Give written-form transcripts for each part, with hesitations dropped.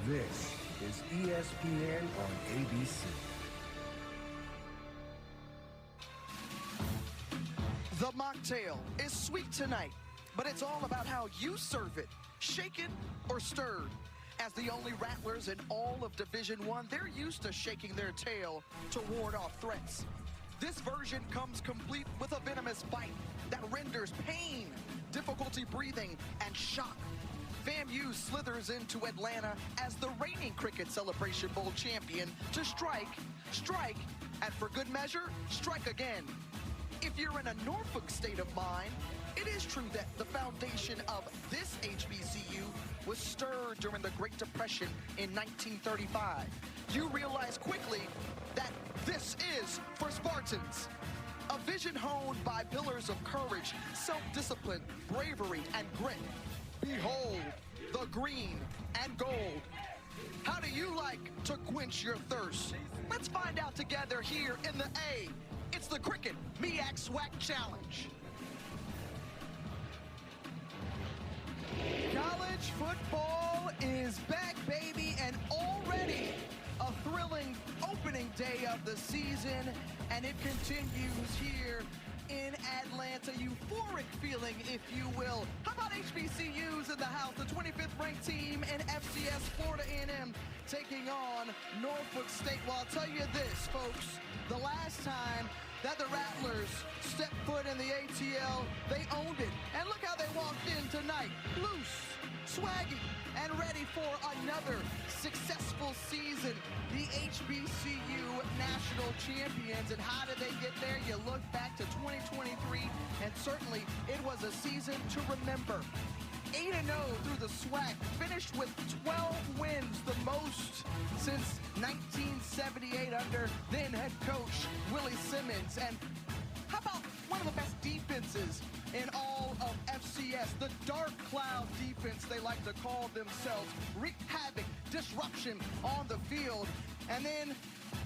This is ESPN on ABC. The mocktail is sweet tonight, but it's all about how you serve it, shaken or stirred. As the only Rattlers in all of Division I, they're used to shaking their tail to ward off threats. This version comes complete with a venomous bite that renders pain, difficulty breathing, and shock. FAMU slithers into Atlanta as the reigning Cricket Celebration Bowl champion to strike, and for good measure, strike again. If you're in a Norfolk state of mind, it is true that the foundation of this HBCU was stirred during the Great Depression in 1935. You realize quickly that this is for Spartans. A vision honed by pillars of courage, self-discipline, bravery, and grit. Behold, the green and gold. How do you like to quench your thirst? Let's find out together here in the A. It's the Cricket MEAC-SWAC Challenge. College football is back, baby, and already a thrilling opening day of the season, and it continues here in Atlanta. Euphoric feeling, if you will. How about HBCUs in the house? The 25th ranked team in FCS, Florida A&M, taking on Norfolk State. Well, I'll tell you this, folks. The last time that the Rattlers stepped foot in the ATL, they owned it. And look how they walked in tonight. Loose, swaggy, and ready for another successful season. The HBCU national champions. And how did they get there? You look back to 2023, and certainly it was a season to remember. 8-0 through the SWAC, finished with 12 wins, the most since 1978 under then head coach Willie Simmons. And how about one of the best defenses in all of FCS, the Dark Cloud defense, they like to call themselves, wreaked havoc, disruption on the field, and then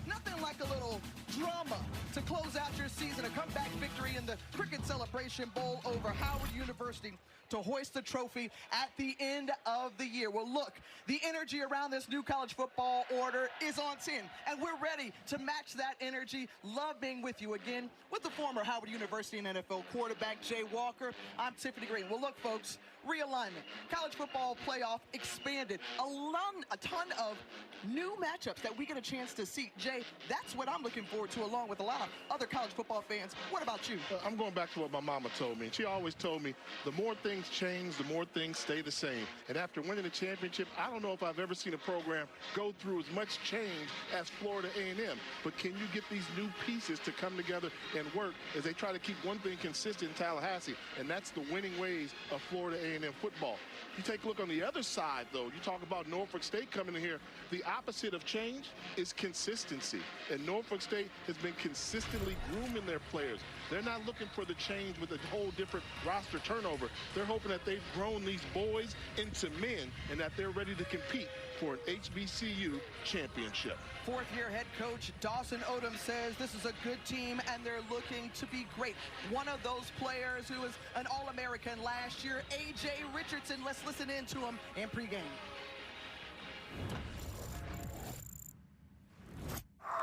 nothing like a little drama to close out your season, a comeback victory in the Cricket Celebration Bowl over Howard University to hoist the trophy at the end of the year. Well, look, the energy around this new college football order is on 10, and we're ready to match that energy. Love being with you again with the former Howard University and NFL quarterback, Jay Walker. I'm Tiffany Green. Well, look, folks, realignment. College football playoff expanded. A ton of new matchups that we get a chance to see. Jay, that's what I'm looking forward to, along with a lot of other college football fans. What about you? I'm going back to what my mama told me. She always told me the more things change, the more things stay the same. And after winning the championship, I don't know if I've ever seen a program go through as much change as Florida A&M. But can you get these new pieces to come together and work as they try to keep one thing consistent in Tallahassee, and that's the winning ways of Florida A&M football. You take a look on the other side, though. You talk about Norfolk State coming in here. The opposite of change is consistency. And Norfolk State has been consistently grooming their players. They're not looking for the change with a whole different roster turnover. They're hoping that they've grown these boys into men and that they're ready to compete for an HBCU championship. Fourth-year head coach Dawson Odom says this is a good team and they're looking to be great. One of those players who was an All-American last year, A.J. Richardson. Let's listen in to him in pregame.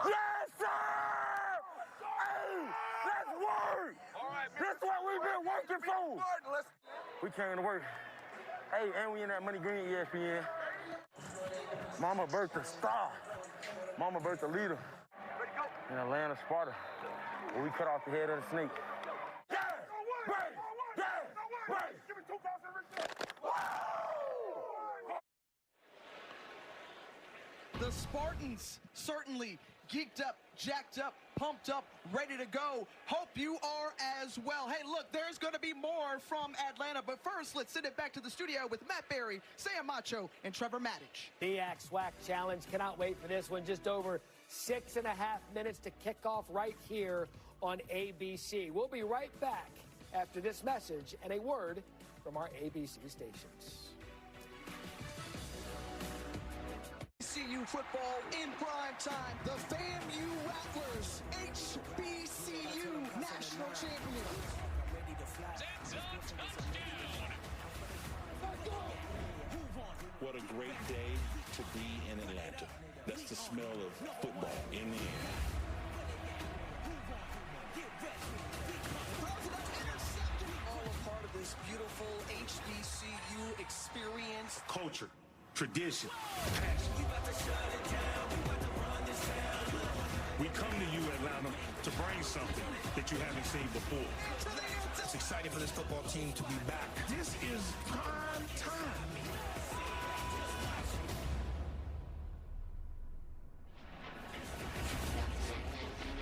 Yes, sir! Hey, let's work! All right, this is what we've been working for. We came to work. Hey, and we in that Money Green ESPN. Mama birthed a star. Mama birthed a leader. In the land of Sparta, where we cut off the head of the snake. Yeah! Right! Yeah! Right! Give me 2,000 The Spartans certainly geeked up, jacked up, pumped up, ready to go. Hope you are as well. Hey, look, there's going to be more from Atlanta, but first, let's send it back to the studio with Matt Berry, Sam Macho, and Trevor Maddich. MEAC-SWAC Challenge. Cannot wait for this one. Just over 6.5 minutes to kick off right here on ABC. We'll be right back after this message and a word from our ABC stations. HBCU football in prime time. The FAMU Rattlers, HBCU national champions. What a great day to be in Atlanta. That's the smell of football in the air. All a part of this beautiful HBCU experience. Culture, tradition, passion. We come to you, Atlanta, to bring something that you haven't seen before. It's exciting for this football team to be back. This is prime time.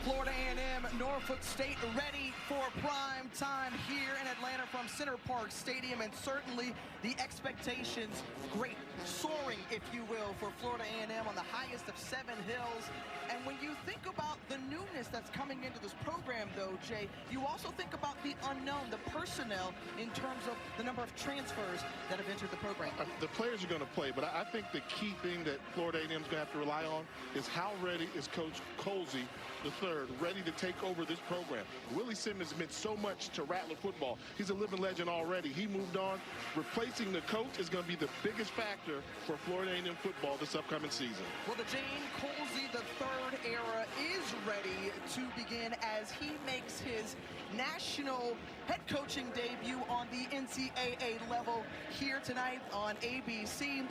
Florida A&M, Norfolk State ready for prime time here in Atlanta from Center Park Stadium, and certainly the expectations great, soaring, if you will, for Florida A&M on the highest of 7 hills. And when you think about the newness that's coming into this program, though, Jay, you also think about the unknown, the personnel, in terms of the number of transfers that have entered the program. The players are going to play, but I think the key thing that Florida A&M is going to have to rely on is how ready is Coach Colsey III ready to take over this program. Willie Simmons meant so much to Rattler football. He's a living legend already. He moved on. Replacing the coach is going to be the biggest factor for Florida A&M football this upcoming season. Well, the Jane Colsey III era is ready to begin as he makes his national head coaching debut on the NCAA level here tonight on ABC.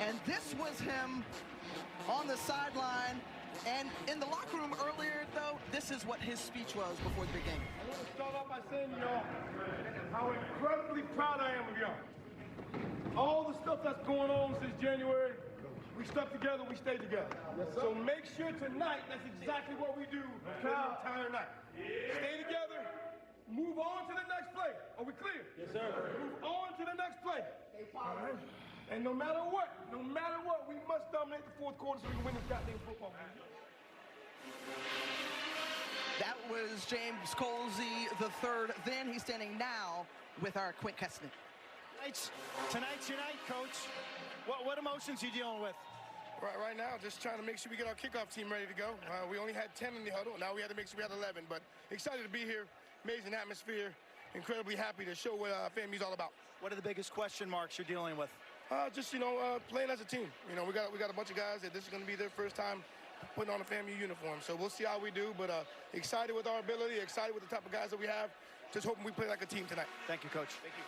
And this was him on the sideline. And in the locker room earlier, though, this is what his speech was before the big game. I want to start off by saying, y'all, how incredibly proud I am of y'all. All the stuff that's going on since January, we stuck together, we stayed together. Yes, so make sure tonight, that's exactly what we do for the entire night. Stay together, move on to the next play. Are we clear? Yes, sir. Move on to the next play. All right. And no matter what, we must dominate the fourth quarter so we can win this goddamn football game. That was James Colsey III. Then he's standing now with our Quint Kessner. Tonight's your night, Coach. What emotions are you dealing with? Right now, just trying to make sure we get our kickoff team ready to go. We only had 10 in the huddle. Now we had to make sure we had 11. But excited to be here. Amazing atmosphere. Incredibly happy to show what FAMU's all about. What are the biggest question marks you're dealing with? Just, playing as a team. We got a bunch of guys that this is going to be their first time putting on a FAMU uniform. So we'll see how we do, but excited with our ability, excited with the type of guys that we have. Just hoping we play like a team tonight. Thank you, Coach. Thank you.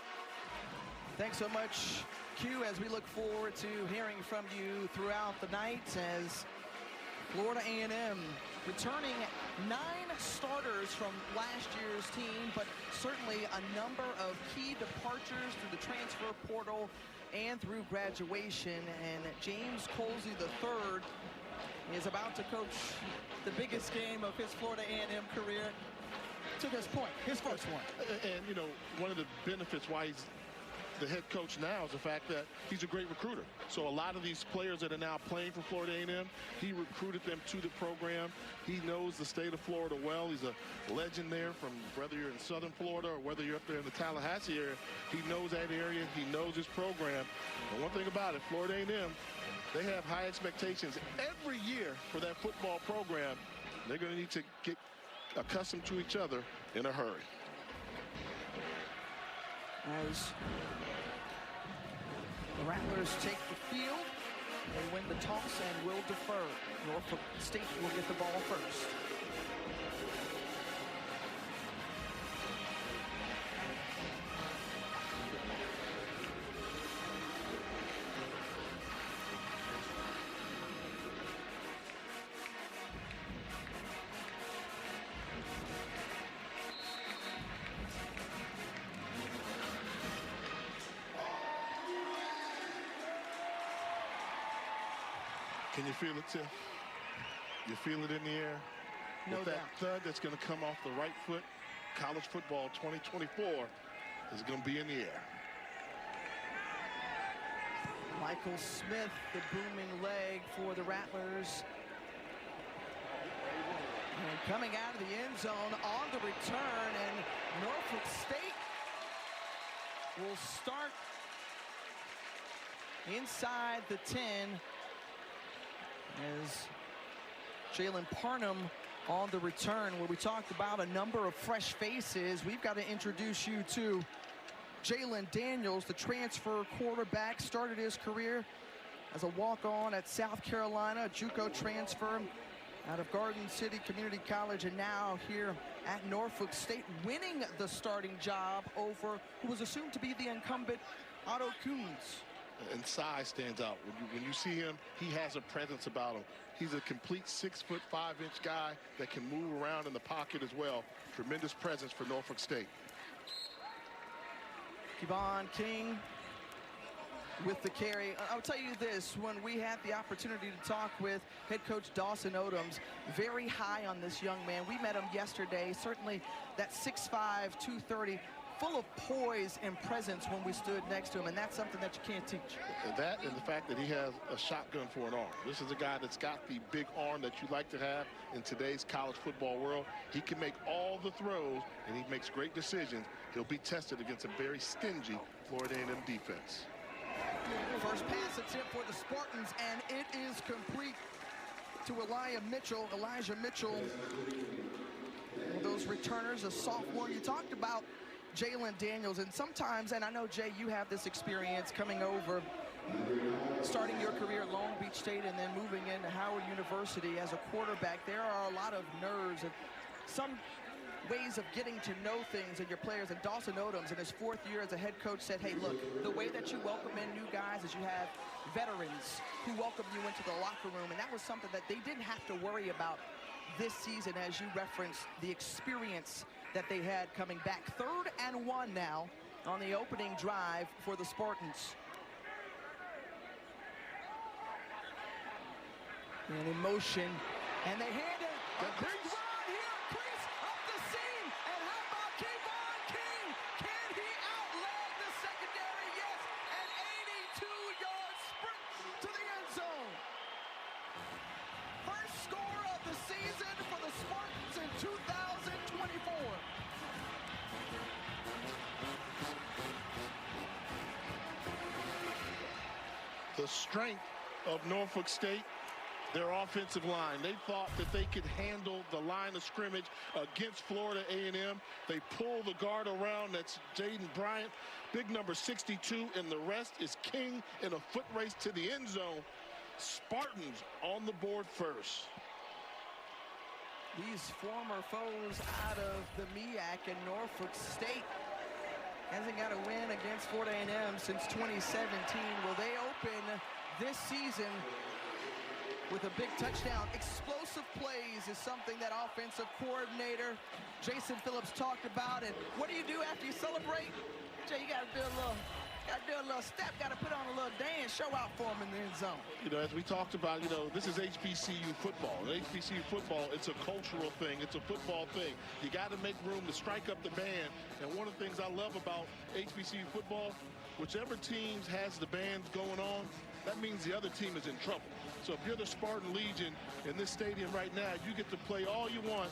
Thanks so much, Q, as we look forward to hearing from you throughout the night as Florida A&M returning 9 starters from last year's team, but certainly a number of key departures through the transfer portal and through graduation. And James Colsey III is about to coach the biggest game of his Florida A&M career to this point, his first one. And, one of the benefits why he's the head coach now is the fact that he's a great recruiter. So a lot of these players that are now playing for Florida A&M, he recruited them to the program. He knows the state of Florida well. He's a legend there, from whether you're in southern Florida or whether you're up there in the Tallahassee area. He knows that area. He knows his program. And one thing about it, Florida A&M, they have high expectations every year for that football program. They're going to need to get accustomed to each other in a hurry. As the Rattlers take the field, they win the toss and will defer. Norfolk State will get the ball first. Can you feel it, Tiff? You feel it in the air? No With doubt. that thud that's going to come off the right foot, college football 2024 is going to be in the air. Michael Smith, the booming leg for the Rattlers. And coming out of the end zone on the return, and Norfolk State will start inside the 10 as Jalen Parnham on the return, where we talked about a number of fresh faces. We've got to introduce you to Jalen Daniels, the transfer quarterback, started his career as a walk-on at South Carolina, a JUCO transfer out of Garden City Community College, and now here at Norfolk State, winning the starting job over who was assumed to be the incumbent Otto Kuhns. And size stands out. When you see him, he has a presence about him. He's a complete 6'5" guy that can move around in the pocket as well. Tremendous presence for Norfolk State. Kevon King with the carry. I'll tell you this, when we had the opportunity to talk with head coach Dawson Odoms, very high on this young man. We met him yesterday. Certainly that 6'5", 230, full of poise and presence when we stood next to him, and that's something that you can't teach. That and the fact that he has a shotgun for an arm. This is a guy that's got the big arm that you like to have in today's college football world. He can make all the throws, and he makes great decisions. He'll be tested against a very stingy Florida A&M defense. First pass attempt for the Spartans, and it is complete to Elijah Mitchell. Those returners, a sophomore. You talked about Jalen Daniels, and sometimes, and I know, Jay, you have this experience coming over, starting your career at Long Beach State and then moving into Howard University as a quarterback. There are a lot of nerves and some ways of getting to know things in your players, and Dawson Odoms in his 4th year as a head coach said, hey, look, the way that you welcome in new guys is you have veterans who welcome you into the locker room, and that was something that they didn't have to worry about this season, as you referenced the experience that they had coming back. 3rd and 1 now on the opening drive for the Spartans. And in motion, and they hand it a big run here, crease up the seam, and how about Kevon King? Can he outleg the secondary? Yes, an 82-yard sprint to the end zone. First score of the season for the Spartans in 2024. The strength of Norfolk State, their offensive line. They thought that they could handle the line of scrimmage against Florida A&M. They pull the guard around. That's Jaden Bryant, big number 62, and the rest is King in a foot race to the end zone. Spartans on the board first. These former foes out of the MEAC and Norfolk State hasn't got a win against Florida A&M since 2017. Will they open this season with a big touchdown? Explosive plays is something that offensive coordinator Jason Phillips talked about. And what do you do after you celebrate? Jay, you got to do a little step, got to put on a little dance, show out for them in the end zone. You know, as we talked about, you know, this is HBCU football. HBCU football, it's a cultural thing. It's a football thing. You got to make room to strike up the band. And one of the things I love about HBCU football, whichever team has the bands going on, that means the other team is in trouble. So if you're the Spartan Legion in this stadium right now, you get to play all you want,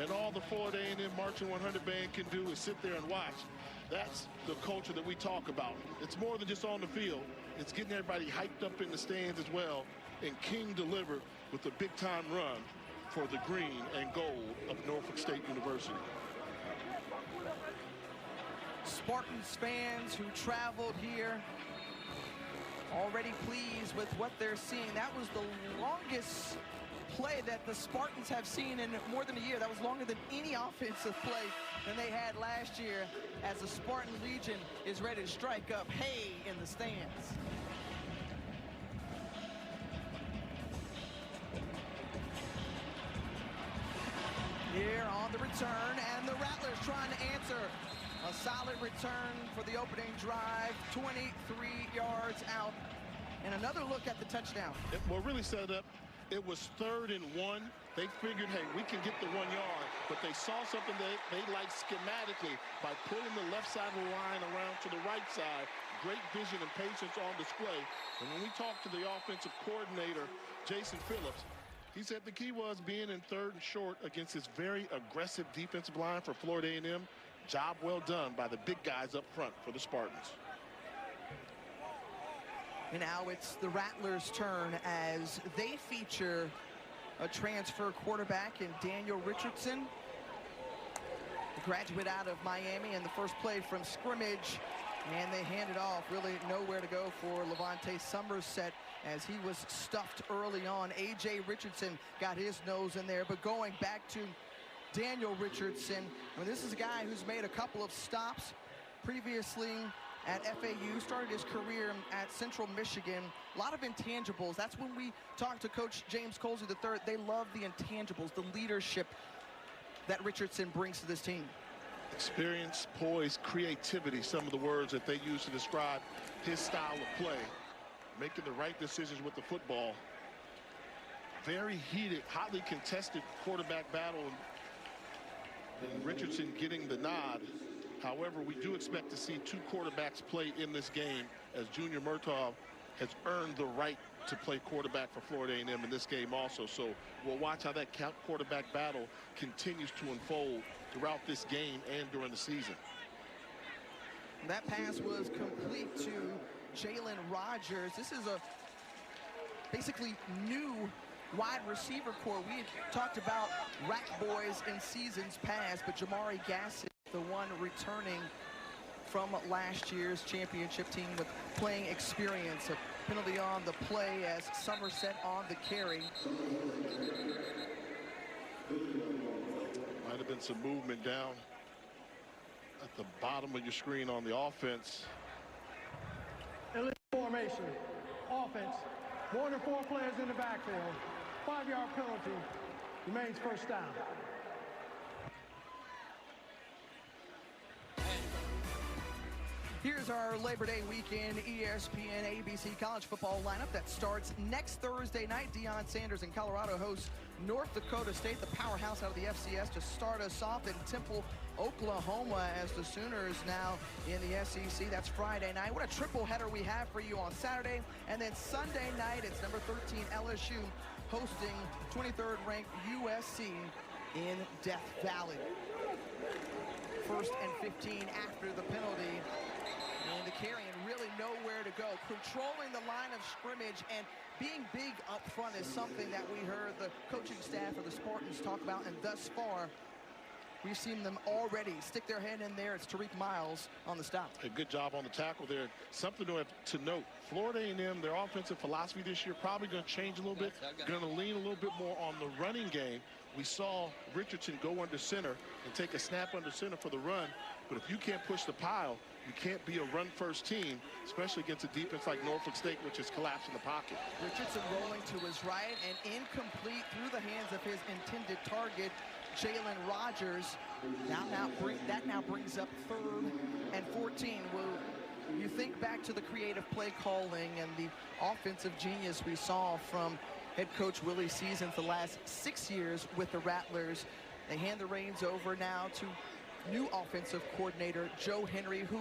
and all the Florida A&M Marching 100 band can do is sit there and watch. That's the culture that we talk about. It's more than just on the field. It's getting everybody hyped up in the stands as well. And King delivered with a big-time run for the green and gold of Norfolk State University. Spartans fans who traveled here already pleased with what they're seeing. That was the longest play that the Spartans have seen in more than a year. That was longer than any offensive play than they had last year, as the Spartan Legion is ready to strike up hay in the stands. Here on the return, and the Rattlers trying to answer. A solid return for the opening drive, 23 yards out. And another look at the touchdown. What really set it up, it was 3rd and 1. They figured, hey, we can get the 1 yard, but they saw something that they liked schematically by pulling the left side of the line around to the right side. Great vision and patience on display. And when we talked to the offensive coordinator, Jason Phillips, he said the key was being in 3rd and short against this very aggressive defensive line for Florida A&M. Job well done by the big guys up front for the Spartans. And now it's the Rattlers' turn as they feature a transfer quarterback in Daniel Richardson, a graduate out of Miami, and the first play from scrimmage And they hand it off. Really nowhere to go for Levante Somerset as he was stuffed early on. A.J. Richardson got his nose in there, but going back to Daniel Richardson, this is a guy who's made a couple of stops previously at FAU, started his career at Central Michigan. A lot of intangibles. That's when we talked to Coach James Colsey III. They love the intangibles, the leadership that Richardson brings to this team. Experience, poise, creativity, some of the words that they use to describe his style of play. Making the right decisions with the football. Very heated, hotly contested quarterback battle. And Richardson getting the nod. However, we do expect to see two quarterbacks play in this game, as Junior Murtaugh has earned the right to play quarterback for Florida A&M in this game also. So we'll watch how that quarterback battle continues to unfold throughout this game and during the season. That pass was complete to Jalen Rogers. This is a basically new wide receiver core. We had talked about Rack Boys in seasons past, but Jamari Gassett, the one returning from last year's championship team with playing experience. A penalty on the play as Somerset on the carry. Might have been some movement down at the bottom of your screen on the offense. Elite formation, offense, more than 4 players in the backfield. 5-yard penalty, remains first down. Here's our Labor Day weekend ESPN ABC college football lineup that starts next Thursday night. Deion Sanders in Colorado hosts North Dakota State, the powerhouse out of the FCS, to start us off in Temple, Oklahoma, as the Sooners now in the SEC. That's Friday night. What a triple header we have for you on Saturday. And then Sunday night, it's number 13 LSU hosting 23rd ranked USC in Death Valley. 1st and 15 after the penalty. And the carry, and really nowhere to go. Controlling the line of scrimmage and being big up front is something that we heard the coaching staff of the Spartans talk about, and thus far we've seen them already stick their hand in there. It's Tariq Miles on the stop. A good job on the tackle there. Something to note, Florida A&M, their offensive philosophy this year probably going to change a little bit. Going to lean a little bit more on the running game. We saw Richardson go under center and take a snap under center for the run. But if you can't push the pile, you can't be a run-first team, especially against a defense like Norfolk State, which is collapsing the pocket. Richardson rolling to his right and incomplete through the hands of his intended target, Jalen Rogers. That now brings up 3rd and 14. You think back to the creative play calling and the offensive genius we saw from head coach Willie Seasons the last 6 years with the Rattlers. They hand the reins over now to new offensive coordinator Joe Henry, who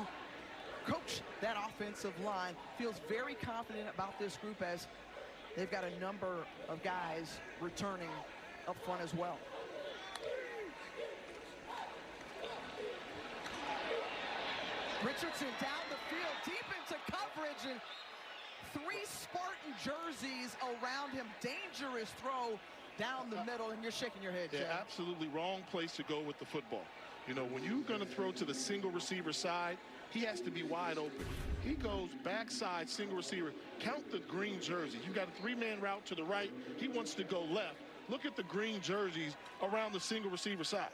coached that offensive line. Feels very confident about this group as they've got a number of guys returning up front as well. Richardson down the field, deep into coverage, and 3 Spartan jerseys around him. Dangerous throw down the middle, and you're shaking your head, Jay. Yeah, absolutely wrong place to go with the football. You know, when you're going to throw to the single receiver side, he has to be wide open. He goes backside, single receiver. Count the green jerseys. You got a 3-man route to the right. He wants to go left. Look at the green jerseys around the single receiver side.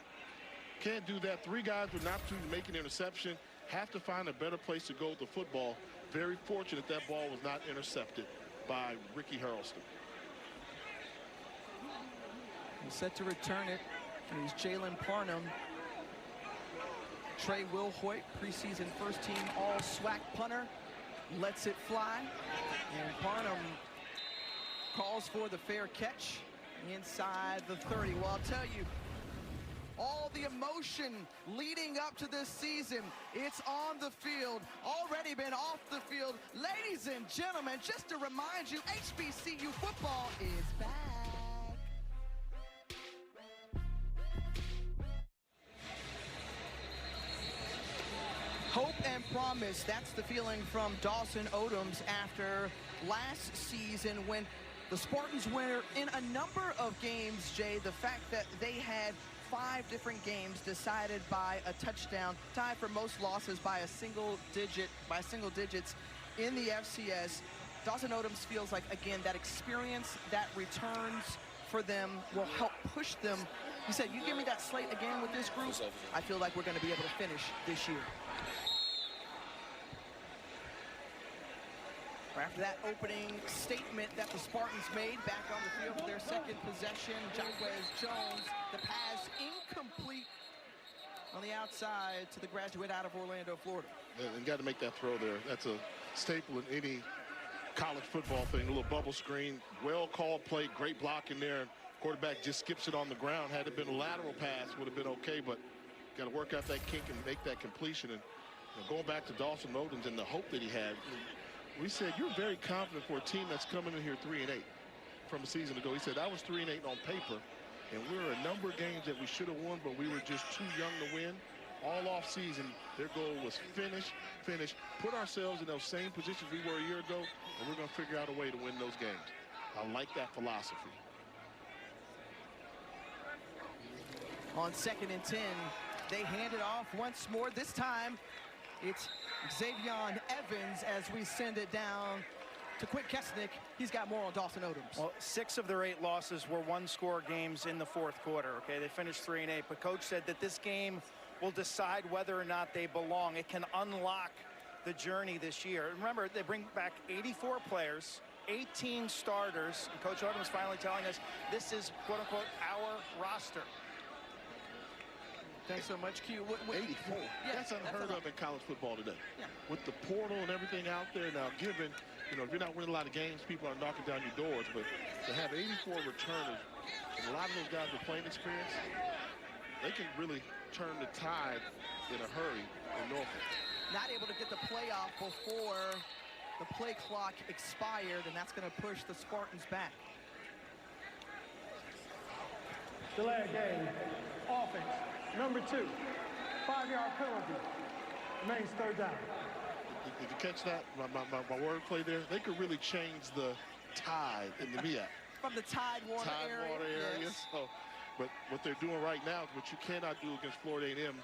Can't do that. 3 guys with an opportunity to make an interception. Have to find a better place to go with the football. Very fortunate that ball was not intercepted by Ricky Harrelson. He's set to return it. He's Jalen Parnham. Trey Wilhoit, preseason first-team all-SWAC punter, lets it fly. And Parnham calls for the fair catch inside the 30. Well, I'll tell you, all the emotion leading up to this season, it's on the field, already been off the field. Ladies and gentlemen, just to remind you, HBCU football is back. Hope and promise, that's the feeling from Dawson Odoms after last season when the Spartans were in a number of games, Jay. The fact that they had 5 different games decided by a touchdown, tied for most losses by single digits in the FCS. Dawson Odoms feels like, again, that experience, that returns for them will help push them. He said, you give me that slate again with this group, I feel like we're going to be able to finish this year. After that opening statement that the Spartans made, back on the field for their second possession, Jaquez Jones, the pass incomplete on the outside to the graduate out of Orlando, Florida. And got to make that throw there. That's a staple in any college football thing. A little bubble screen, well-called play, great block in there. Quarterback just skips it on the ground. Had it been a lateral pass, would have been okay, but got to work out that kink and make that completion. And going back to Dawson Odoms and the hope that he had, we said, you're very confident for a team that's coming in here 3-8 from a season ago. He said, I was 3-8 on paper, and we were a number of games that we should have won, but we were just too young to win. All off season, their goal was finish, put ourselves in those same positions we were a year ago, and we're going to figure out a way to win those games. I like that philosophy. On 2nd and 10, they hand it off once more. This time, it's Xavion Evans as we send it down to Quint Kesnick. He's got more on Dawson Odoms. Well, 6 of their 8 losses were one-score games in the 4th quarter. Okay, they finished 3-8, but Coach said that this game will decide whether or not they belong. It can unlock the journey this year. Remember, they bring back 84 players, 18 starters, and Coach Odoms finally telling us this is, quote-unquote, our roster. Thanks so much, Q. 84. Yeah, that's unheard of in college football today. Yeah. With the portal and everything out there now, given, if you're not winning a lot of games, people are knocking down your doors. But to have 84 returners, and a lot of those guys with playing experience, they can really turn the tide in a hurry in Norfolk. Not able to get the play off before the play clock expired, and that's going to push the Spartans back. Delay game. Offense. Number 2. 5-yard penalty. Remains 3rd down. Did you catch that? My wordplay there? They could really change the tide in the MEAC. From the Tidewater area. Yes. So, but what they're doing right now is what you cannot do against Florida A&M.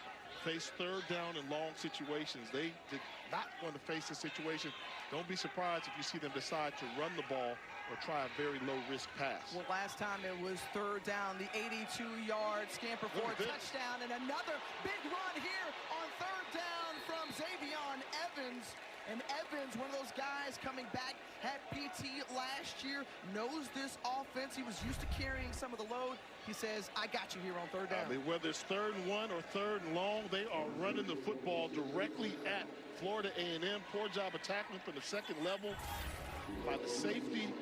Face 3rd down in long situations. They did not want to face a situation. Don't be surprised if you see them decide to run the ball or try a very low-risk pass. Well, last time it was 3rd down, the 82-yard scamper for a touchdown, and another big run here on 3rd down from Xavion Evans. And Evans, one of those guys coming back, had PT last year, knows this offense. He was used to carrying some of the load. He says, I got you here on 3rd down. I mean, whether it's 3rd and 1 or 3rd and long, they are running the football directly at Florida A&M. Poor job of tackling from the 2nd level by the safety.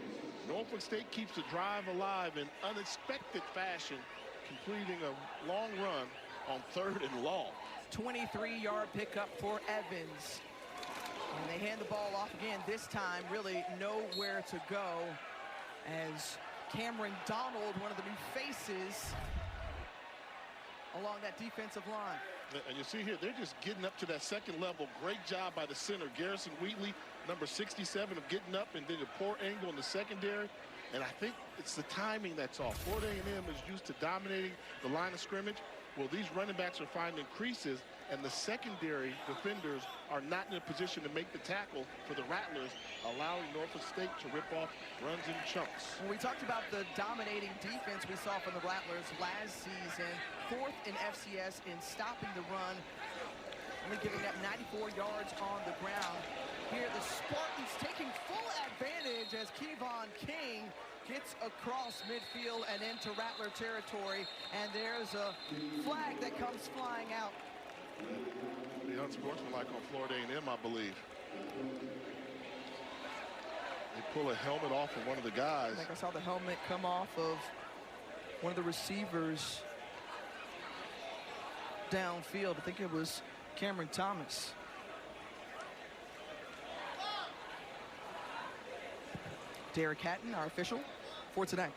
Norfolk State keeps the drive alive in unexpected fashion, completing a long run on 3rd and long. 23-yard pickup for Evans. And they hand the ball off again, this time really nowhere to go, as Cameron Donald, one of the new faces along that defensive line. And you see here, they're just getting up to that 2nd level. Great job by the center, Garrison Wheatley, number 67, of getting up, and then a poor angle in the secondary. And I think it's the timing that's off. Florida A&M is used to dominating the line of scrimmage. Well, these running backs are finding creases, and the secondary defenders are not in a position to make the tackle for the Rattlers, allowing Norfolk State to rip off runs in chunks. When we talked about the dominating defense we saw from the Rattlers last season, 4th in FCS in stopping the run, only giving up 94 yards on the ground. Here, the Spartans taking full advantage as Kevon King gets across midfield and into Rattler territory, and there's a flag that comes flying out. The unsportsmanlike on Florida A&M, I believe. They pull a helmet off of one of the guys. I think I saw the helmet come off of one of the receivers downfield. I think it was Cameron Thomas. Derek Hatton, our official for tonight.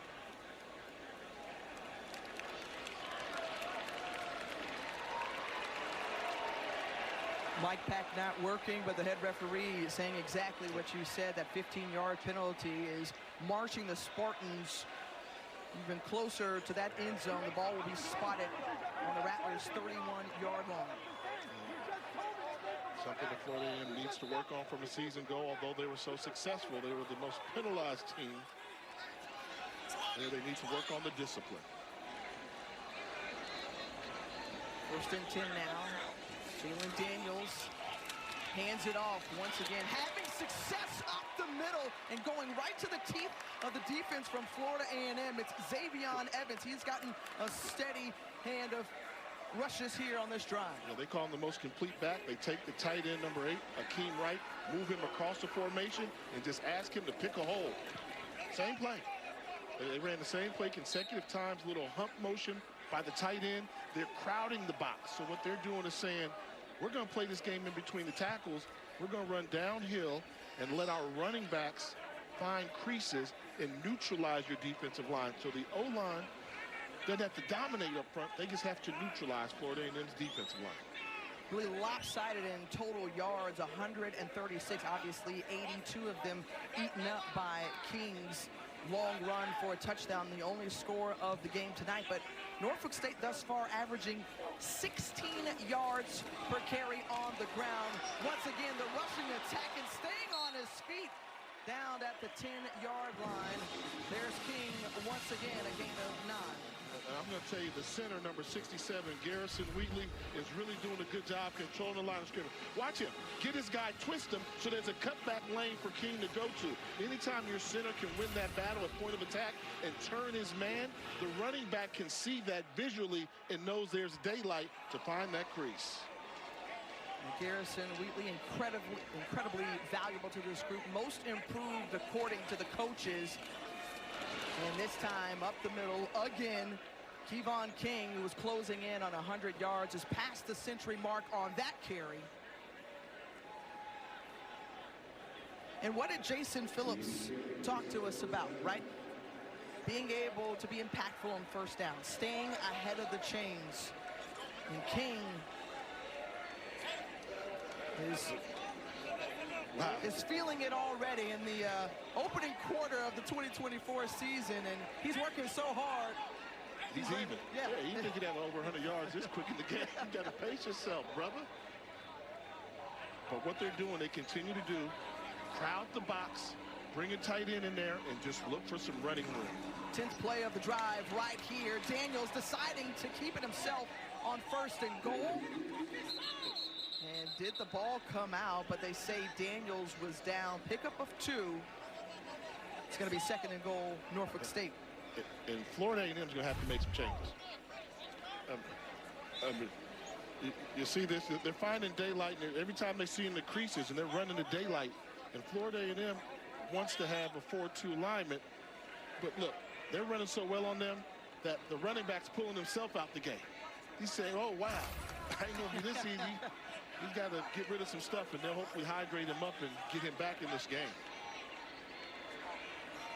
Mike Pack not working, but the head referee is saying exactly what you said. That 15-yard penalty is marching the Spartans Even closer to that end zone, the ball will be spotted on the Rattlers' 31-yard line. Something that Florida A&M needs to work on from a season ago. Although they were so successful, they were the most penalized team. They need to work on the discipline. First and 10 now. Jalen Daniels hands it off once again, having success up the middle and going right to the teeth of the defense from Florida A&M. It's Xavion Evans. He's gotten a steady hand of rushes here on this drive. Yeah, they call him the most complete back. They take the tight end, number 8, Akeem Wright, move him across the formation, and just ask him to pick a hole. Same play. They ran the same play consecutive times, little hump motion by the tight end. They're crowding the box. So what they're doing is saying, we're going to play this game in between the tackles. We're going to run downhill and let our running backs find creases and neutralize your defensive line. So the O-line doesn't have to dominate up front. They just have to neutralize Florida A&M's defensive line. Really lopsided in total yards, 136. Obviously, 82 of them eaten up by King's long run for a touchdown, the only score of the game tonight. But Norfolk State thus far averaging 16 yards per carry on the ground. Once again, the rushing attack and staying on his feet down at the 10-yard line. There's King once again, a gain of 9. I'm going to tell you, the center, number 67, Garrison Wheatley, is really doing a good job controlling the line of scrimmage. Watch him. Get his guy, twist him, so there's a cutback lane for King to go to. Anytime your center can win that battle at point of attack and turn his man, the running back can see that visually and knows there's daylight to find that crease. Garrison Wheatley, incredibly valuable to this group. Most improved according to the coaches. And this time up the middle again. Kevon King, who was closing in on 100 yards, is past the century mark on that carry. And what did Jason Phillips talk to us about, right? Being able to be impactful on first down, staying ahead of the chains. And King is feeling it already in the opening quarter of the 2024 season, and he's working so hard. He's even. Yeah, you think he'd have over 100 yards this quick in the game. You got to pace yourself, brother. But what they're doing, they continue to do, crowd the box, bring a tight end in there, and just look for some running room. 10th play of the drive right here. Daniels deciding to keep it himself on first and goal. And did the ball come out, but they say Daniels was down. Pickup of 2. It's going to be second and goal, Norfolk State. And Florida A&M is going to have to make some changes. You see this, they're finding daylight, and every time they see in the creases, and they're running the daylight. And Florida A&M wants to have a 4-2 alignment. But look, they're running so well on them that the running back's pulling himself out the game. He's saying, oh, wow, I ain't going to be this easy. He's got to get rid of some stuff, and they'll hopefully hydrate him up and get him back in this game.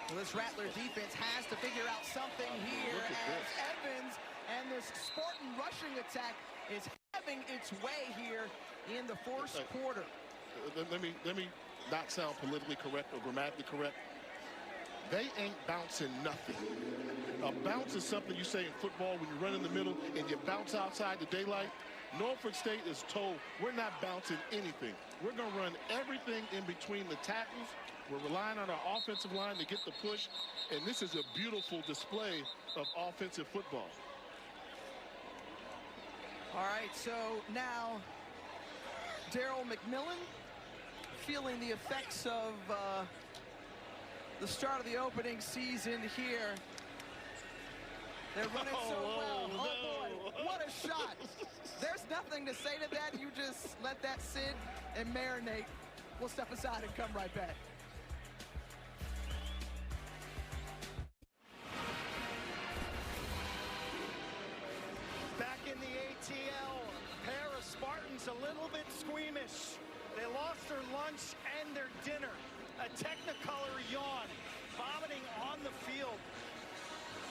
Well, this Rattler defense has to figure out something here as Evans and this Spartan rushing attack is having its way here in the fourth quarter. Let me not sound politically correct or grammatically correct. They ain't bouncing nothing. A bounce is something you say in football when you run in the middle and you bounce outside the daylight. Norfolk State is told, we're not bouncing anything. We're going to run everything in between the tackles. We're relying on our offensive line to get the push, and this is a beautiful display of offensive football. All right, so now Darryl McMillan feeling the effects of the start of the opening season here. They're running so well. No. Oh, boy, what a shot. There's nothing to say to that. You just let that sit and marinate. We'll step aside and come right back. Back in the ATL, a pair of Spartans a little bit squeamish. They lost their lunch and their dinner. A Technicolor yawn, vomiting on the field.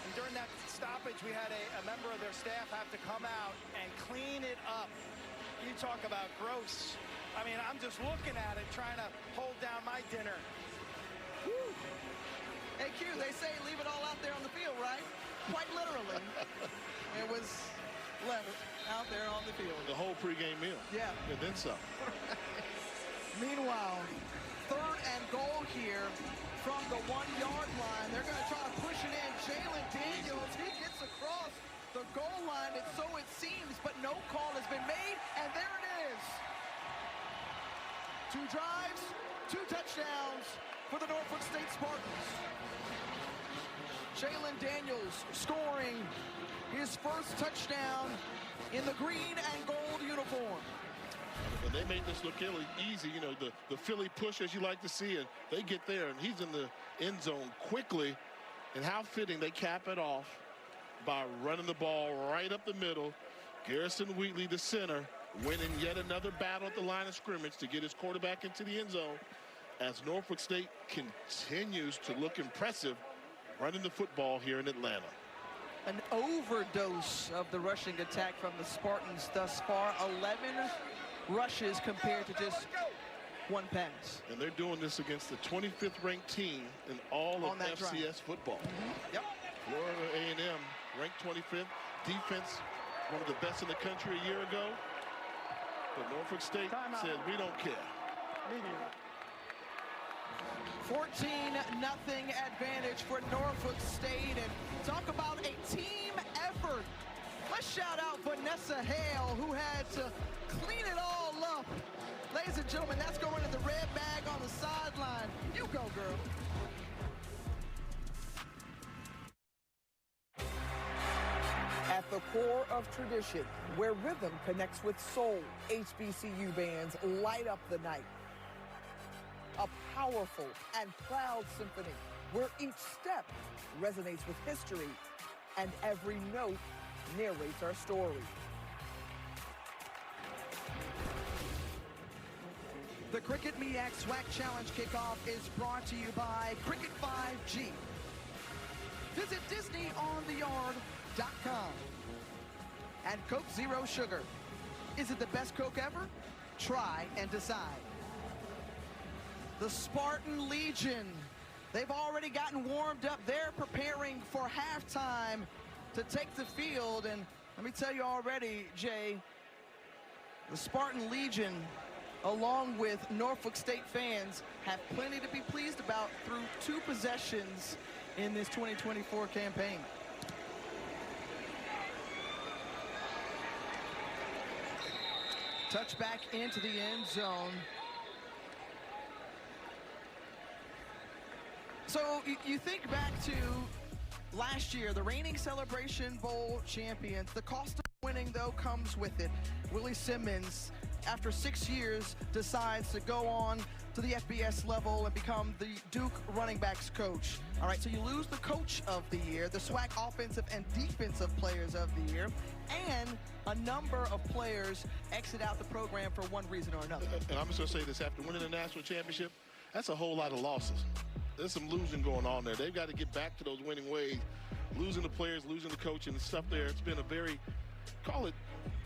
And during that stoppage, we had a member of their staff have to come out and clean it up. You talk about gross. I mean, I'm just looking at it, trying to hold down my dinner. Woo. Hey, cue. They say leave it all out there on the field, right? Quite literally. It was left out there on the field. The whole pregame meal. Yeah. And then some. Meanwhile, 3rd and goal here from the 1-yard line. They're going to try to push it in. Jalen Daniels, he gets across the goal line, and so it seems, but no call has been made, and there it is. 2 drives, 2 touchdowns for the Norfolk State Spartans. Jalen Daniels scoring his first touchdown in the green and gold uniform. And they made this look easy, you know, the Philly push, as you like to see, and they get there, and he's in the end zone quickly. And how fitting they cap it off by running the ball right up the middle. Garrison Wheatley, the center, winning yet another battle at the line of scrimmage to get his quarterback into the end zone as Norfolk State continues to look impressive running the football here in Atlanta. An overdose of the rushing attack from the Spartans thus far. 11 rushes compared to just 1 pass. And they're doing this against the 25th ranked team in all of FCS football. Yep. Florida A&M ranked 25th. Defense, one of the best in the country a year ago. But Norfolk State said, we don't care. 14-0 advantage for Norfolk State. And talk about a team effort. Let's shout out Vanessa Hale, who had to clean it all up. Ladies and gentlemen, that's going in the red bag on the sideline. You go, girl. At the core of tradition, where rhythm connects with soul, HBCU bands light up the night. A powerful and proud symphony where each step resonates with history and every note narrates our story. The Cricket MEAC-SWAC Challenge kickoff is brought to you by Cricket 5G. Visit DisneyOnTheYard.com. And Coke Zero Sugar. Is it the best Coke ever? Try and decide. The Spartan Legion. They've already gotten warmed up. They're preparing for halftime to take the field. And let me tell you already, Jay, the Spartan Legion, along with Norfolk State fans, have plenty to be pleased about through 2 possessions in this 2024 campaign. Touch back into the end zone. So you think back to last year, the reigning Celebration Bowl champions. The cost of winning, though, comes with it. Willie Simmons, after 6 years, decides to go on to the FBS level and become the Duke running backs coach. All right, so you lose the coach of the year, the SWAC offensive and defensive players of the year, and a number of players exit out the program for one reason or another. And I'm just going to say this, after winning the national championship, that's a whole lot of losses. There's some losing going on there. They've got to get back to those winning ways. Losing the players, losing the coach and stuff there. It's been a very, call it,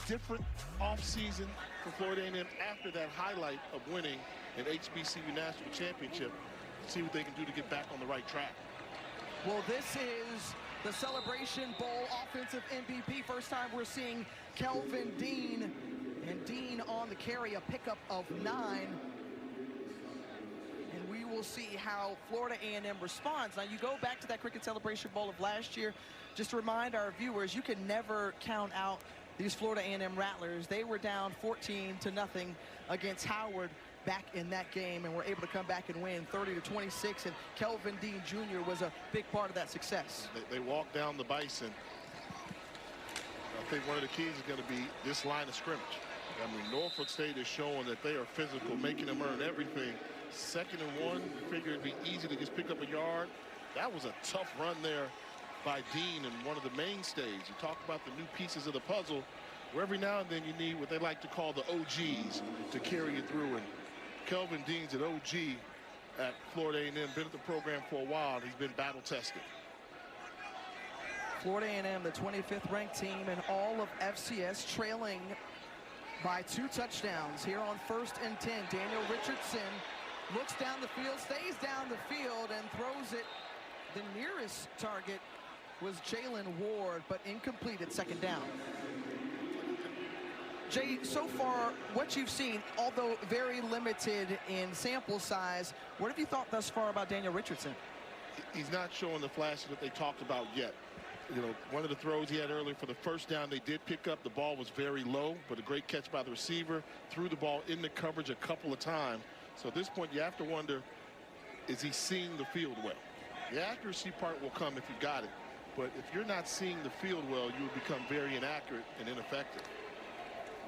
different offseason for Florida A&M after that highlight of winning an HBCU national championship. See what they can do to get back on the right track. Well, this is the Celebration Bowl offensive MVP. First time we're seeing Kelvin Dean. And Dean on the carry, a pickup of 9. And we will see how Florida A&M responds. Now, you go back to that Cricket Celebration Bowl of last year. Just to remind our viewers, you can never count out these Florida A&M Rattlers. They were down 14-0 against Howard back in that game, and were able to come back and win 30-26, and Kelvin Dean Jr. was a big part of that success. They walked down the Bison. I think one of the keys is going to be this line of scrimmage. I mean, Norfolk State is showing that they are physical, making them earn everything. 2nd and 1, figured it'd be easy to just pick up a yard. That was a tough run there by Dean and one of the mainstays. You talk about the new pieces of the puzzle, where every now and then you need what they like to call the OGs to carry you through. And Kelvin Dean's an OG at Florida A&M, been at the program for a while, and he's been battle-tested. Florida A&M, the 25th ranked team in all of FCS, trailing by 2 touchdowns here on 1st and 10. Daniel Richardson looks down the field, stays down the field, and throws it The nearest target was Jalen Ward, but incomplete at second down. Jay, so far, what you've seen, although very limited in sample size, what have you thought thus far about Daniel Richardson? He's not showing the flashes that they talked about yet. You know, one of the throws he had earlier for the first down, they did pick up. The ball was very low, but a great catch by the receiver. Threw the ball in the coverage a couple of times. So at this point, you have to wonder, is he seeing the field well? The accuracy part will come if you got it. But if you're not seeing the field well, you will become very inaccurate and ineffective.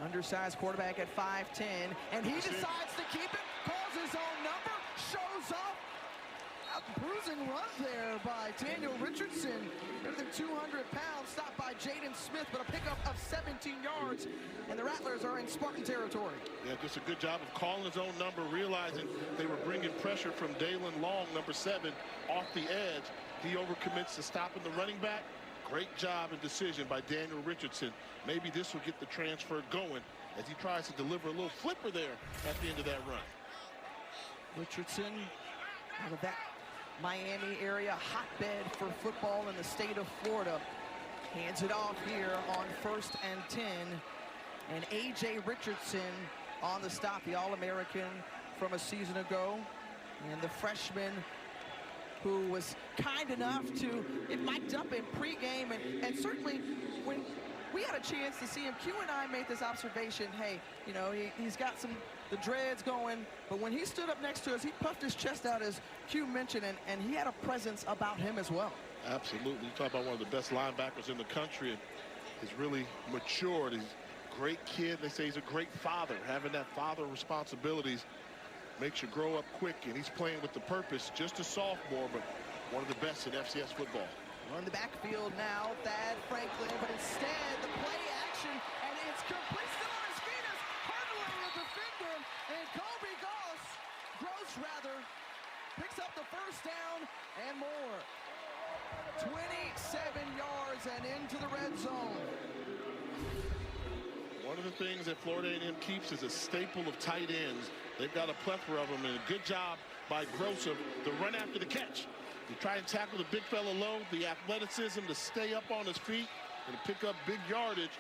Undersized quarterback at 5'10", and he decides to keep it, calls his own number, shows up. A bruising run there by Daniel Richardson. Better than 200 pounds, stopped by Jaden Smith, but a pickup of 17 yards, and the Rattlers are in Spartan territory. Yeah, just a good job of calling his own number, realizing they were bringing pressure from Dalen Long, number 7, off the edge. He overcommits to stopping the running back. Great job and decision by Daniel Richardson. Maybe this will get the transfer going as he tries to deliver a little flipper there at the end of that run. Richardson out of that Miami area, hotbed for football in the state of Florida. Hands it off here on 1st and 10. And A.J. Richardson on the stop, the All-American from a season ago. And the freshman who was kind enough to get mic'd up in pregame, and certainly when we had a chance to see him, Q and I made this observation, hey, you know, he's got the dreads going, but when he stood up next to us, he puffed his chest out, as Q mentioned, and he had a presence about him as well. Absolutely. You talk about one of the best linebackers in the country, and he's really matured. He's a great kid. They say he's a great father. Having that father responsibilities makes you grow up quick, and he's playing with the purpose. Just a sophomore, but one of the best in FCS football. On the backfield now, Thad Franklin, but instead the play action, and it's complete. Still on his feet as hurdling the defender, and Kobe Gross picks up the first down and more. 27 yards and into the red zone. One of the things that Florida A&M keeps is a staple of tight ends. They've got a plethora of them, and a good job by Gross of the run after the catch. You try and tackle the big fella low, the athleticism to stay up on his feet and to pick up big yardage.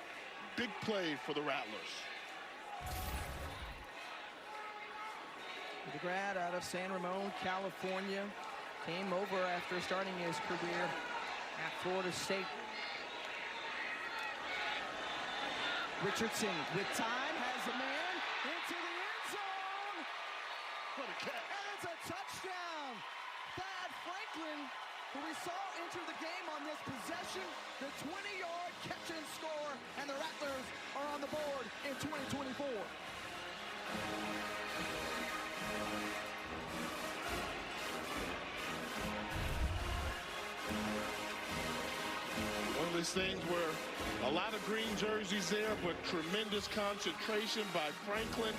Big play for the Rattlers. The grad out of San Ramon, California, came over after starting his career at Florida State. Richardson with time has a man into the end zone. What a catch. And it's a touchdown. Thad Franklin, who we saw enter the game on this possession, the 20-yard catch and score, and the Rattlers are on the board in 2024. One of these things where a lot of green jerseys there, but tremendous concentration by Franklin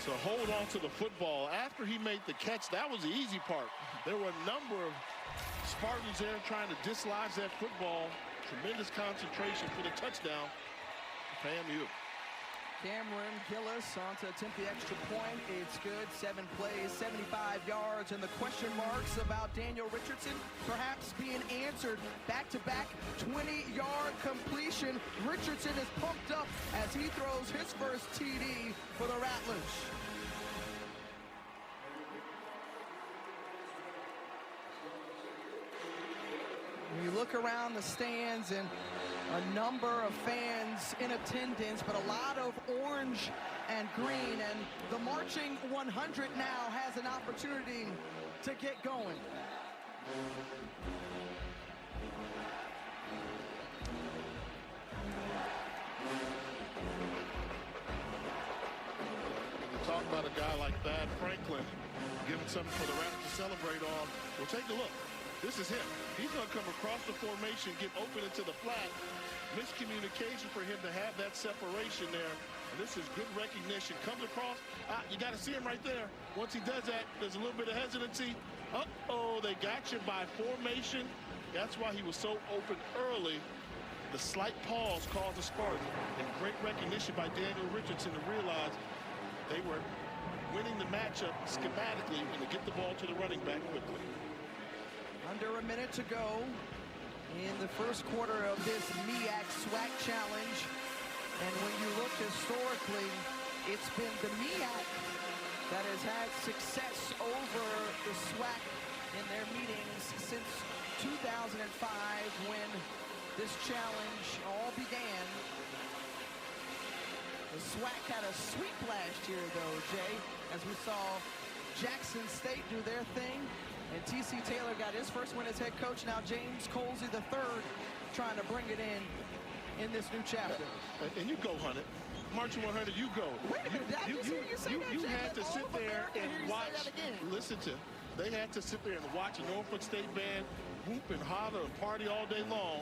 to hold on to the football. After he made the catch, that was the easy part. There were a number of Spartans there trying to dislodge that football. Tremendous concentration for the touchdown. FAMU. Cameron Gillis on to attempt the extra point. It's good. 7 plays, 75 yards, and the question marks about Daniel Richardson perhaps being answered. Back-to-back 20-yard completion. Richardson is pumped up as he throws his first TD for the Rattlers. You look around the stands, and a number of fans in attendance, but a lot of orange and green, and the marching 100 now has an opportunity to get going. When you talk about a guy like Thad Franklin giving something for the Rattlers to celebrate on, well, take a look. This is him. He's going to come across the formation, get open into the flat. Miscommunication for him to have that separation there. And this is good recognition. Comes across. You got to see him right there. Once he does that, there's a little bit of hesitancy. Uh-oh, they got you by formation. That's why he was so open early. The slight pause caused a Spartan. And great recognition by Daniel Richardson to realize they were winning the matchup schematically and to get the ball to the running back quickly. Under a minute to go in the first quarter of this MEAC-SWAC challenge. And when you look historically, it's been the MEAC that has had success over the SWAC in their meetings since 2005, when this challenge all began. The SWAC had a sweep last year, though, Jay, as we saw Jackson State do their thing, and T.C. Taylor got his first win as head coach. Now James Colsey III trying to bring it in this new chapter. And you go, Hunter. Marching 100, you go. Wait a minute, you had to sit there and watch. Listen to, they had to sit there and watch a Norfolk State band whoop and holler and party all day long.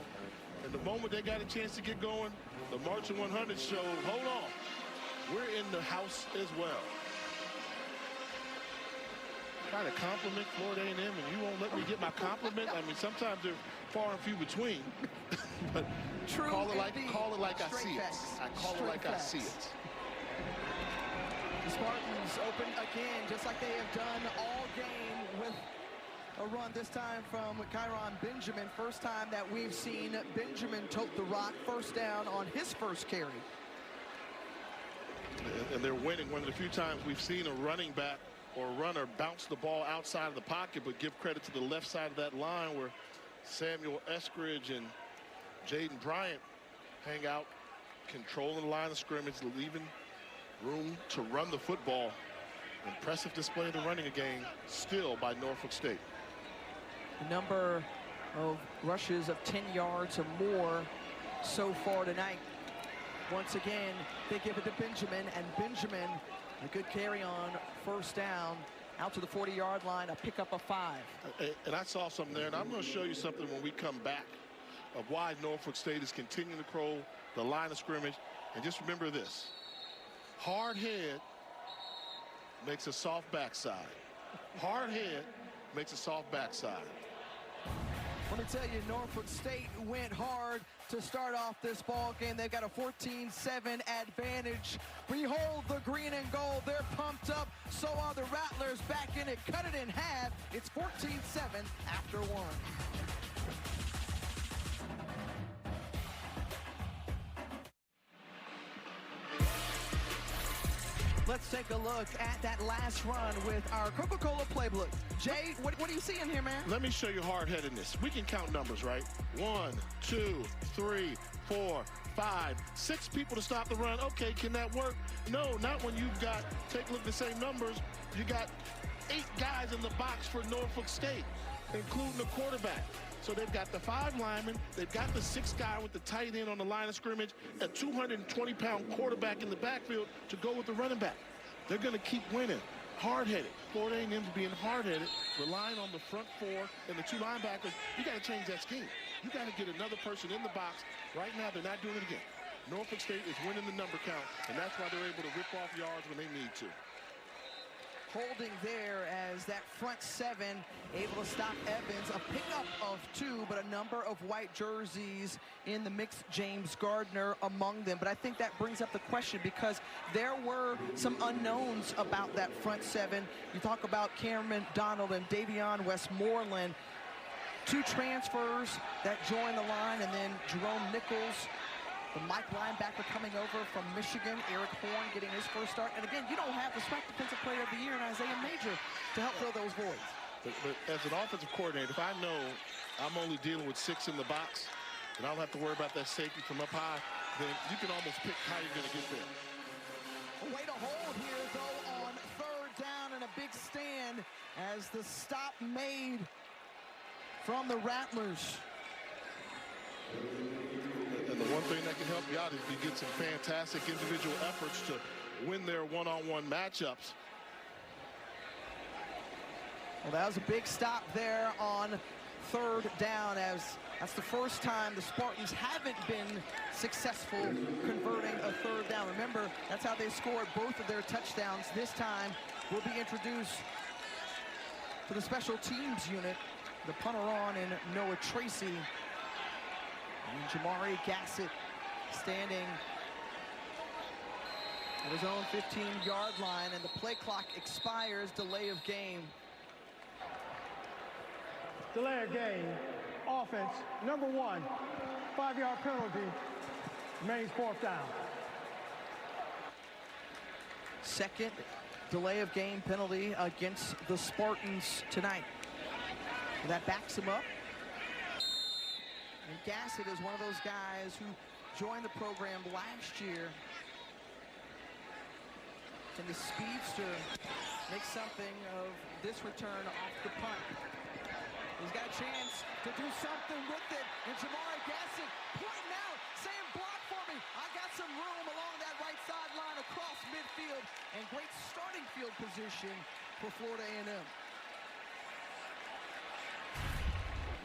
And the moment they got a chance to get going, the Marching 100 showed, hold on, we're in the house as well. Trying to compliment Florida A&M, and you won't let me get my compliment. I mean, sometimes they're far and few between. But True, call it like I see it. I call it like I see it. The Spartans open again, just like they have done all game, with a run this time from Kyron Benjamin. First time that we've seen Benjamin tote the rock. First down on his first carry. And they're winning. One of the few times we've seen a running back or a runner bounce the ball outside of the pocket, but give credit to the left side of that line where Samuel Eskridge and Jaden Bryant hang out, controlling the line of scrimmage, leaving room to run the football. Impressive display of the running game still by Norfolk State. The number of rushes of 10 yards or more so far tonight. Once again, they give it to Benjamin, and Benjamin, a good carry on first down, out to the 40-yard line, a pickup of 5. And I saw something there, and I'm going to show you something when we come back of why Norfolk State is continuing to control the line of scrimmage. And just remember this: hard head makes a soft backside. Hard head makes a soft backside. Let me tell you, Norfolk State went hard to start off this ball game. They've got a 14-7 advantage. Behold the green and gold. They're pumped up. So are the Rattlers back in it. Cut it in half. It's 14-7 after 1. Let's take a look at that last run with our Coca-Cola playbook. Jay, what are you seeing here, man? Let me show you hard-headedness. We can count numbers, right? 1, 2, 3, 4, 5, 6 people to stop the run. Okay, can that work? No, not when you've got, take a look at the same numbers, you got 8 guys in the box for Norfolk State, including the quarterback. So they've got the 5 linemen, they've got the 6 guy with the tight end on the line of scrimmage, a 220-pound quarterback in the backfield to go with the running back. They're going to keep winning. Hard-headed. Florida A&M's being hard-headed, relying on the front 4 and the 2 linebackers. You got to change that scheme. You got to get another person in the box. Right now, they're not doing it again. Norfolk State is winning the number count, and that's why they're able to rip off yards when they need to. Holding there as that front 7 able to stop Evans. A pickup of 2, but a number of white jerseys in the mix. James Gardner among them. But I think that brings up the question, because there were some unknowns about that front 7. You talk about Cameron Donald and Davion Westmoreland. 2 transfers that joined the line, and then Jerome Nichols, the Mike linebacker, coming over from Michigan. Eric Horn getting his first start. And again, you don't have the SWAC Defensive Player of the Year and Isaiah Major to help fill those voids. But as an offensive coordinator, if I know I'm only dealing with 6 in the box, and I don't have to worry about that safety from up high, then you can almost pick how you're going to get there. A way to hold here, though, on 3rd down, and a big stand as the stop made from the Rattlers. And the one thing that can help you out is you get some fantastic individual efforts to win their one-on-one matchups. Well, that was a big stop there on 3rd down, as that's the first time the Spartans haven't been successful converting a 3rd down. Remember, that's how they scored both of their touchdowns. This time will be introduced to the special teams unit, the punter on in Noah Tracy. And Jamari Gassett standing at his own 15-yard line, and the play clock expires. Delay of game. delay of game, offense, number 1, 5-yard penalty, remains 4th down. Second delay of game penalty against the Spartans tonight. That backs him up. And Gassett is one of those guys who joined the program last year. Can the speedster make something of this return off the punt? He's got a chance to do something with it. And Jamari Gassett pointing out, saying, block for me. I got some room along that right sideline across midfield. And great starting field position for Florida A&M.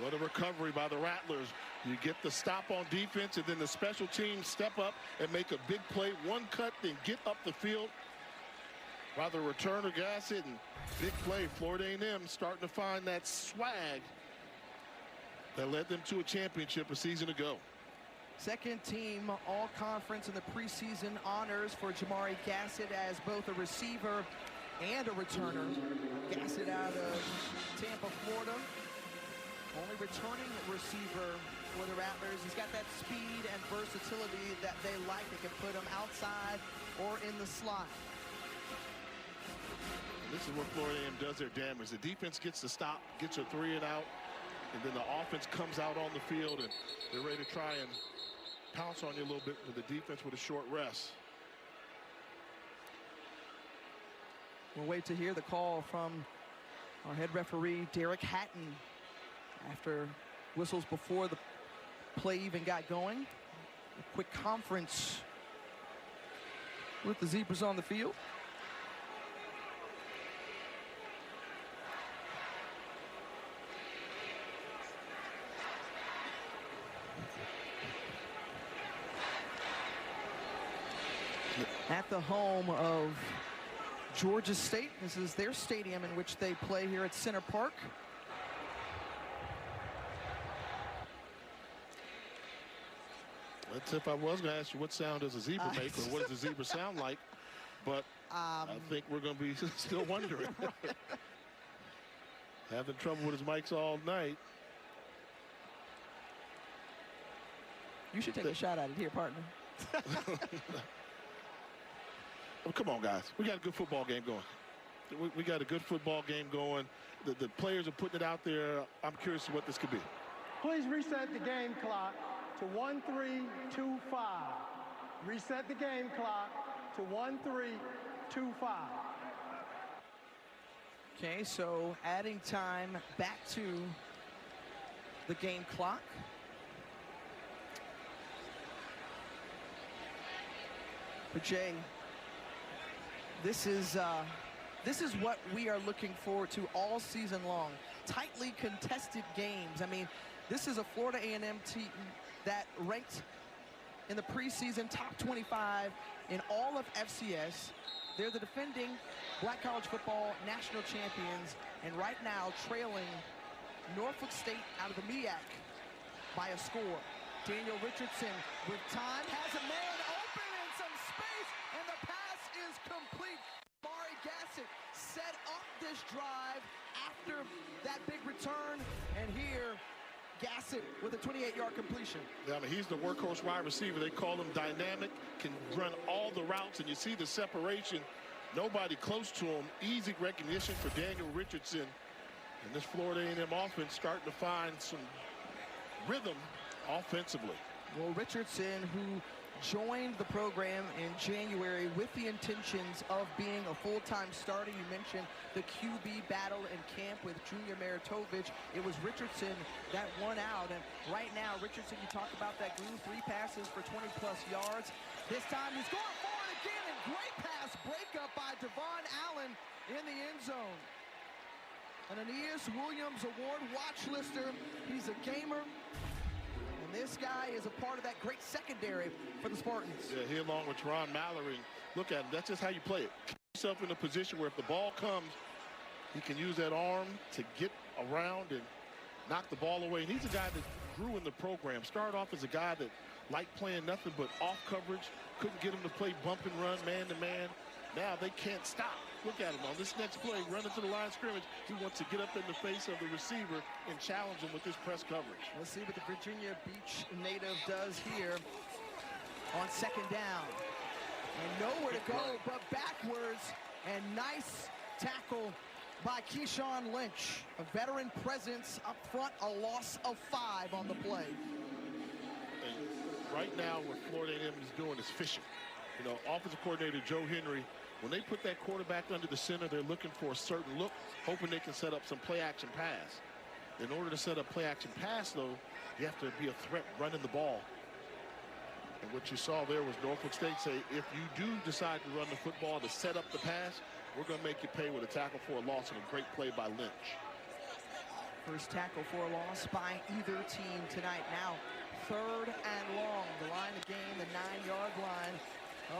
What a recovery by the Rattlers. You get the stop on defense, and then the special teams step up and make a big play. One cut, then get up the field. By the returner, Gassett, and big play. Florida A&M starting to find that swag that led them to a championship a season ago. Second team all-conference in the preseason honors for Jamari Gassett as both a receiver and a returner. Gassett out of Tampa, Florida. Only returning receiver for the Rattlers. He's got that speed and versatility that they like. They can put him outside or in the slot. This is where Florida A&M does their damage. The defense gets the stop, gets a 3 and out, and then the offense comes out on the field, and they're ready to try and pounce on you a little bit with the defense with a short rest. We'll wait to hear the call from our head referee, Derek Hatton, after whistles before the play even got going. A quick conference with the Zebras on the field. At the home of Georgia State. This is their stadium in which they play here at Center Park. That's if I was going to ask you what sound does a zebra make, or what does a zebra sound like, but I think we're going to be still wondering. Having trouble with his mics all night. You should take a shot at it here, partner. Well, come on, guys. We got a good football game going. We got a good football game going. The players are putting it out there. I'm curious what this could be. Please reset the game clock to 1325. Reset the game clock to 1325. Okay, so adding time back to the game clock. But Jay, this is what we are looking forward to all season long. Tightly contested games. I mean, this is a Florida A&M team that ranked in the preseason top 25 in all of FCS. They're the defending Black College Football national champions, and right now trailing Norfolk State out of the MEAC by a score. Daniel Richardson with time, has a man open in some space, and the pass is complete. Jamari Gassett set up this drive after that big return, and here Gassett with a 28-yard completion. Yeah, I mean, he's the workhorse wide receiver. They call him dynamic, can run all the routes, and you see the separation. Nobody close to him. Easy recognition for Daniel Richardson. And this Florida A&M offense starting to find some rhythm offensively. Well, Richardson, who joined the program in January with the intentions of being a full-time starter. You mentioned the QB battle in camp with Junior Meritovich. It was Richardson that won out, and right now Richardson, you talk about that glue, 3 passes for 20-plus yards. This time he's going forward again, and great pass breakup by Devon Allen in the end zone. An Aeneas Williams Award watch lister. He's a gamer. And this guy is a part of that great secondary for the Spartans. Yeah, he along with Teron Mallory. Look at him. That's just how you play it. Keep yourself in a position where if the ball comes, he can use that arm to get around and knock the ball away. And he's a guy that grew in the program. Started off as a guy that liked playing nothing but off coverage. Couldn't get him to play bump and run, man to man. Now they can't stop. Look at him on this next play, running to the line of scrimmage. He wants to get up in the face of the receiver and challenge him with this press coverage. Let's see what the Virginia Beach native does here on second down. And nowhere to go but backwards. And nice tackle by Keyshawn Lynch. A veteran presence up front, a loss of 5 on the play. And right now what Florida A&M is doing is fishing. You know, offensive coordinator Joe Henry, when they put that quarterback under the center, they're looking for a certain look, hoping they can set up some play-action pass. In order to set up play-action pass, though, you have to be a threat running the ball. And what you saw there was Norfolk State say, if you do decide to run the football to set up the pass, we're going to make you pay with a tackle for a loss and a great play by Lynch. First tackle for a loss by either team tonight. Now, 3rd and long. The line of game, the 9-yard line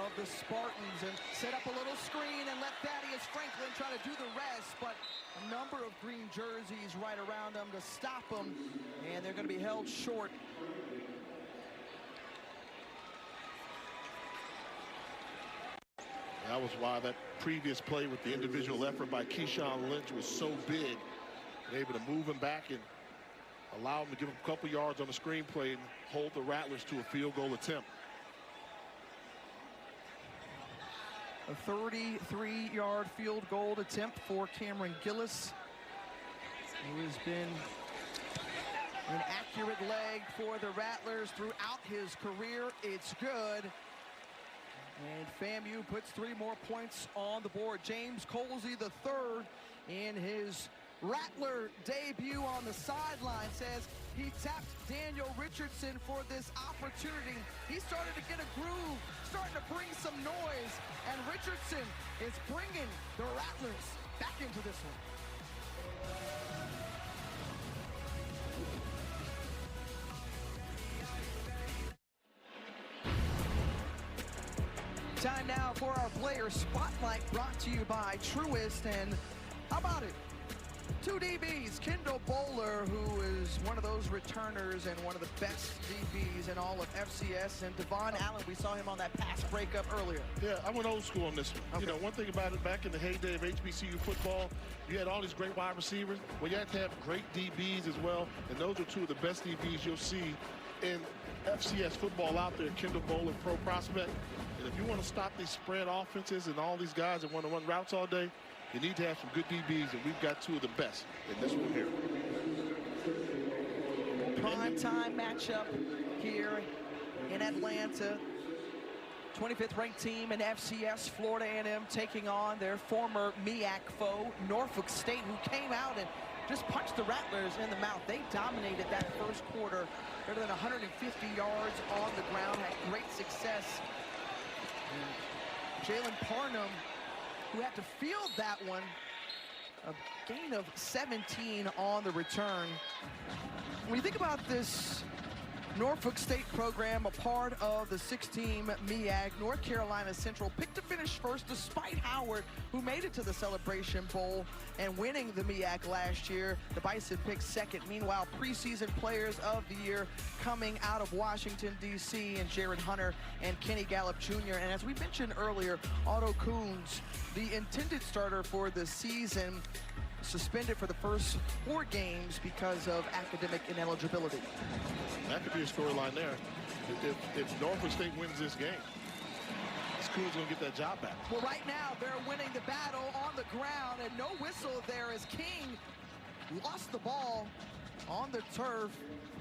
of the Spartans, and set up a little screen and let Thaddeus Franklin try to do the rest, but a number of green jerseys right around them to stop them, and they're going to be held short. That was why that previous play with the individual effort by Keyshawn Lynch was so big, and able to move him back and allow him to give him a couple yards on the screen play and hold the Rattlers to a field goal attempt. A 33-yard field goal attempt for Cameron Gillis, who has been an accurate leg for the Rattlers throughout his career. It's good. And FAMU puts 3 more points on the board. James Colsey III in his Rattler debut on the sideline says he tapped Daniel Richardson for this opportunity. He started to get a groove, starting to bring some noise, and Richardson is bringing the Rattlers back into this one. Time now for our player spotlight, brought to you by Truist. And how about it? 2 DBs, Kendall Bowler, who is one of those returners and one of the best DBs in all of FCS, and Devon Allen, we saw him on that pass breakup earlier. Yeah, I went old school on this one. Okay. You know, one thing about it, back in the heyday of HBCU football, you had all these great wide receivers. Well, you had to have great DBs as well, and those are 2 of the best DBs you'll see in FCS football out there. Kendall Bowler, pro prospect. And if you want to stop these spread offenses and all these guys that want to run routes all day, you need to have some good DBs, and we've got 2 of the best in this one here. Prime time matchup here in Atlanta. 25th ranked team in FCS, Florida A&M, taking on their former MEAC foe, Norfolk State, who came out and just punched the Rattlers in the mouth. They dominated that first quarter, better than 150 yards on the ground, had great success. Jalen Parnham, who had to field that one, a gain of 17 on the return. When you think about this Norfolk State program, a part of the 6-team MEAC, North Carolina Central picked to finish first despite Howard, who made it to the Celebration Bowl and winning the MEAC last year. The Bison picked second. Meanwhile, preseason players of the year coming out of Washington, D.C., and Jared Hunter and Kenny Gallup Jr. And as we mentioned earlier, Otto Coons, the intended starter for the season, suspended for the first 4 games because of academic ineligibility. That could be a storyline there. If Norfolk State wins this game, Coons going to get that job back. Well, right now, they're winning the battle on the ground, and no whistle there as King lost the ball on the turf.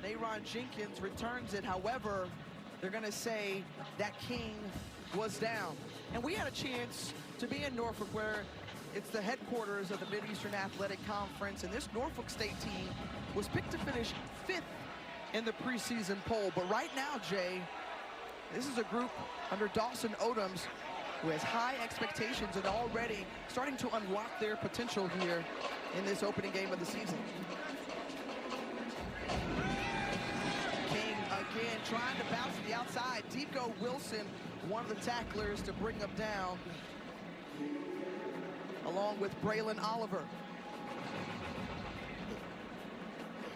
Nayron Jenkins returns it. However, they're going to say that King was down. And we had a chance to be in Norfolk, where it's the headquarters of the Mid-Eastern Athletic Conference, and this Norfolk State team was picked to finish 5th in the preseason poll. But right now, Jay, this is a group under Dawson Odoms who has high expectations and already starting to unlock their potential here in this opening game of the season. King again trying to bounce to the outside. Deco Wilson, one of the tacklers, to bring him down, along with Braylon Oliver.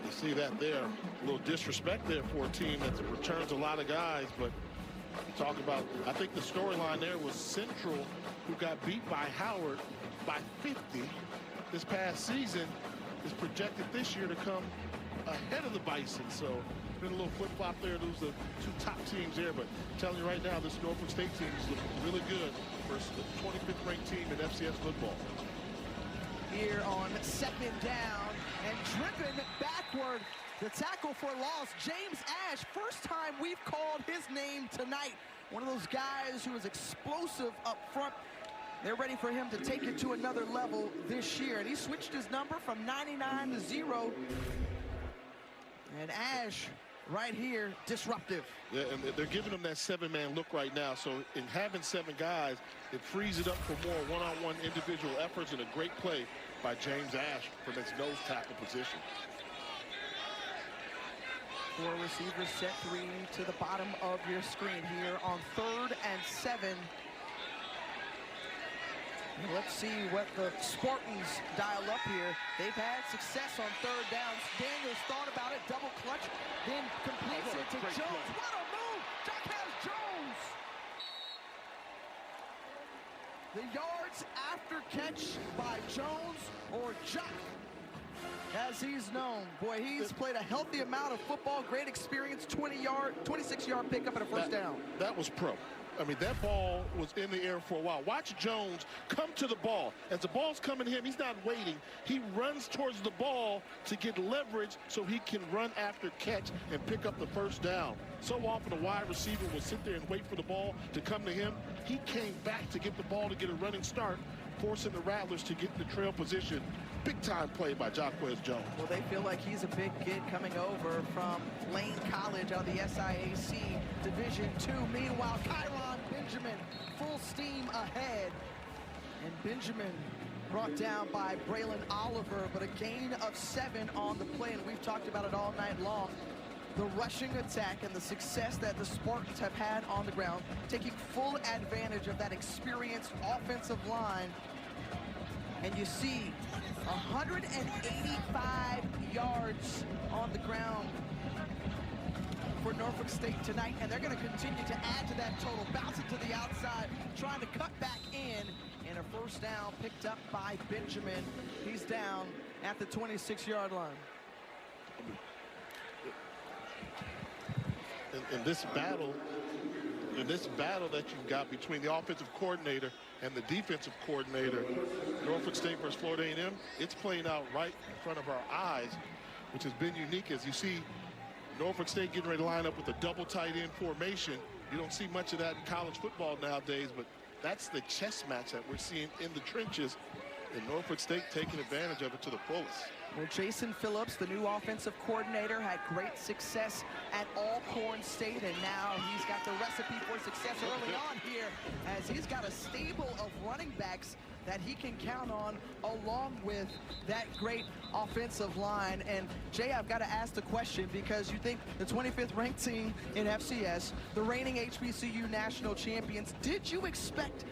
You see that there, a little disrespect there for a team that returns a lot of guys, but you talk about, I think the storyline there was Central, who got beat by Howard, by 50 this past season, is projected this year to come ahead of the Bison. So been a little flip-flop there. Those are the two top teams there, but I'm telling you right now, this Norfolk State team is looking really good versus the 25th ranked team in FCS football. Here on 2nd down and driven backward, the tackle for loss, James Ash. First time we've called his name tonight. One of those guys who is explosive up front. They're ready for him to take it to another level this year. And he switched his number from 99 to 0. And Ash right here, disruptive. Yeah, and they're giving him that 7-man look right now. So in having 7 guys, it frees it up for more one-on-one individual efforts, and a great play by James Ash from his nose tackle position. 4 receivers, set 3 to the bottom of your screen here on 3rd and 7. Let's see what the Spartans dial up here. They've had success on 3rd down. Daniels thought about it, double clutch, then completes it to Jones. What a move! Jacquez Jones! The yards after catch by Jones, or Jock, as he's known. Boy, he's played a healthy amount of football, great experience, 26-yard pickup and a first down. That was pro. I mean, that ball was in the air for a while. Watch Jones come to the ball. As the ball's coming to him, he's not waiting. He runs towards the ball to get leverage so he can run after catch and pick up the first down. So often a wide receiver will sit there and wait for the ball to come to him. He came back to get the ball to get a running start, forcing the Rattlers to get in the trail position. Big-time play by Jacquez Jones. Well, they feel like he's a big kid coming over from Lane College out of the SIAC Division II. Meanwhile, Kyron Benjamin full steam ahead. And Benjamin brought down by Braylon Oliver, but a gain of 7 on the play, and we've talked about it all night long. The rushing attack and the success that the Spartans have had on the ground, taking full advantage of that experienced offensive line. And you see 185 yards on the ground for Norfolk State tonight, and they're going to continue to add to that total. Bounce it to the outside, trying to cut back in, and a first down picked up by Benjamin. He's down at the 26-yard line. In this battle that you've got between the offensive coordinator and the defensive coordinator, Norfolk State versus Florida A&M, it's playing out right in front of our eyes, which has been unique. As you see Norfolk State getting ready to line up with a double tight end formation. You don't see much of that in college football nowadays, but that's the chess match that we're seeing in the trenches, and Norfolk State taking advantage of it to the fullest. Well, Jason Phillips, the new offensive coordinator, had great success at Alcorn State, and now he's got the recipe for success early on here, as he's got a stable of running backs that he can count on, along with that great offensive line. And Jay, I've got to ask the question, because you think the 25th ranked team in FCS, the reigning HBCU national champions, did you expect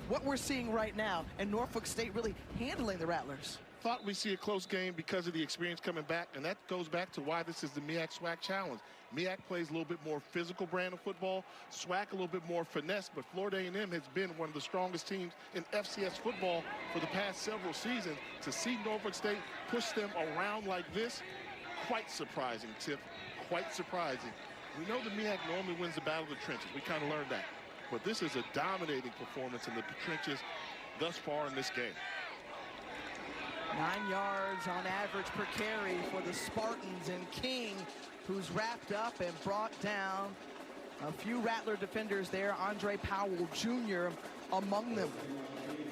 what we're seeing right now and Norfolk State really handling the Rattlers? Thought we see a close game because of the experience coming back, and that goes back to why this is the MEAC-SWAC challenge. MEAC plays a little bit more physical brand of football, SWAC a little bit more finesse, but Florida A&M has been one of the strongest teams in FCS football for the past several seasons. To see Norfolk State push them around like this, quite surprising, Tiff, quite surprising. We know the MEAC normally wins the battle of the trenches. We kind of learned that. But this is a dominating performance in the trenches thus far in this game. 9 yards on average per carry for the Spartans, and King, who's wrapped up and brought down a few Rattler defenders there, Andre Powell Jr. among them.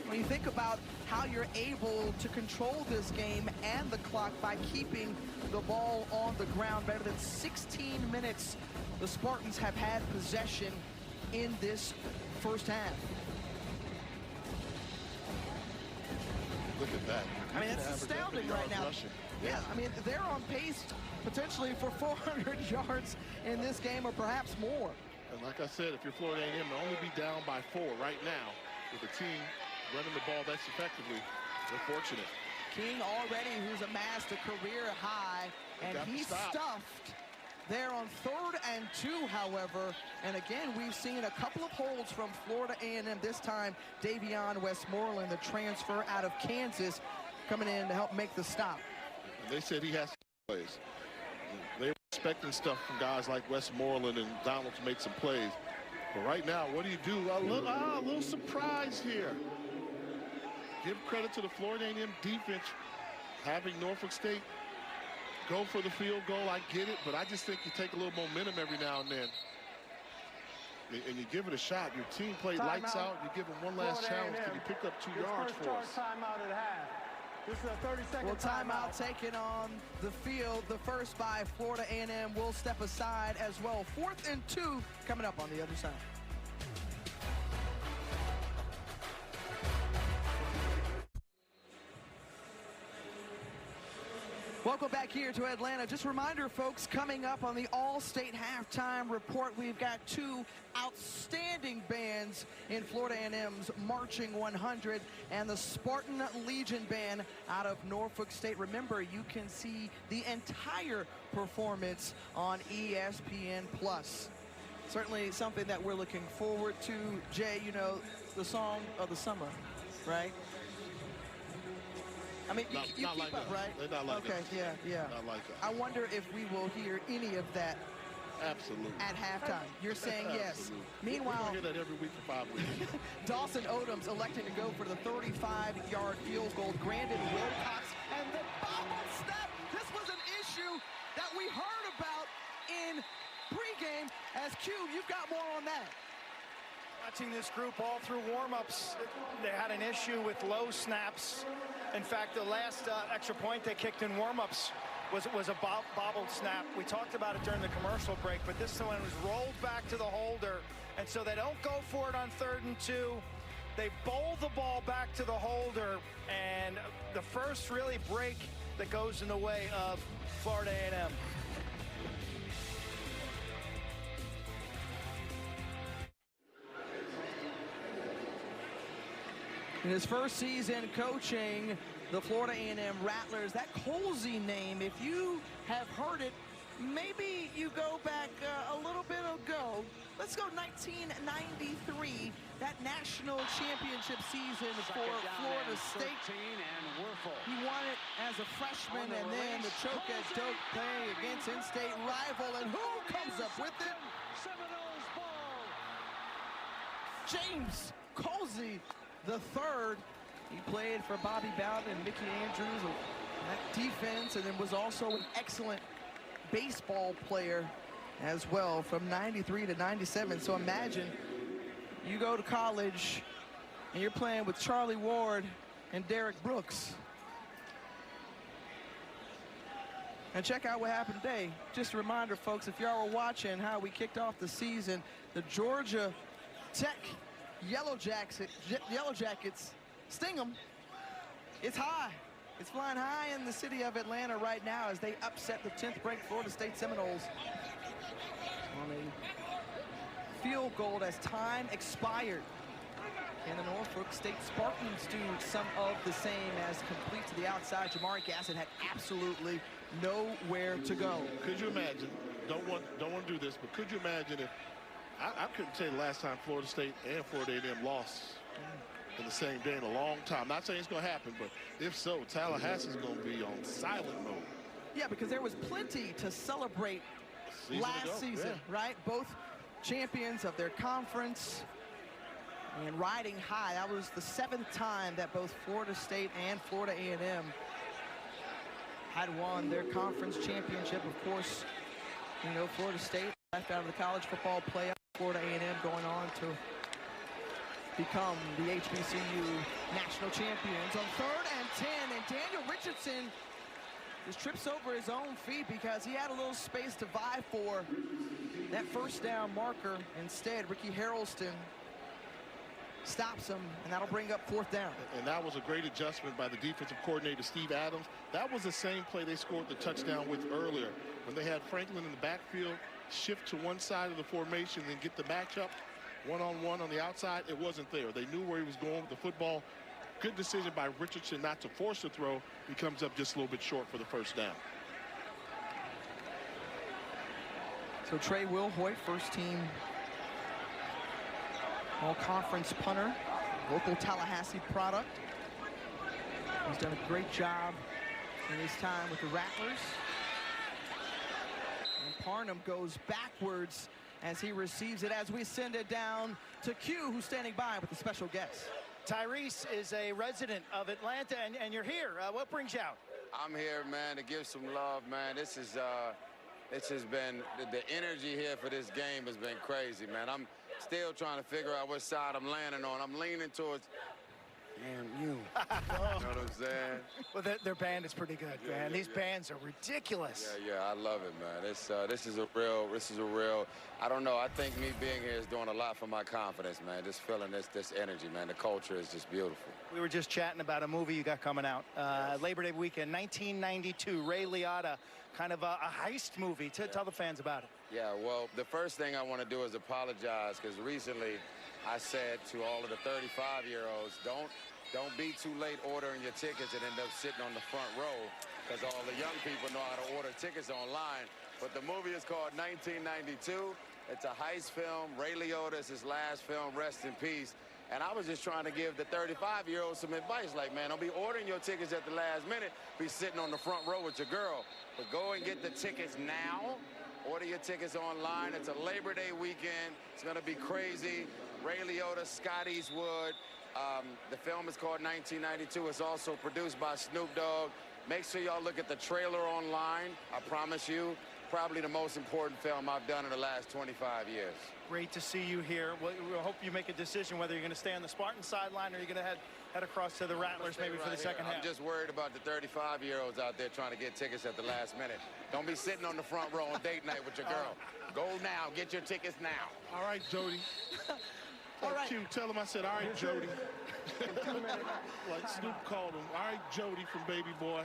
When you think about how you're able to control this game and the clock by keeping the ball on the ground, better than 16 minutes the Spartans have had possession in this first half. Look at that. I mean, it's astounding right now. Yeah, I mean, they're on pace potentially for 400 yards in this game, or perhaps more. And like I said, if you're Florida A&M, they'll only be down by 4 right now. With the team running the ball that's effectively, they're fortunate. King already, who's amassed a career high, and he stuffed there on 3rd and 2, however. And again, we've seen a couple of holds from Florida A&M. This time, Davion Westmoreland, the transfer out of Kansas, coming in to help make the stop. They said he has to plays. They were expecting stuff from guys like Westmoreland and Donald to make some plays. But right now, what do you do? A little surprise here. Give credit to the Florida A&M defense, having Norfolk State go for the field goal. I get it, but I just think you take a little momentum every now and then. And you give it a shot. Your team played lights out. You give them one last challenge. Can you pick up 2 yards for us? Timeout at half. This is a 30-second timeout taken on the field. The first by Florida A&M will step aside as well. 4th and 2 coming up on the other side. Welcome back here to Atlanta. Just a reminder, folks, coming up on the All-State Halftime Report, we've got 2 outstanding bands in Florida A&M's Marching 100 and the Spartan Legion Band out of Norfolk State. Remember, you can see the entire performance on ESPN+. Certainly something that we're looking forward to. Jay, you know, the song of the summer, right? I mean, you keep like up, that. right? They're not like that. Okay, yeah. Not like that. I wonder if we will hear any of that. Absolutely. At halftime. You're saying yes. Absolutely. Meanwhile, we hear that every week for 5 weeks. Dawson Odom's electing to go for the 35-yard field goal. Brandon Wilcox and the bobble snap. This was an issue that we heard about in pregame. As Q, you've got more on that. Watching this group all through warm-ups, they had an issue with low snaps. In fact, the last extra point they kicked in warm-ups was a bobbled snap. We talked about it during the commercial break, but this one was rolled back to the holder, and so they don't go for it on 3rd and 2. They bowl the ball back to the holder, and the first really break that goes in the way of Florida A&M. In his first season coaching the Florida A&M Rattlers, that Colsey name, if you have heard it, maybe you go back a little bit ago. Let's go 1993, that national championship season for Florida State. He won it as a freshman, and then the choke at Doak play against in-state rival, and who comes up with it? James Colsey the third. He played for Bobby Bowden and Mickey Andrews, that defense, and then was also an excellent baseball player as well from 93 to 97. So imagine you go to college and you're playing with Charlie Ward and Derek Brooks. And check out what happened today. Just a reminder, folks, if y'all were watching how we kicked off the season, the Georgia Tech Yellow Jackets sting them. It's high. It's flying high in the city of Atlanta right now as they upset the 10th-ranked Florida State Seminoles on a field goal as time expired. And the Norfolk State Spartans do some of the same as complete to the outside. Jamari Gassett had absolutely nowhere to go. Could you imagine? Don't want to do this, but could you imagine if I couldn't tell you the last time Florida State and Florida A&M lost in the same day in a long time. Not saying it's going to happen, but if so, Tallahassee's going to be on silent mode. Yeah, because there was plenty to celebrate last season, right? Both champions of their conference and riding high. That was the 7th time that both Florida State and Florida A&M had won their conference championship. Of course, you know, Florida State left out of the college football playoff. Florida A&M going on to become the HBCU national champions on 3rd and 10. And Daniel Richardson just trips over his own feet because he had a little space to vie for that first down marker. Instead, Ricky Harrelson stops him, and that'll bring up 4th down. And that was a great adjustment by the defensive coordinator, Steve Adams. That was the same play they scored the touchdown with earlier when they had Franklin in the backfield, shift to one side of the formation, then get the matchup one-on-one on the outside. It wasn't there. They knew where he was going with the football. Good decision by Richardson not to force the throw. He comes up just a little bit short for the first down. So Trey Will Hoyt, first team all-conference punter, local Tallahassee product. He's done a great job in his time with the Rattlers. And Parnham goes backwards as he receives it, as we send it down to Q, who's standing by with a special guest. Tyrese is a resident of Atlanta, and you're here. What brings you out? I'm here, man, to give some love, man. This has been, the energy here for this game has been crazy, man. I'm still trying to figure out which side I'm landing on. I'm leaning towards, damn you. You know what I'm saying? Well, their band is pretty good, man. These bands are ridiculous. Yeah, I love it, man. This is a real, I don't know, I think me being here is doing a lot for my confidence, man. Just feeling this energy, man. The culture is just beautiful. We were just chatting about a movie you got coming out, Labor Day weekend, 1992, Ray Liotta, kind of a heist movie. Tell the fans about it. Yeah, well, the first thing I want to do is apologize, because recently I said to all of the 35-year-olds, don't be too late ordering your tickets and end up sitting on the front row, because all the young people know how to order tickets online. But the movie is called 1992. It's a heist film. Ray Liotta is his last film, rest in peace. And I was just trying to give the 35-year-olds some advice, like, man, don't be ordering your tickets at the last minute, be sitting on the front row with your girl. But go and get the tickets now. Order your tickets online. It's a Labor Day weekend. It's going to be crazy. Ray Liotta, Scott Eastwood. The film is called 1992. It's also produced by Snoop Dogg. Make sure y'all look at the trailer online. I promise you, probably the most important film I've done in the last 25 years. Great to see you here. We'll hope you make a decision whether you're going to stay on the Spartan sideline or you're going to head across to the Rattlers maybe for the second half. I'm just worried about the 35-year-olds out there trying to get tickets at the last minute. Don't be sitting on the front row on date night with your girl. Go now. Get your tickets now. All right, Jody. All right. Q, tell him I said, all right, Jody. Like Snoop called him. All right, Jody from Baby Boy.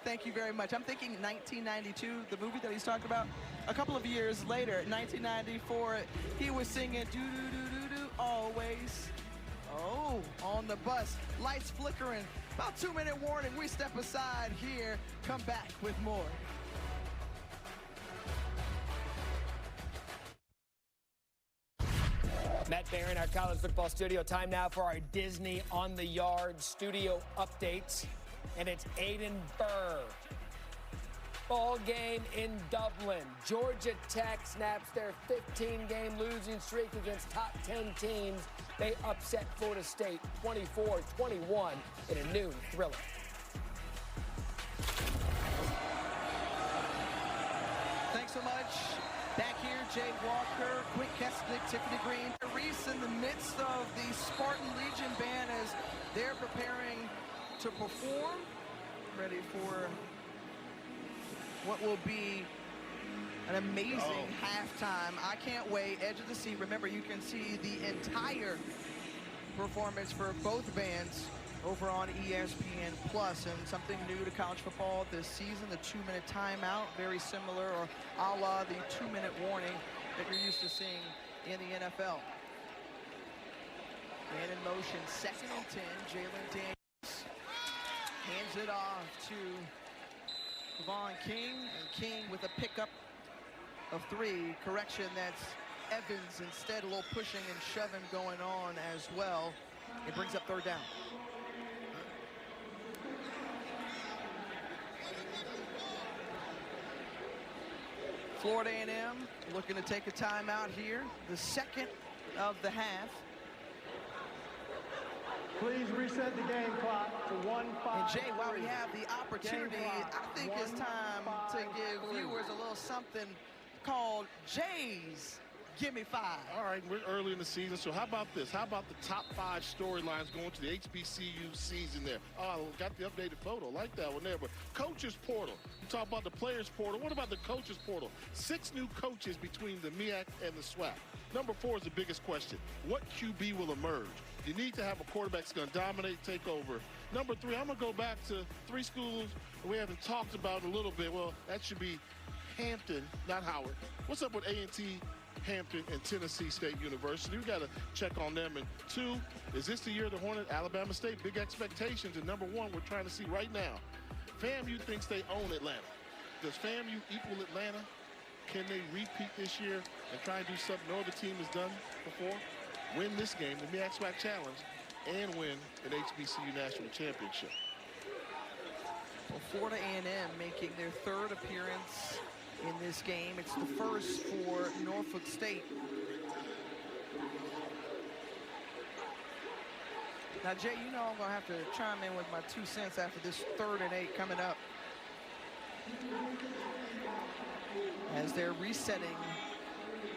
Thank you very much. I'm thinking 1992, the movie that he's talking about. A couple of years later, 1994, he was singing do-do-do-do-do always. Oh, on the bus, lights flickering. About 2-minute warning. We step aside here. Come back with more. Matt Barron, our college football studio. Time now for our Disney on the Yard studio updates. And it's Aiden Burr. Ball game in Dublin. Georgia Tech snaps their 15-game losing streak against top 10 teams. They upset Florida State 24-21 in a noon thriller. Thanks so much. Back here, Jay Walker, Quick Kesnick, Tiffany Green. Reese in the midst of the Spartan Legion band as they're preparing to perform, ready for what will be an amazing halftime. I can't wait. Edge of the seat. Remember, you can see the entire performance for both bands over on ESPN Plus. And something new to college football this season, the 2-minute timeout, very similar or a la the 2-minute warning that you're used to seeing in the NFL. Man in motion, 2nd and 10, Jalen Daniels hands it off to Vaughn King, and King with a pickup of 3. Correction, that's Evans instead. A little pushing and shoving going on as well. It brings up 3rd down. Florida A&M looking to take a timeout here, the 2nd of the half. Please reset the game clock to 1-5. And Jay, while we have the opportunity, I think it's time to give viewers a little something called Jay's Gimme 5. All right, we're early in the season, so how about this? How about the top 5 storylines going to the HBCU season there? Oh, I got the updated photo. Like that one there. But Coaches Portal. You talk about the Players Portal. What about the Coaches Portal? 6 new coaches between the MEAC and the SWAC. Number 4 is the biggest question. What QB will emerge? You need to have a quarterback that's going to dominate, take over. Number 3, I'm going to go back to 3 schools we haven't talked about in a little bit. Well, that should be Hampton, not Howard. What's up with A&T, Hampton, and Tennessee State University? We got to check on them. And 2, is this the year of the Hornet? Alabama State, big expectations. And number 1, we're trying to see right now. FAMU thinks they own Atlanta. Does FAMU equal Atlanta? Can they repeat this year and try and do something no other team has done before? Win this game, the MEAC-SWAC Challenge, and win an HBCU National Championship. Well, Florida A&M making their third appearance in this game. It's the first for Norfolk State. Now, Jay, you know I'm going to have to chime in with my 2 cents after this 3rd and 8 coming up. As they're resetting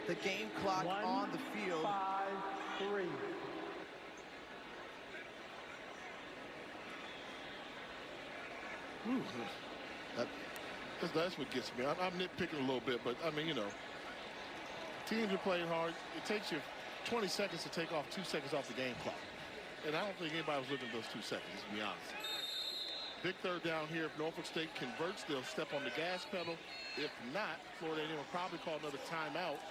the game clock on the field. 5-3. That's what gets me. I'm nitpicking a little bit, but I mean, you know, teams are playing hard. It takes you 20 seconds to take off 2 seconds off the game clock. And I don't think anybody was looking at those 2 seconds, to be honest. Big third down here. If Norfolk State converts, they'll step on the gas pedal. If not, Florida A&M will probably call another timeout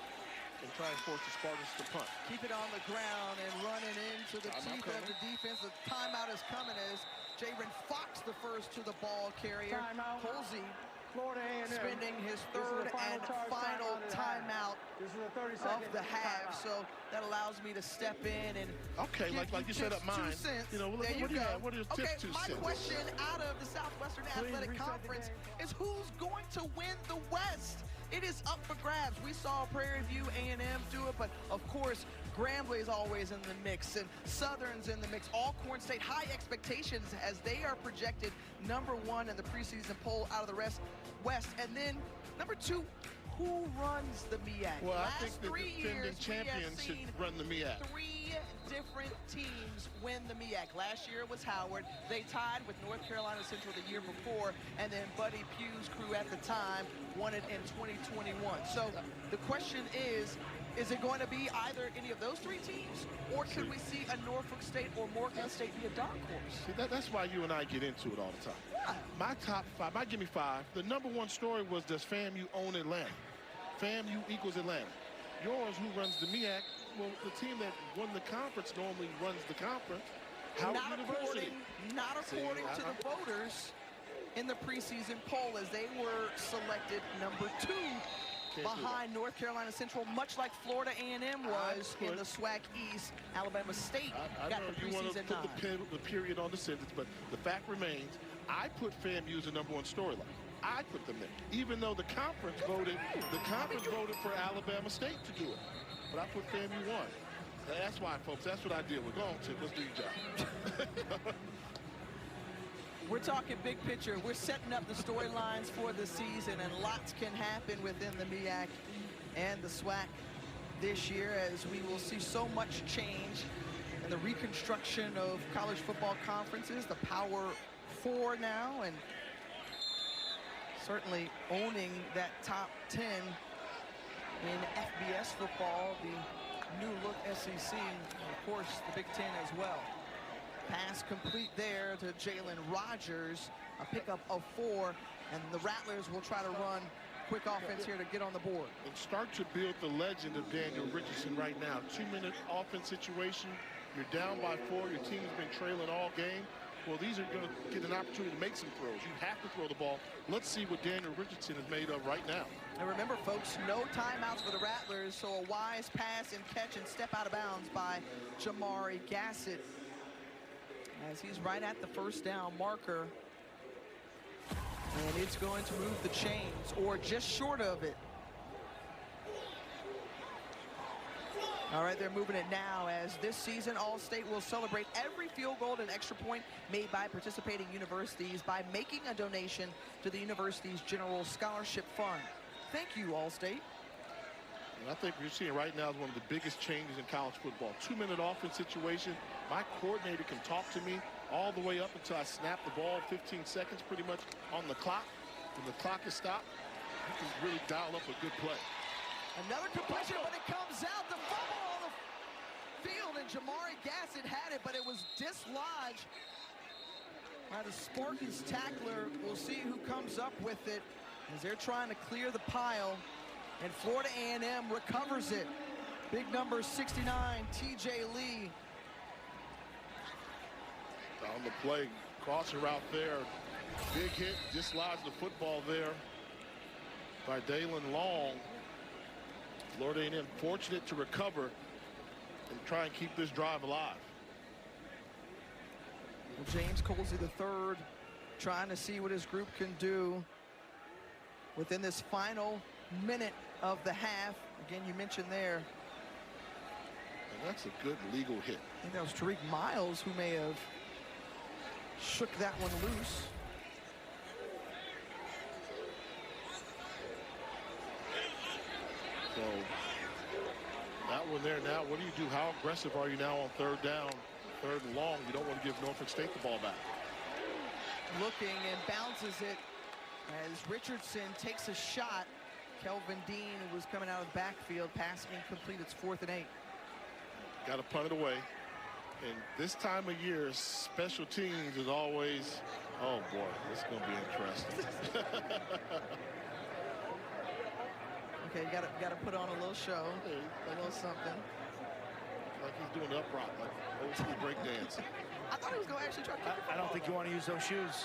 and try and force the Spartans to punt. Keep it on the ground and running into the teeth of the defense. The timeout is coming as Jaron Fox, the first to the ball carrier. Timeout. Posey Florida A&M spending his third and final timeout of the half, so that allows me to step in and like you set up mine. You know, what are your tips, 2 cents? My question out of the Southwestern Athletic Conference is who's going to win the West? It is up for grabs. We saw Prairie View A&M do it, but of course, Grambling is always in the mix, and Southern's in the mix. Alcorn State, high expectations as they are projected #1 in the preseason poll out of the West. And then #2, who runs the MEAC? Well, Last I think the 3 defending years, champions should run the MEAC. 3 different teams win the MEAC. Last year it was Howard. They tied with North Carolina Central the year before, and then Buddy Pugh's crew at the time won it in 2021. So the question is it going to be either any of those 3 teams, or could we see a Norfolk State or Morgan State be a dark horse? See, that's why you and I get into it all the time. What? My top 5, my give me 5. The #1 story was, does FAMU own Atlanta? FAMU equals Atlanta. Yours, who runs the MEAC? Well, the team that won the conference normally runs the conference. Howard University. Not according to the voters in the preseason poll, as they were selected #2 behind North Carolina Central, much like Florida A&M was in the SWAC East. Alabama State got the preseason you want to put the period on the sentence, but the fact remains, I put FAMU as the #1 storyline. I put them there, even though the conference voted for Alabama State to do it. But I put FAMU 1. That's why, folks. That's what I deal with. Go on, Tim. Let's do your job. We're talking big picture. We're setting up the storylines for the season, and lots can happen within the MEAC and the SWAC this year, as we will see so much change in the reconstruction of college football conferences, the Power 4 now, and certainly owning that top 10 in FBS football, the new look SEC, and of course the Big Ten as well. Pass complete there to Jalen Rogers, a pickup of 4, and the Rattlers will try to run quick offense here to get on the board. And start to build the legend of Daniel Richardson right now. 2-minute offense situation. You're down by 4. Your team's been trailing all game. Well, these are going to get an opportunity to make some throws. You have to throw the ball. Let's see what Daniel Richardson is made of right now. And remember, folks, no timeouts for the Rattlers, so a wise pass and catch and step out of bounds by Jamari Gassett, as he's right at the first down marker. And it's going to move the chains, or just short of it. All right, they're moving it now, as this season All-State will celebrate every field goal and extra point made by participating universities by making a donation to the university's General Scholarship Fund. Thank you, All-State. And I think we're seeing right now is one of the biggest changes in college football. 2-minute offense situation. My coordinator can talk to me all the way up until I snap the ball, 15 seconds pretty much on the clock. When the clock is stopped, you can really dial up a good play. Another completion, but it comes out. The fumble on the field, and Jamari Gassett had it, but it was dislodged by the Spartans tackler. We'll see who comes up with it as they're trying to clear the pile, and Florida A&M recovers it. Big number 69, TJ Lee. On the play, crossing route there. Big hit, dislodged the football there. by Dalen Long. Florida A&M fortunate to recover and try and keep this drive alive. Well, James Colsey III trying to see what his group can do within this final minute of the half. Again, you mentioned there. And that's a good legal hit. I think that was Tariq Miles who may have shook that one loose. So that one there now, what do you do? How aggressive are you now on third down, third and long? You don't want to give Norfolk State the ball back. Looking and bounces it as Richardson takes a shot. Kelvin Dean, who was coming out of the backfield, pass incomplete. It's 4th and 8. Got to punt it away. And this time of year, special teams is always, oh boy, this is going to be interesting. Okay, you got to put on a little show, a little something. Like he's doing the upright, like old school break dance. I thought he was going to actually try to kick I don't think you want to use those shoes.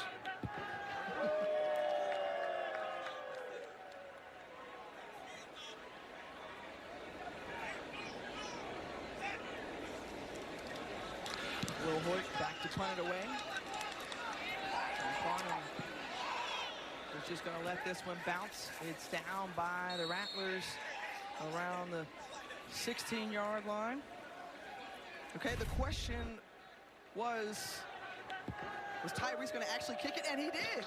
Will Hoyt back to punt it away. And Farnham is just going to let this one bounce. It's down by the Rattlers around the 16-yard line. Okay, the question was Tyrese going to actually kick it? And he did.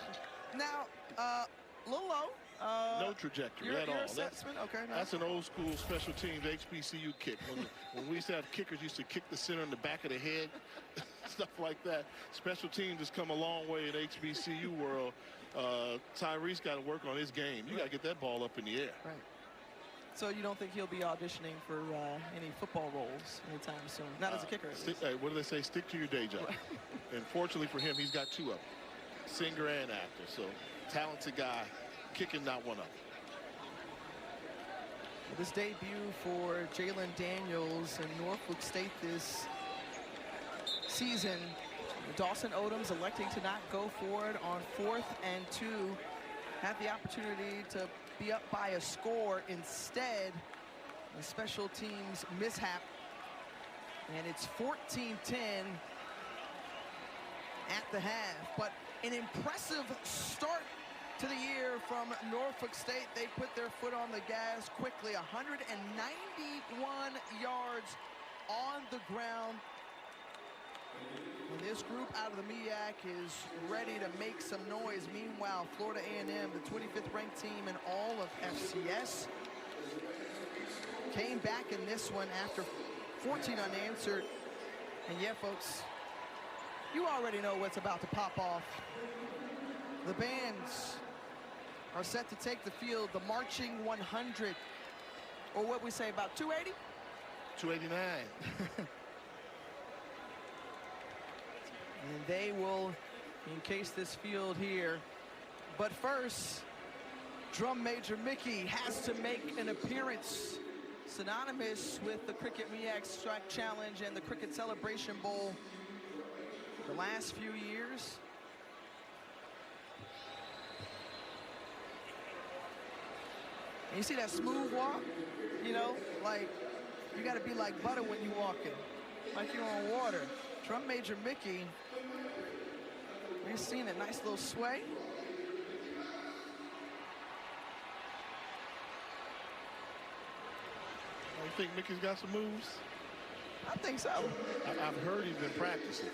Now, a little low. No trajectory at all. That's an old school special teams HBCU kick. When we used to have kickers used to kick the center in the back of the head, stuff like that. Special teams has come a long way in HBCU world. Tyrese got to work on his game. You got to get that ball up in the air. Right. So you don't think he'll be auditioning for any football roles anytime soon? Not as a kicker. What do they say? Stick to your day job. And fortunately for him, he's got 2 of them. Singer and actor. So talented guy. Kicking not one up. This debut for Jalen Daniels in Norfolk State this season. Dawson Odoms electing to not go for it on 4th and 2. Had the opportunity to be up by a score. Instead, a special teams mishap. And it's 14-10 at the half. But an impressive start to the year from Norfolk State. They put their foot on the gas quickly. 191 yards on the ground. And this group out of the MEAC is ready to make some noise. Meanwhile, Florida A&M, the 25th ranked team in all of FCS, came back in this one after 14 unanswered. And yeah, folks, you already know what's about to pop off. The bands are set to take the field, the marching 100, or what we say, about 280? 289. And they will encase this field here. But first, Drum Major Mickey has to make an appearance, synonymous with the Cricket MEAC-SWAC Challenge and the Cricket Celebration Bowl the last few years. And you see that smooth walk, you know, like you got to be like butter when you're walking, like you're on water. Drum Major Mickey, we've seen a nice little sway. You think Mickey's got some moves? I think so. I've heard he's been practicing.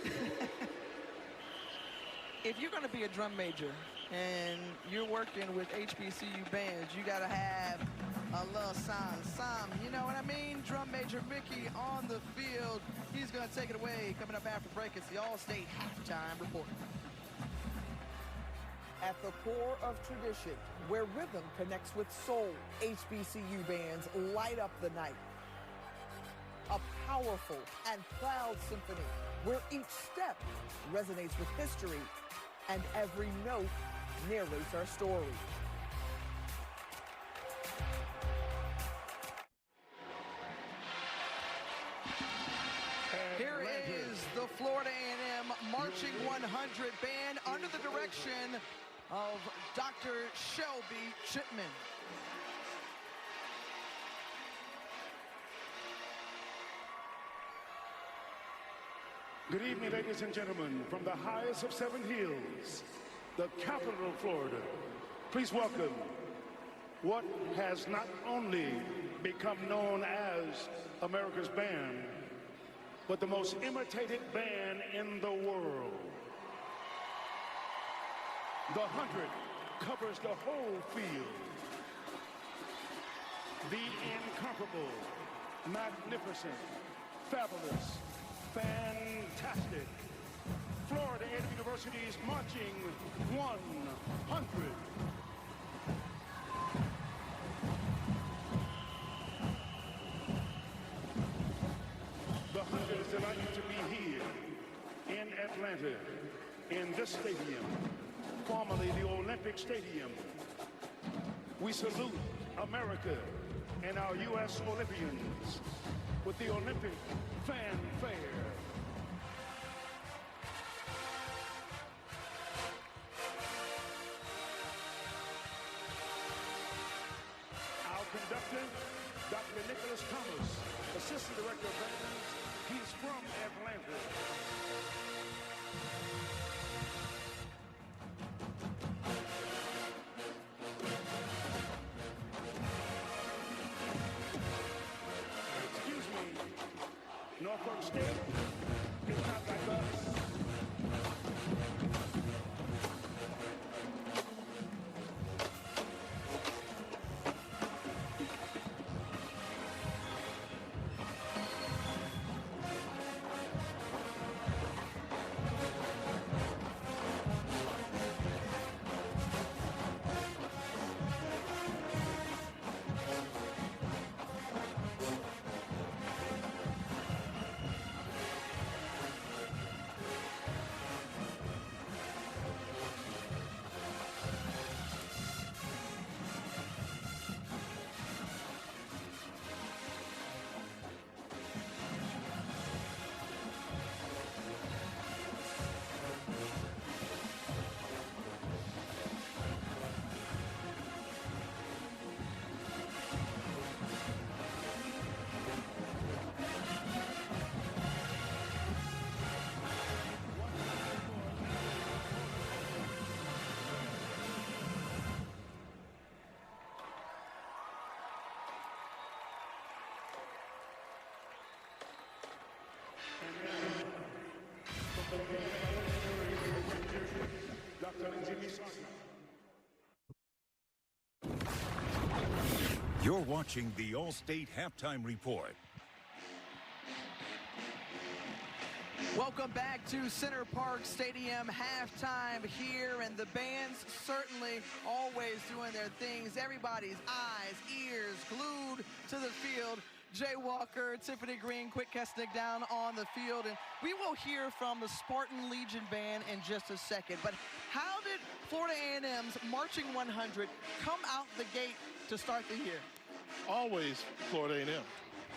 If you're going to be a drum major and you're working with HBCU bands, you got to have a little some, you know what I mean? Drum Major Mickey on the field. He's going to take it away. Coming up after break, it's the All-State Halftime Report. At the core of tradition, where rhythm connects with soul, HBCU bands light up the night. A powerful and proud symphony where each step resonates with history and every note narrates our story. Here is the Florida A&M Marching 100 band under the direction of Dr. Shelby Chipman. Good evening, ladies and gentlemen, from the highest of 7 hills, the capital of Florida. Please welcome what has not only become known as America's band, but the most imitated band in the world. The 100 covers the whole field. The incomparable, magnificent, fabulous, fantastic Florida A&M University's marching 100. The 100 is delighted to be here in Atlanta, in this stadium, formerly the Olympic Stadium. We salute America and our U.S. Olympians with the Olympic fanfare. Our conductor, Dr. Nicholas Thomas, Assistant Director of Bands. He's from Atlanta. Excuse me, Norfolk State is not like us. You're watching the All-State Halftime Report. Welcome back to Center Park Stadium, halftime here, and the band's certainly always doing their things. Everybody's eyes, ears glued to the field. Jay Walker, Tiffany Green, Quick Kesnick down on the field, and we will hear from the Spartan Legion Band in just a second. But how did Florida A&M's Marching 100 come out the gate to start the year? Always Florida A&M.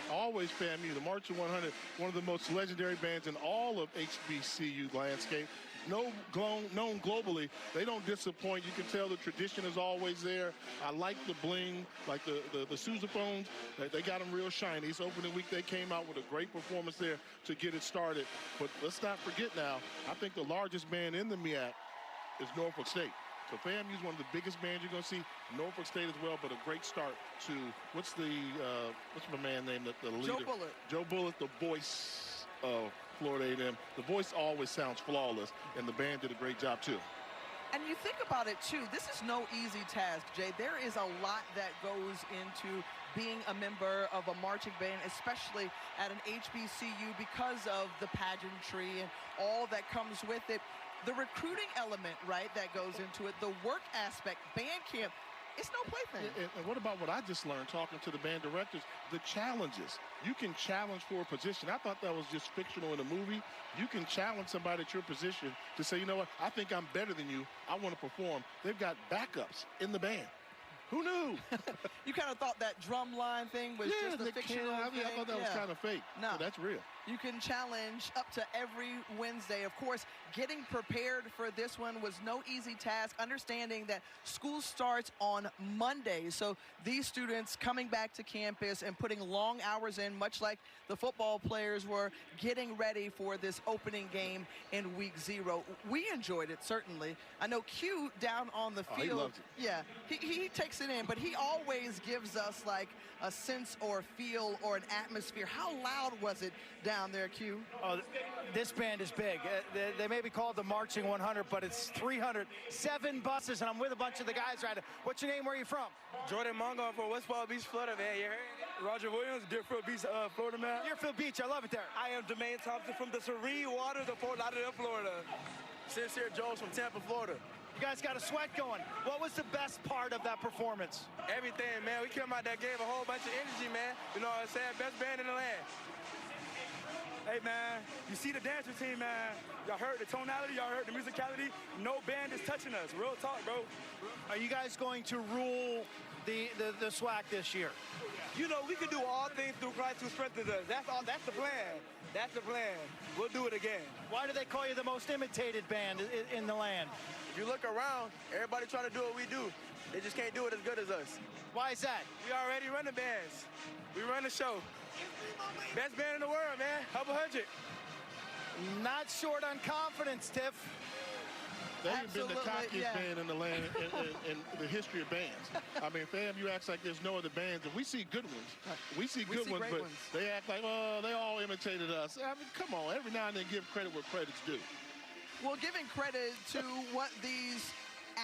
Always FAMU. The Marching 100, one of the most legendary bands in all of HBCU landscape. Known globally, they don't disappoint. You can tell the tradition is always there. I like the bling, like the sousaphones. They got them real shiny. This opening week, they came out with a great performance there to get it started. But let's not forget now, I think the largest band in the MEAC is Norfolk State. So FAMU is one of the biggest bands you're going to see. Norfolk State as well, but a great start to, what's my man name, the leader? Joe Bullitt. Joe Bullitt, the voice of Florida A&M. The voice always sounds flawless, and the band did a great job too. And you think about it too, this is no easy task, Jay. There is a lot that goes into being a member of a marching band, especially at an HBCU, because of the pageantry and all that comes with it. The recruiting element, right, that goes into it, the work aspect, band camp, it's no plaything. And what about what I just learned talking to the band directors? The challenges. You can challenge for a position. I thought that was just fictional in a movie. You can challenge somebody at your position to say, you know what, I think I'm better than you. I want to perform. They've got backups in the band. Who knew? You kind of thought that drum line thing was just a fictional thing. I thought that was kind of fake. No. So that's real. you can challenge up to every Wednesday. Of course, getting prepared for this one was no easy task, understanding that school starts on Monday. So these students coming back to campus and putting long hours in, much like the football players were getting ready for this opening game in week 0. We enjoyed it, certainly. I know Q down on the field. He loves it. Yeah, he takes it in, but he always gives us like a sense or feel or an atmosphere. How loud was it down there, Q? Oh, this band is big. They may be called the Marching 100, but it's 307 buses, and I'm with a bunch of the guys right now. What's your name? Where are you from? Jordan Mongo. I'm from West Palm Beach, Florida, man. You heard? Roger Williams, Deerfield Beach, Florida, man. Deerfield Beach, I love it there. I am Jermaine Thompson from the serene waters of Fort Lauderdale, Florida. Sincere Jones from Tampa, Florida. You guys got a sweat going. What was the best part of that performance? Everything, man. We came out that game a whole bunch of energy, man. You know what I'm saying? Best band in the land. Hey, man, you see the dance routine, man. Y'all heard the tonality, y'all heard the musicality. No band is touching us. Real talk, bro. Are you guys going to rule the SWAC this year? You know, we can do all things through Christ who strengthens us. That's the plan. That's the plan. We'll do it again. Why do they call you the most imitated band in the land? If you look around, everybody trying to do what we do. They just can't do it as good as us. Why is that? We already run the bands. We run the show. Best band in the world, man. Up 100. Not short on confidence, Tiff. They've been the cockiest band in the land in the history of bands. I mean, fam, you act like there's no other bands, and we see good ones. We see good ones, but they act like, oh, they all imitated us. I mean, come on, every now and then give credit where credit's due. Well, giving credit to what these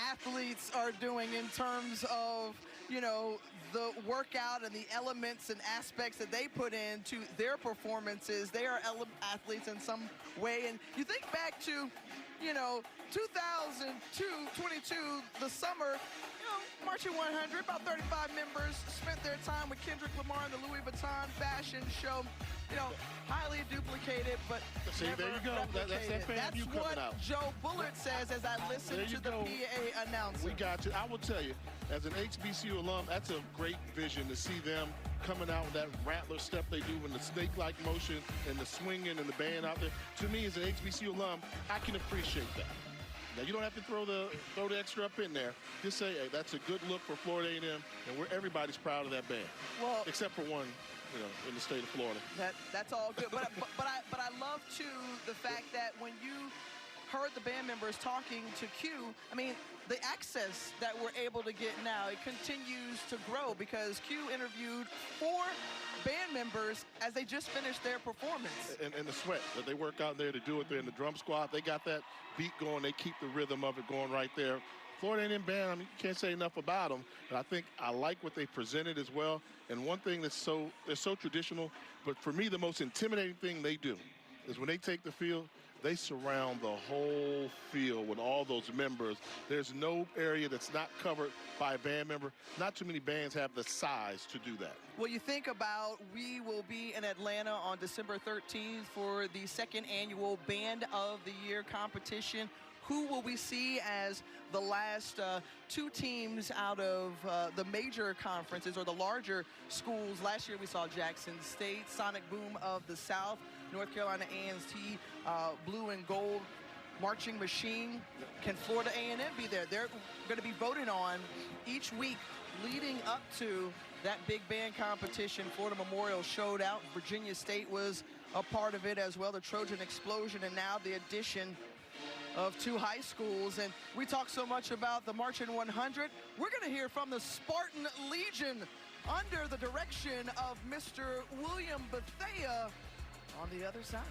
athletes are doing in terms of, you know, the workout and the elements and aspects that they put into their performances. They are athletes in some way. And you think back to, you know, 2022, the summer, you know, Marching 100, about 35 members spent their time with Kendrick Lamar in the Louis Vuitton fashion show. You know, highly duplicated, but see, never there you go. That's that That's what Joe Bullard says as I listen to the PA announcer. We got you. I will tell you, as an HBCU alum, that's a great vision to see them coming out with that rattler step they do in the snake-like motion and the swinging and the band out there. To me, as an HBCU alum, I can appreciate that. Now, you don't have to throw the extra up in there. Just say, hey, that's a good look for Florida A&M, and everybody's proud of that band. Well, except for one, you know, in the state of Florida. That's all good. But I love, too, the fact that when you heard the band members talking to Q, I mean, the access that we're able to get now, it continues to grow because Q interviewed 4 band members as they just finished their performance. And the sweat that they work out there to do it there in the drum squad, they got that beat going. They keep the rhythm of it going right there. Florida A&M band, I mean, you can't say enough about them, but I think I like what they presented as well. And one thing they're so traditional, but for me, the most intimidating thing they do is when they take the field, they surround the whole field with all those members. There's no area that's not covered by a band member. Not too many bands have the size to do that. Well, you think about, we will be in Atlanta on December 13th for the 2nd annual Band of the Year competition. Who will we see as the last 2 teams out of the major conferences or the larger schools? Last year we saw Jackson State, Sonic Boom of the South, North Carolina A&T, Blue and Gold, Marching Machine. Can Florida A&M be there? They're going to be voted on each week leading up to that big band competition. Florida Memorial showed out. Virginia State was a part of it as well, the Trojan Explosion, and now the addition of 2 high schools. And we talk so much about the Marching 100. We're going to hear from the Spartan Legion under the direction of Mr. William Bethea on the other side.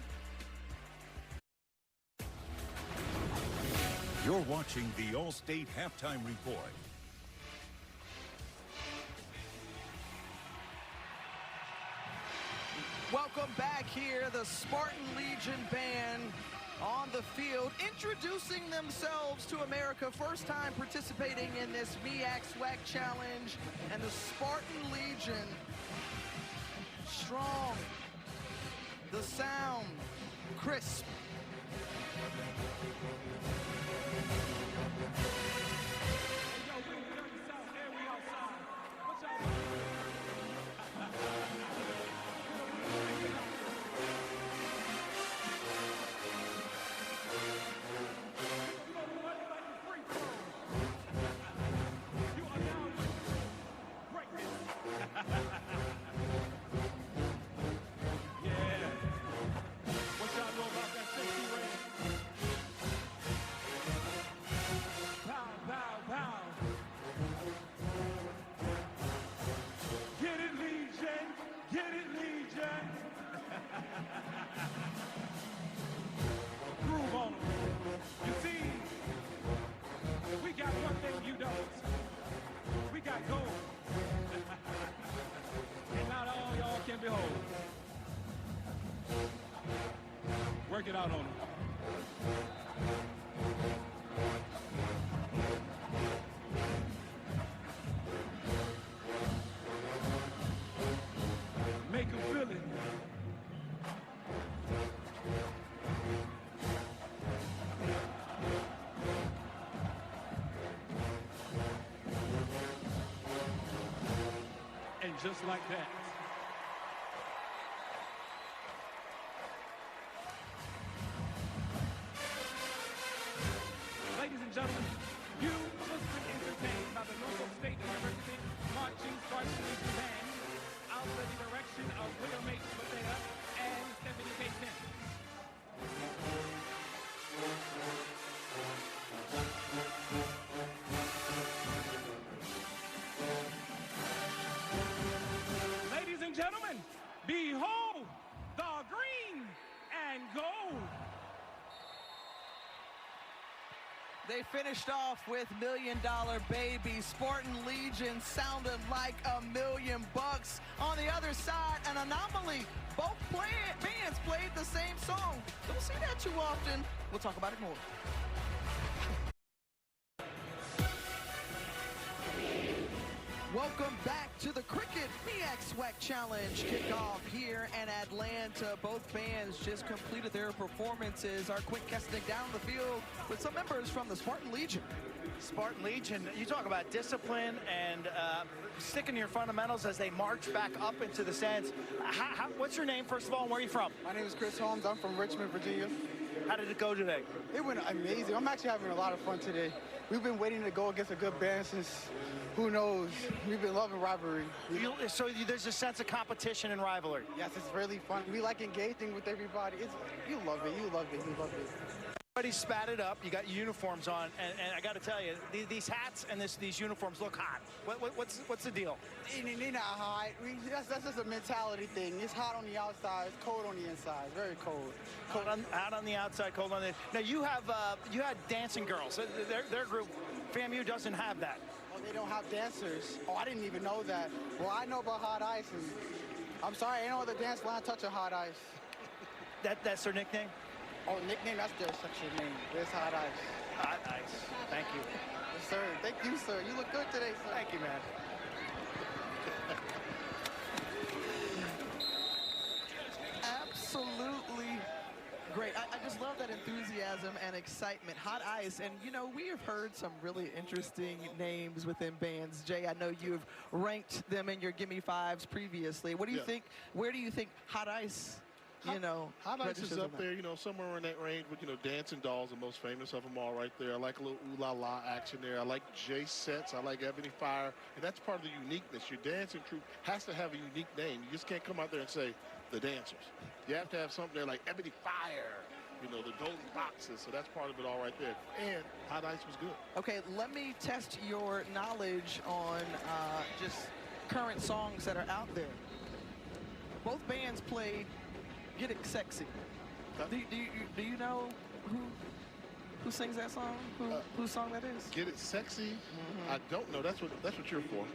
You're watching the All-State Halftime Report. Welcome back here, the Spartan Legion band on the field, introducing themselves to America. First time participating in this MEAC-SWAC challenge, and the Spartan Legion, strong, the sound, crisp. take it out on him. Make him feel it. And just like that. Ladies and gentlemen, you just been entertained by the Norfolk State University Marching Sparkling Band under the direction of William H. Bethea and Stephanie K. Sims. Ladies and gentlemen, behold the green and gold. They finished off with $1 Million Baby. Spartan Legion sounded like $1 million. On the other side, an anomaly. Both bands played the same song. Don't see that too often. We'll talk about it more. Welcome back to the Cricket MEAC-SWAC Challenge kickoff here in Atlanta. Both bands just completed their performances. Our quick casting down the field with some members from the Spartan Legion. Spartan Legion, you talk about discipline and sticking to your fundamentals as they march back up into the stands. What's your name, first of all, and where are you from? My name is Chris Holmes. I'm from Richmond, Virginia. How did it go today? It went amazing. I'm actually having a lot of fun today. We've been waiting to go against a good band since, who knows, we've been loving rivalry. So there's a sense of competition and rivalry. Yes, it's really fun. We like engaging with everybody. You love it, you love it, you love it. Everybody's spatted up. You got your uniforms on, and I got to tell you, these hats and these uniforms look hot. What's the deal? They're not hot. That's just a mentality thing. It's hot on the outside. It's cold on the inside. Very cold. Hot on the outside, cold on the. Now you had dancing girls. Their group, FAMU doesn't have that. Oh, they don't have dancers. Oh, I didn't even know that. Well, I know about hot ice, and I'm sorry, I know the dance line touch of hot ice. That's their nickname? Oh, nickname, that's their section name. There's hot ice. Hot ice. Thank you. Yes, sir. Thank you, sir. You look good today, sir. Thank you, man. Absolutely great. I just love that enthusiasm and excitement. Hot ice, and you know, we have heard some really interesting names within bands. Jay, I know you've ranked them in your Gimme Fives previously. What do you think? Where do you think Hot Ice? Hot Ice is up there, somewhere in that range with, Dancing Dolls, the most famous of them all right there. I like a little ooh-la-la action there. I like Jay Sets. I like Ebony Fire. And that's part of the uniqueness. Your dancing troupe has to have a unique name. You just can't come out there and say, the dancers. You have to have something there like Ebony Fire, the golden boxes. So that's part of it all right there. And Hot Ice was good. Okay, let me test your knowledge on just current songs that are out there. Both bands played Get It Sexy. Do you know who sings that song? Whose song that is? Get It Sexy? I don't know. That's what you're for.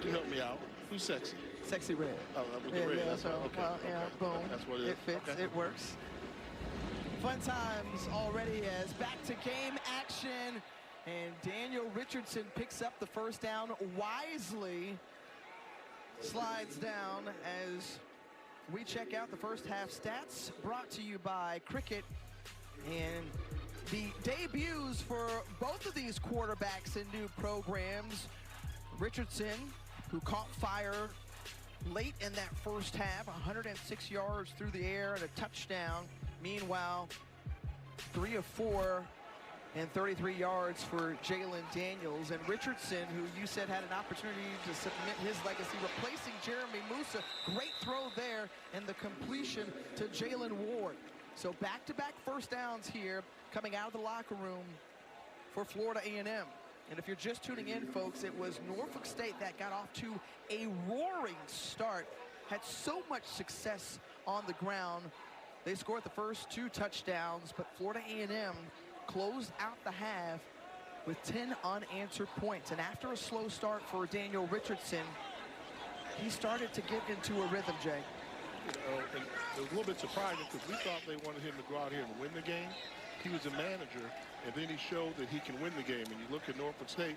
You help me out. Who's sexy? Sexy Red. Oh, with the red. Yeah, so, okay. well, yeah, boom. That's what it is. It fits. Okay. It works. Fun times already as back to game action. And Daniel Richardson picks up the first down wisely. Slides down as we check out the first half stats brought to you by Cricket. And the debuts for both of these quarterbacks in new programs. Richardson, who caught fire late in that first half, 106 yards through the air and a touchdown. Meanwhile, 3 of 4 and 33 yards for Jalen Daniels. And Richardson, who you said had an opportunity to submit his legacy, replacing Jeremy Musa. Great throw there and the completion to Jalen Ward. So back-to-back first downs here coming out of the locker room for Florida A&M. And if you're just tuning in, folks, it was Norfolk State that got off to a roaring start, had so much success on the ground. They scored the first 2 touchdowns, but Florida A&M closed out the half with 10 unanswered points. And after a slow start for Daniel Richardson, he started to get into a rhythm, Jay. and it was a little bit surprising because we thought they wanted him to go out here and win the game. He was a manager, and then he showed that he can win the game. And you look at Norfolk State,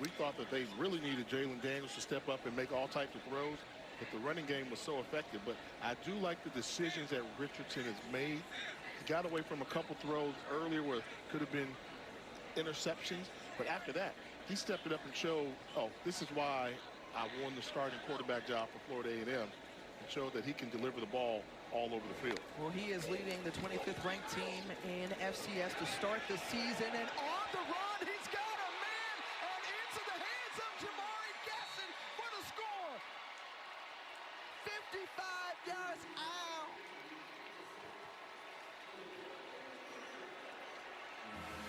we thought that they really needed Jalen Daniels to step up and make all types of throws, but the running game was so effective. But I do like the decisions that Richardson has made. He got away from a couple throws earlier where it could have been interceptions, but after that, he stepped it up and showed, oh, this is why I won the starting quarterback job for Florida A&M, and showed that he can deliver the ball all over the field. Well, he is leading the 25th ranked team in FCS to start the season, and on the run, he's got a man, and into the hands of Jamari Gasson for the score. 55 yards out.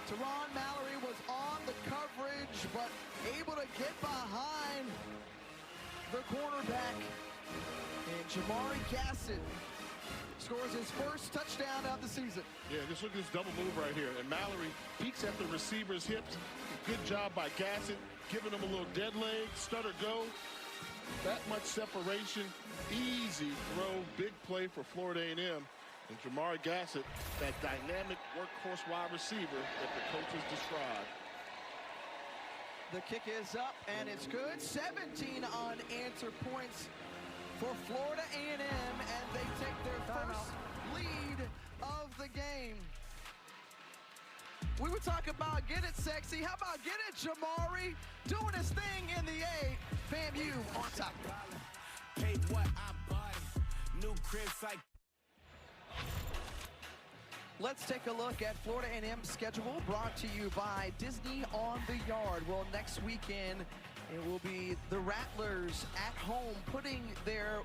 Teron Mallory was on the coverage, but able to get behind the cornerback. And Jamari Gasson scores his first touchdown of the season. Yeah, just look at this double move right here. And Mallory peeks at the receiver's hips. Good job by Gasson, giving him a little dead leg, stutter go. That much separation, easy throw, big play for Florida A&M. And Jamari Gasson, that dynamic workhorse wide receiver that the coaches described. The kick is up, and it's good. 17 unanswered points for Florida A&M, and they take their first lead of the game. We were talking about get it sexy. How about get it Jamari? Doing his thing in the A. FAMU on top. Paid what I bought. New crib like. Let's take a look at Florida A&M's schedule, brought to you by Disney on the Yard. Well, next weekend, it will be the Rattlers at home, putting their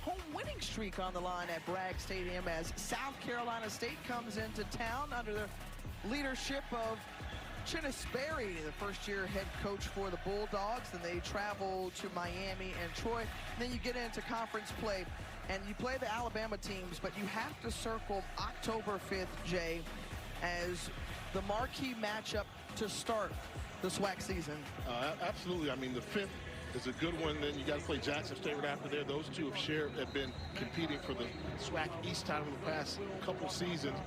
home winning streak on the line at Bragg Stadium as South Carolina State comes into town under the leadership of Chinnis Berry, the first-year head coach for the Bulldogs. And they travel to Miami and Troy. And then you get into conference play, and you play the Alabama teams, but you have to circle October 5th, Jay, as the marquee matchup to start the SWAC season. Absolutely. I mean, the 5th is a good one. Then you got to play Jackson State right after there. Those two have been competing for the SWAC East title in the past couple seasons.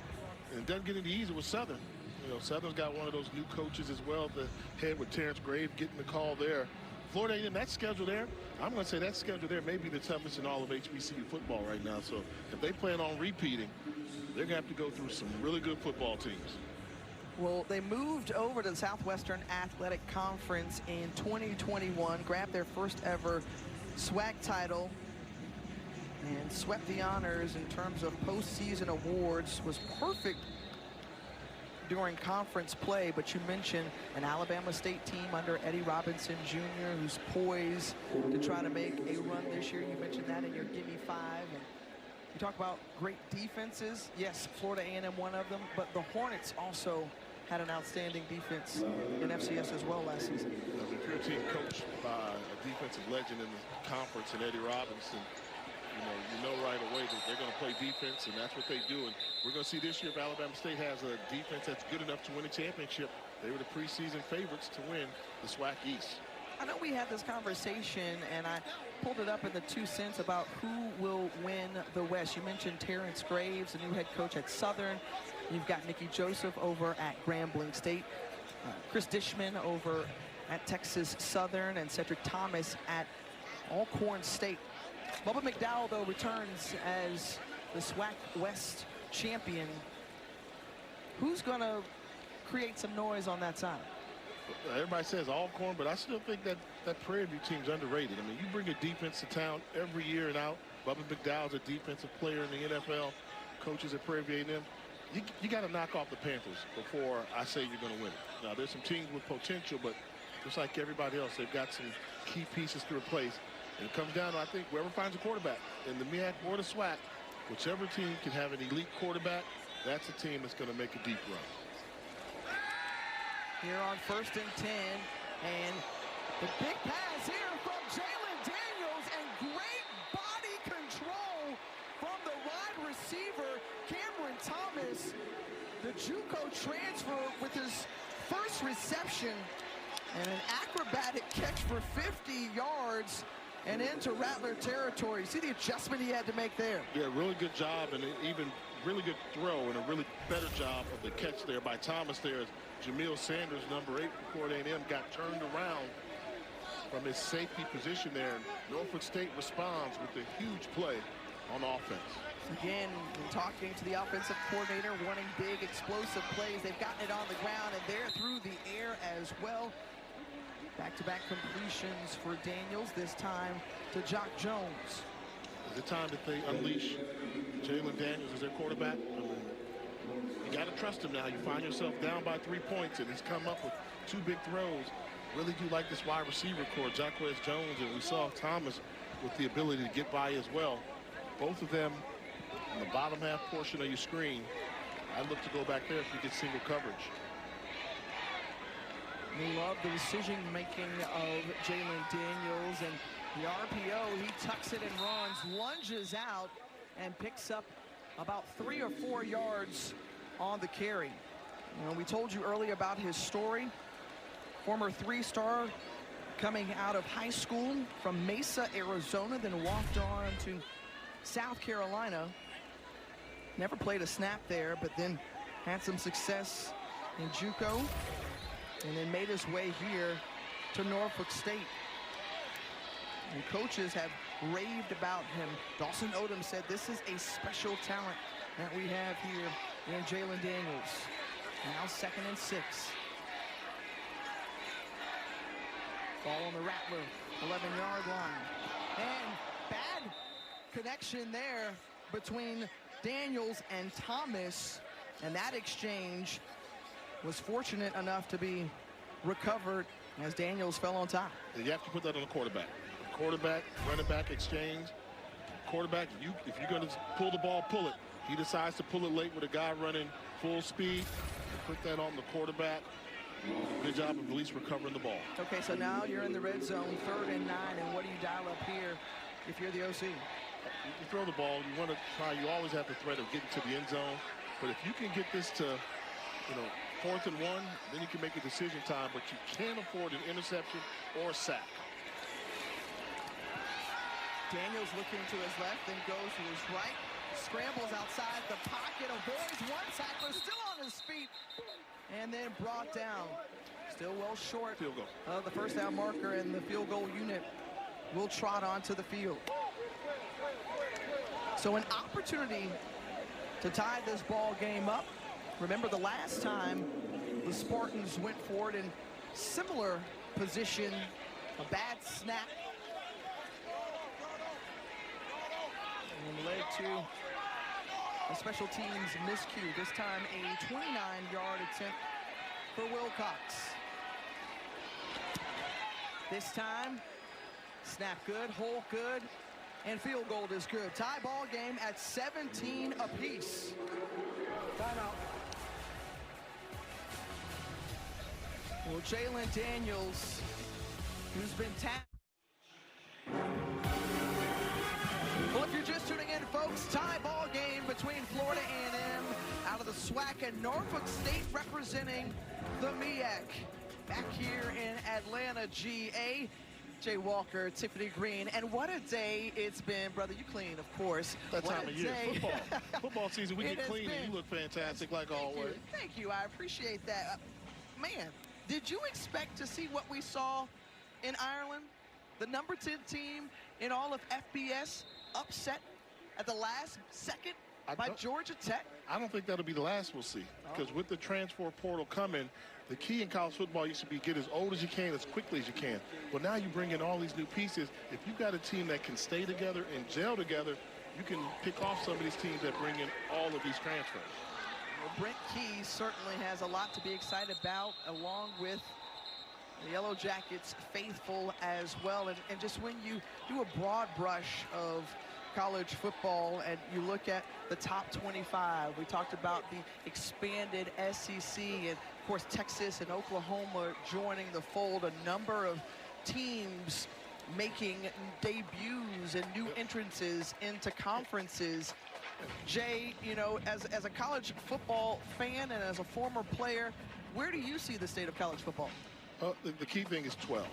And it doesn't get any easier with Southern. You know, Southern's got one of those new coaches as well, the head with Terrence Grave getting the call there. Florida A&M, that schedule there, I'm going to say that schedule there may be the toughest in all of HBCU football right now. So if they plan on repeating, they're going to have to go through some really good football teams. Well, they moved over to the Southwestern Athletic Conference in 2021, grabbed their first ever SWAC title, and swept the honors in terms of postseason awards. Was perfect during conference play, but you mentioned an Alabama State team under Eddie Robinson Jr. who's poised to try to make a run this year. You mentioned that in your Gimme 5. And you talk about great defenses. Yes, Florida A&M one of them, but the Hornets also had an outstanding defense in FCS as well last season. If you're a team coached by a defensive legend in the conference and Eddie Robinson, you know right away that they're going to play defense, and that's what they do. And we're going to see this year if Alabama State has a defense that's good enough to win a championship. They were the preseason favorites to win the SWAC East. I know we had this conversation, and I pulled it up in the 2 cents about who will win the West. You mentioned Terrence Graves, the new head coach at Southern. You've got Nikki Joseph over at Grambling State. Chris Dishman over at Texas Southern, and Cedric Thomas at Alcorn State. Bubba McDowell, though, returns as the SWAC West champion. Who's going to create some noise on that side? Everybody says Alcorn, but I still think that Prairie View team's underrated. I mean, you bring a defense to town every year and out. Bubba McDowell's a defensive player in the NFL, coaches at Prairie View A&M. You got to knock off the Panthers before I say you're going to win it. Now, there's some teams with potential, but just like everybody else, they've got some key pieces to replace. And it comes down to, I think, whoever finds a quarterback in the MEAC or the SWAC, whichever team can have an elite quarterback, that's a team that's going to make a deep run. Here on 1st and 10, and the big pass here from Jalen Daniels, and great body control from the wide receiver, Cameron Thomas. The JUCO transfer with his first reception, and an acrobatic catch for 50 yards. and into Rattler territory. See the adjustment he had to make there. Yeah, really good job, and even really good throw, and a really better job of the catch there by Thomas there. As Jamil Sanders, number 8 for Florida A&M, got turned around from his safety position there. And Norfolk State responds with a huge play on offense. Again, talking to the offensive coordinator, wanting big, explosive plays. They've gotten it on the ground, and they're through the air as well. Back-to-back completions for Daniels, this time to Jock Jones. Is it time that they unleash Jalen Daniels as their quarterback? I mean, you got to trust him now. You find yourself down by 3 points, and he's come up with 2 big throws. Really do like this wide receiver core, Jacquez Jones, and we saw Thomas with the ability to get by as well. Both of them in the bottom half portion of your screen. I'd look to go back there if you get single coverage. We love the decision-making of Jalen Daniels, and the RPO, he tucks it and runs, lunges out, and picks up about 3 or 4 yards on the carry. You know, we told you earlier about his story. Former 3-star coming out of high school from Mesa, Arizona, then walked on to South Carolina. Never played a snap there, but then had some success in JUCO, and then made his way here to Norfolk State. And coaches have raved about him. Dawson Odom said this is a special talent that we have here in Jalen Daniels. Now 2nd and 6. Ball on the Rattler, 11-yard line. And bad connection there between Daniels and Thomas. And that exchange was fortunate enough to be recovered as Daniels fell on top. You have to put that on the quarterback. Quarterback, running back exchange. Quarterback, if you're going to pull the ball, pull it. He decides to pull it late with a guy running full speed. Put that on the quarterback. Good job of at least recovering the ball. Okay, so now you're in the red zone, 3rd and 9, and what do you dial up here if you're the OC? You throw the ball, you want to try, you always have the threat of getting to the end zone. But if you can get this to, 4th and 1, then you can make a decision time, but you can't afford an interception or a sack. Daniels looking to his left, then goes to his right. Scrambles outside the pocket, avoids one tackler, still on his feet, and then brought down. Still well short field goal of the first down marker, and the field goal unit will trot onto the field. So an opportunity to tie this ball game up. Remember the last time the Spartans went forward in similar position, a bad snap, and led to a special teams miscue. This time a 29-yard attempt for Wilcox. This time, snap good, hold good, and field goal is good. Tie ball game at 17 apiece. Timeout. Well, Jalen Daniels, who's been tapped. Well, if you're just tuning in, folks, tie ball game between Florida A&M out of the SWAC and Norfolk State representing the MEAC. Back here in Atlanta, GA. Jay Walker, Tiffany Green, and what a day it's been, brother. You clean, of course. That what time of year, football season, we get clean and you look fantastic like always. Thank you, I appreciate that. Man, did you expect to see what we saw in Ireland? The number 10 team in all of FBS upset at the last second by Georgia Tech? I don't think that'll be the last we'll see, because with the transfer portal coming, the key in college football used to be get as old as you can, as quickly as you can. Well, now you bring in all these new pieces. If you've got a team that can stay together and gel together, you can pick off some of these teams that bring in all of these transfers. Well, Brent Key certainly has a lot to be excited about, along with the Yellow Jackets faithful as well. And just when you do a broad brush of college football and you look at the top 25, we talked about the expanded SEC, and of course Texas and Oklahoma joining the fold, a number of teams making debuts and new entrances into conferences. Jay, you know, as a college football fan and as a former player, where do you see the state of college football? The key thing is 12.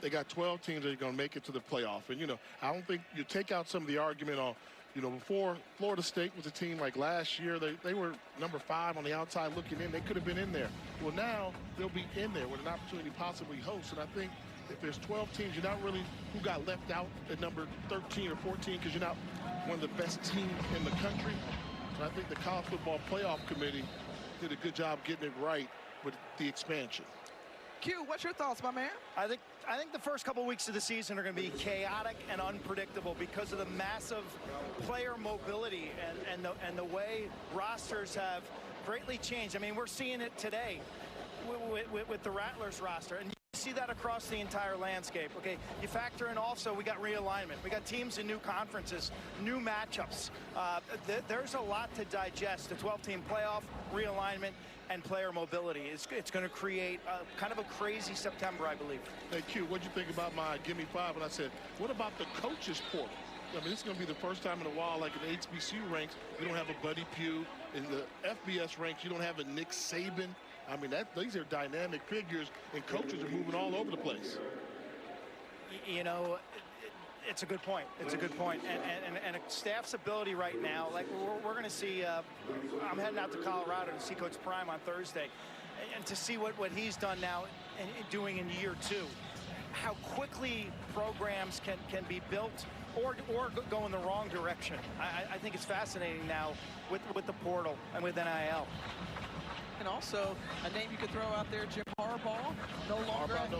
they got 12 teams that are going to make it to the playoff. And, you know, I don't think you take out some of the argument on, you know, before Florida State was a team like last year, they were number 5 on the outside looking in. They could have been in there. Well, now they'll be in there with an opportunity to possibly host. And I think if there's 12 teams, you're not really who got left out at number 13 or 14 because you're not one of the best teams in the country. So I think the College Football Playoff Committee did a good job getting it right with the expansion. Q, what's your thoughts, my man? I think the first couple weeks of the season are going to be chaotic and unpredictable because of the massive player mobility and the way rosters have greatly changed. I mean, we're seeing it today with the Rattlers roster, and you see that across the entire landscape. Okay, you factor in also we got realignment, we got teams in new conferences, new matchups. There's a lot to digest. The 12-team playoff, realignment, and player mobility. It's going to create kind of a crazy September, I believe. Hey, Q, what'd you think about my Give Me 5? And I said, what about the coaches portal? I mean, this is going to be the first time in a while, like in the HBCU ranks, you don't have a Buddy Pugh. In the FBS ranks, you don't have a Nick Saban. I mean, these are dynamic figures, and coaches are moving all over the place. You know, it's a good point. It's a good point. And a staff's ability right now, like we're going to see, I'm heading out to Colorado to see Coach Prime on Thursday, and to see what he's done now and doing in year 2. How quickly programs can be built or go in the wrong direction. I think it's fascinating now with the portal and with NIL. And also, a name you could throw out there, Jim Harbaugh, no longer at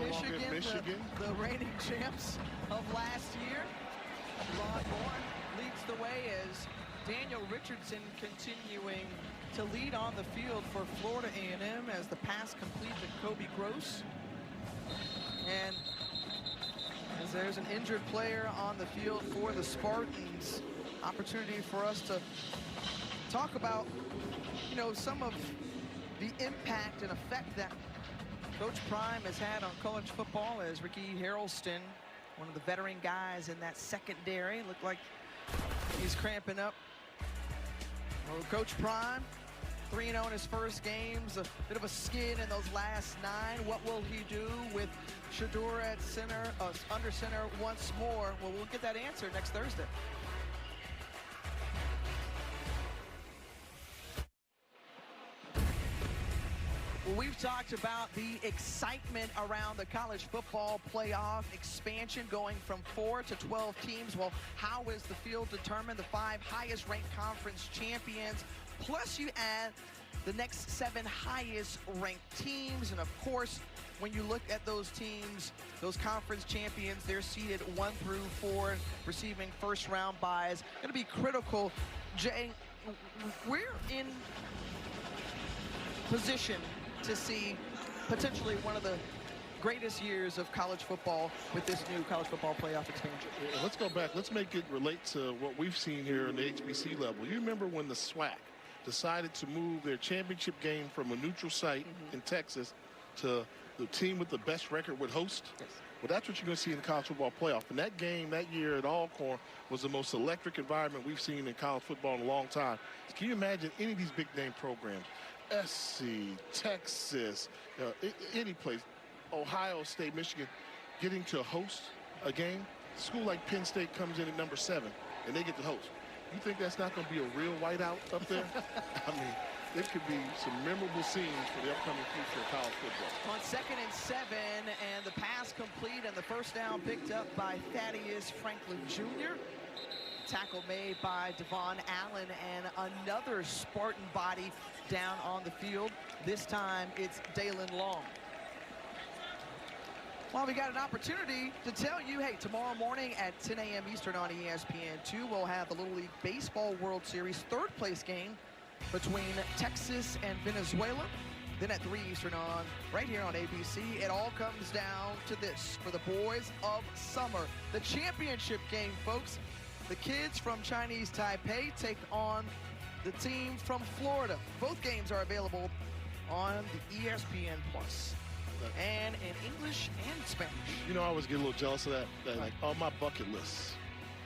Michigan. The reigning champs of last year. Ron Bourne leads the way as Daniel Richardson continuing to lead on the field for Florida A&M as the pass complete to Kobe Gross. And as there's an injured player on the field for the Spartans, opportunity for us to talk about, you know, some of the impact and effect that Coach Prime has had on college football as Ricky Harrelson, one of the veteran guys in that secondary, looked like he's cramping up. Well, Coach Prime, 3-0 in his first games, a bit of a skid in those last 9. What will he do with Shedeur at center, under center once more? Well, we'll get that answer next Thursday. Well, we've talked about the excitement around the college football playoff expansion going from 4 to 12 teams. Well, how is the field determined? The 5 highest ranked conference champions, plus you add the next 7 highest ranked teams. And of course, when you look at those teams, those conference champions, they're seeded 1 through 4, receiving first round buys. Going to be critical. Jay, we're in position to see potentially one of the greatest years of college football with this new college football playoff expansion. Let's go back. Let's make it relate to what we've seen here in the HBC level. You remember when the SWAC decided to move their championship game from a neutral site in Texas to the team with the best record would host? Yes. Well, that's what you're going to see in the college football playoff. And that game that year at Alcorn was the most electric environment we've seen in college football in a long time. Can you imagine any of these big name programs? SC, Texas, any place, Ohio State, Michigan, getting to host a game. A school like Penn State comes in at number 7, and they get to host. You think that's not going to be a real whiteout up there? I mean, it could be some memorable scenes for the upcoming future of college football. On 2nd and 7, and the pass complete, and the first down picked up by Thaddeus Franklin Jr. Tackle made by Devon Allen, and another Spartan body down on the field. This time it's Dalen Long. Well, we got an opportunity to tell you, hey, tomorrow morning at 10 a.m. Eastern on ESPN2, we'll have the Little League Baseball World Series 3rd place game between Texas and Venezuela. Then at 3 Eastern on, right here on ABC, it all comes down to this for the boys of summer. The championship game, folks. The kids from Chinese Taipei take on the team from Florida. Both games are available on the ESPN Plus, and in English and Spanish. You know, I always get a little jealous of that. Like, on my bucket list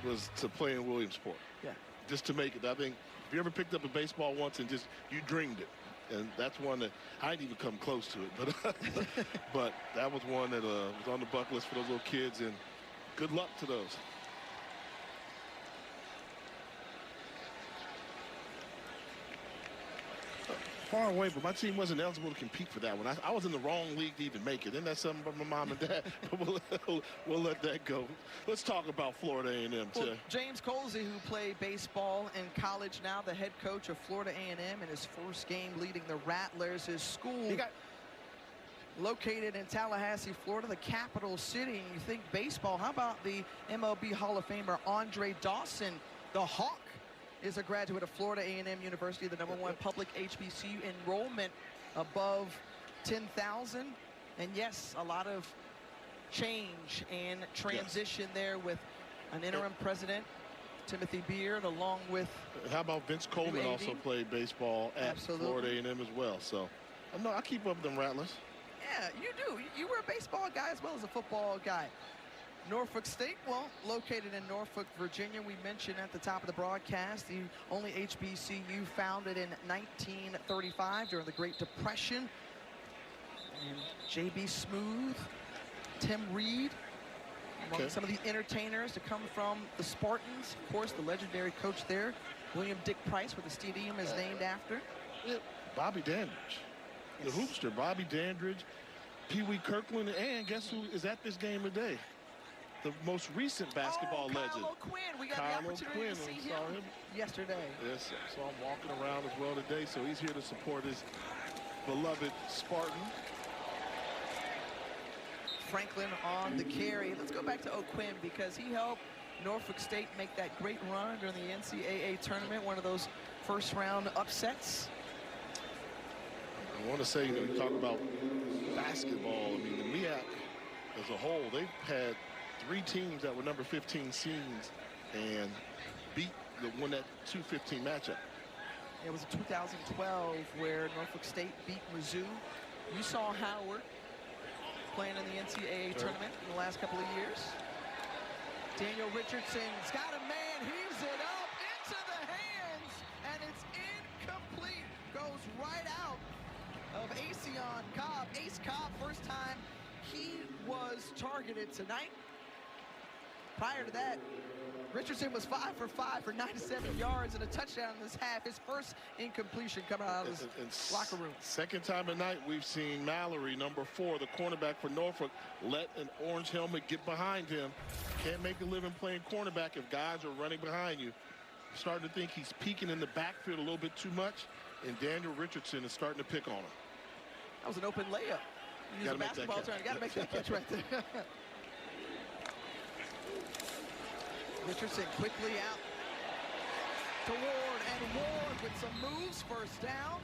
was to play in Williamsport. Yeah. Just to make it. I think if you ever picked up a baseball once and just, you dreamed it. And that's one that I didn't even come close to it. But, but that was one that was on the bucket list for those little kids. And good luck to those. Far away, but my team wasn't eligible to compete for that one. I was in the wrong league to even make it. Isn't that something about my mom and dad? But we'll let that go. Let's talk about Florida A&M today. Well, James Colsey, who played baseball in college, now the head coach of Florida A&M in his first game leading the Rattlers. His school located in Tallahassee, Florida, the capital city. And you think baseball, how about the MLB Hall of Famer Andre Dawson, the Hawk? Is a graduate of Florida A&M University, the #1 public HBCU, enrollment above 10,000. And yes, a lot of change and transition there with an interim president, Timothy Beard, along with... How about Vince Coleman also played baseball at Florida A&M as well. So, no, I keep up with them Rattlers. Yeah, you do. You were a baseball guy as well as a football guy. Norfolk State, well, located in Norfolk, Virginia. We mentioned at the top of the broadcast, the only HBCU founded in 1935 during the Great Depression. And J.B. Smoothe, Tim Reed, among some of the entertainers to come from the Spartans. Of course, the legendary coach there, William Dick Price, where the stadium is named after. Yeah, Bobby Dandridge, the hoopster, Bobby Dandridge, Pee Wee Kirkland, and guess who is at this game today? The most recent basketball legend. Kyle O'Quinn. We got the opportunity to see him yesterday. Yes, saw him walking around as well today, so he's here to support his beloved Spartan. Franklin on the carry. Let's go back to O'Quinn because he helped Norfolk State make that great run during the NCAA tournament, one of those first-round upsets. I want to say, you know, you talk about basketball. I mean, the MEAC as a whole, they've had 3 teams that were number 15 seeds and won that 2-15 matchup. It was in 2012 where Norfolk State beat Mizzou. You saw Howard playing in the NCAA tournament in the last couple of years. Daniel Richardson's got a man, heaves it up into the hands, and it's incomplete. Goes right out of Acion Cobb. Ace Cobb, first time he was targeted tonight. Prior to that, Richardson was 5 for 5 for 97 yards and a touchdown in this half. His first incompletion coming out of his locker room. Second time tonight, we've seen Mallory, number 4, the cornerback for Norfolk, let an orange helmet get behind him. Can't make a living playing cornerback if guys are running behind you. Starting to think he's peeking in the backfield a little bit too much, and Daniel Richardson is starting to pick on him. That was an open layup. Use a basketball turn. Got to make that catch right there. Richardson quickly out to Ward, and Ward with some moves, first down.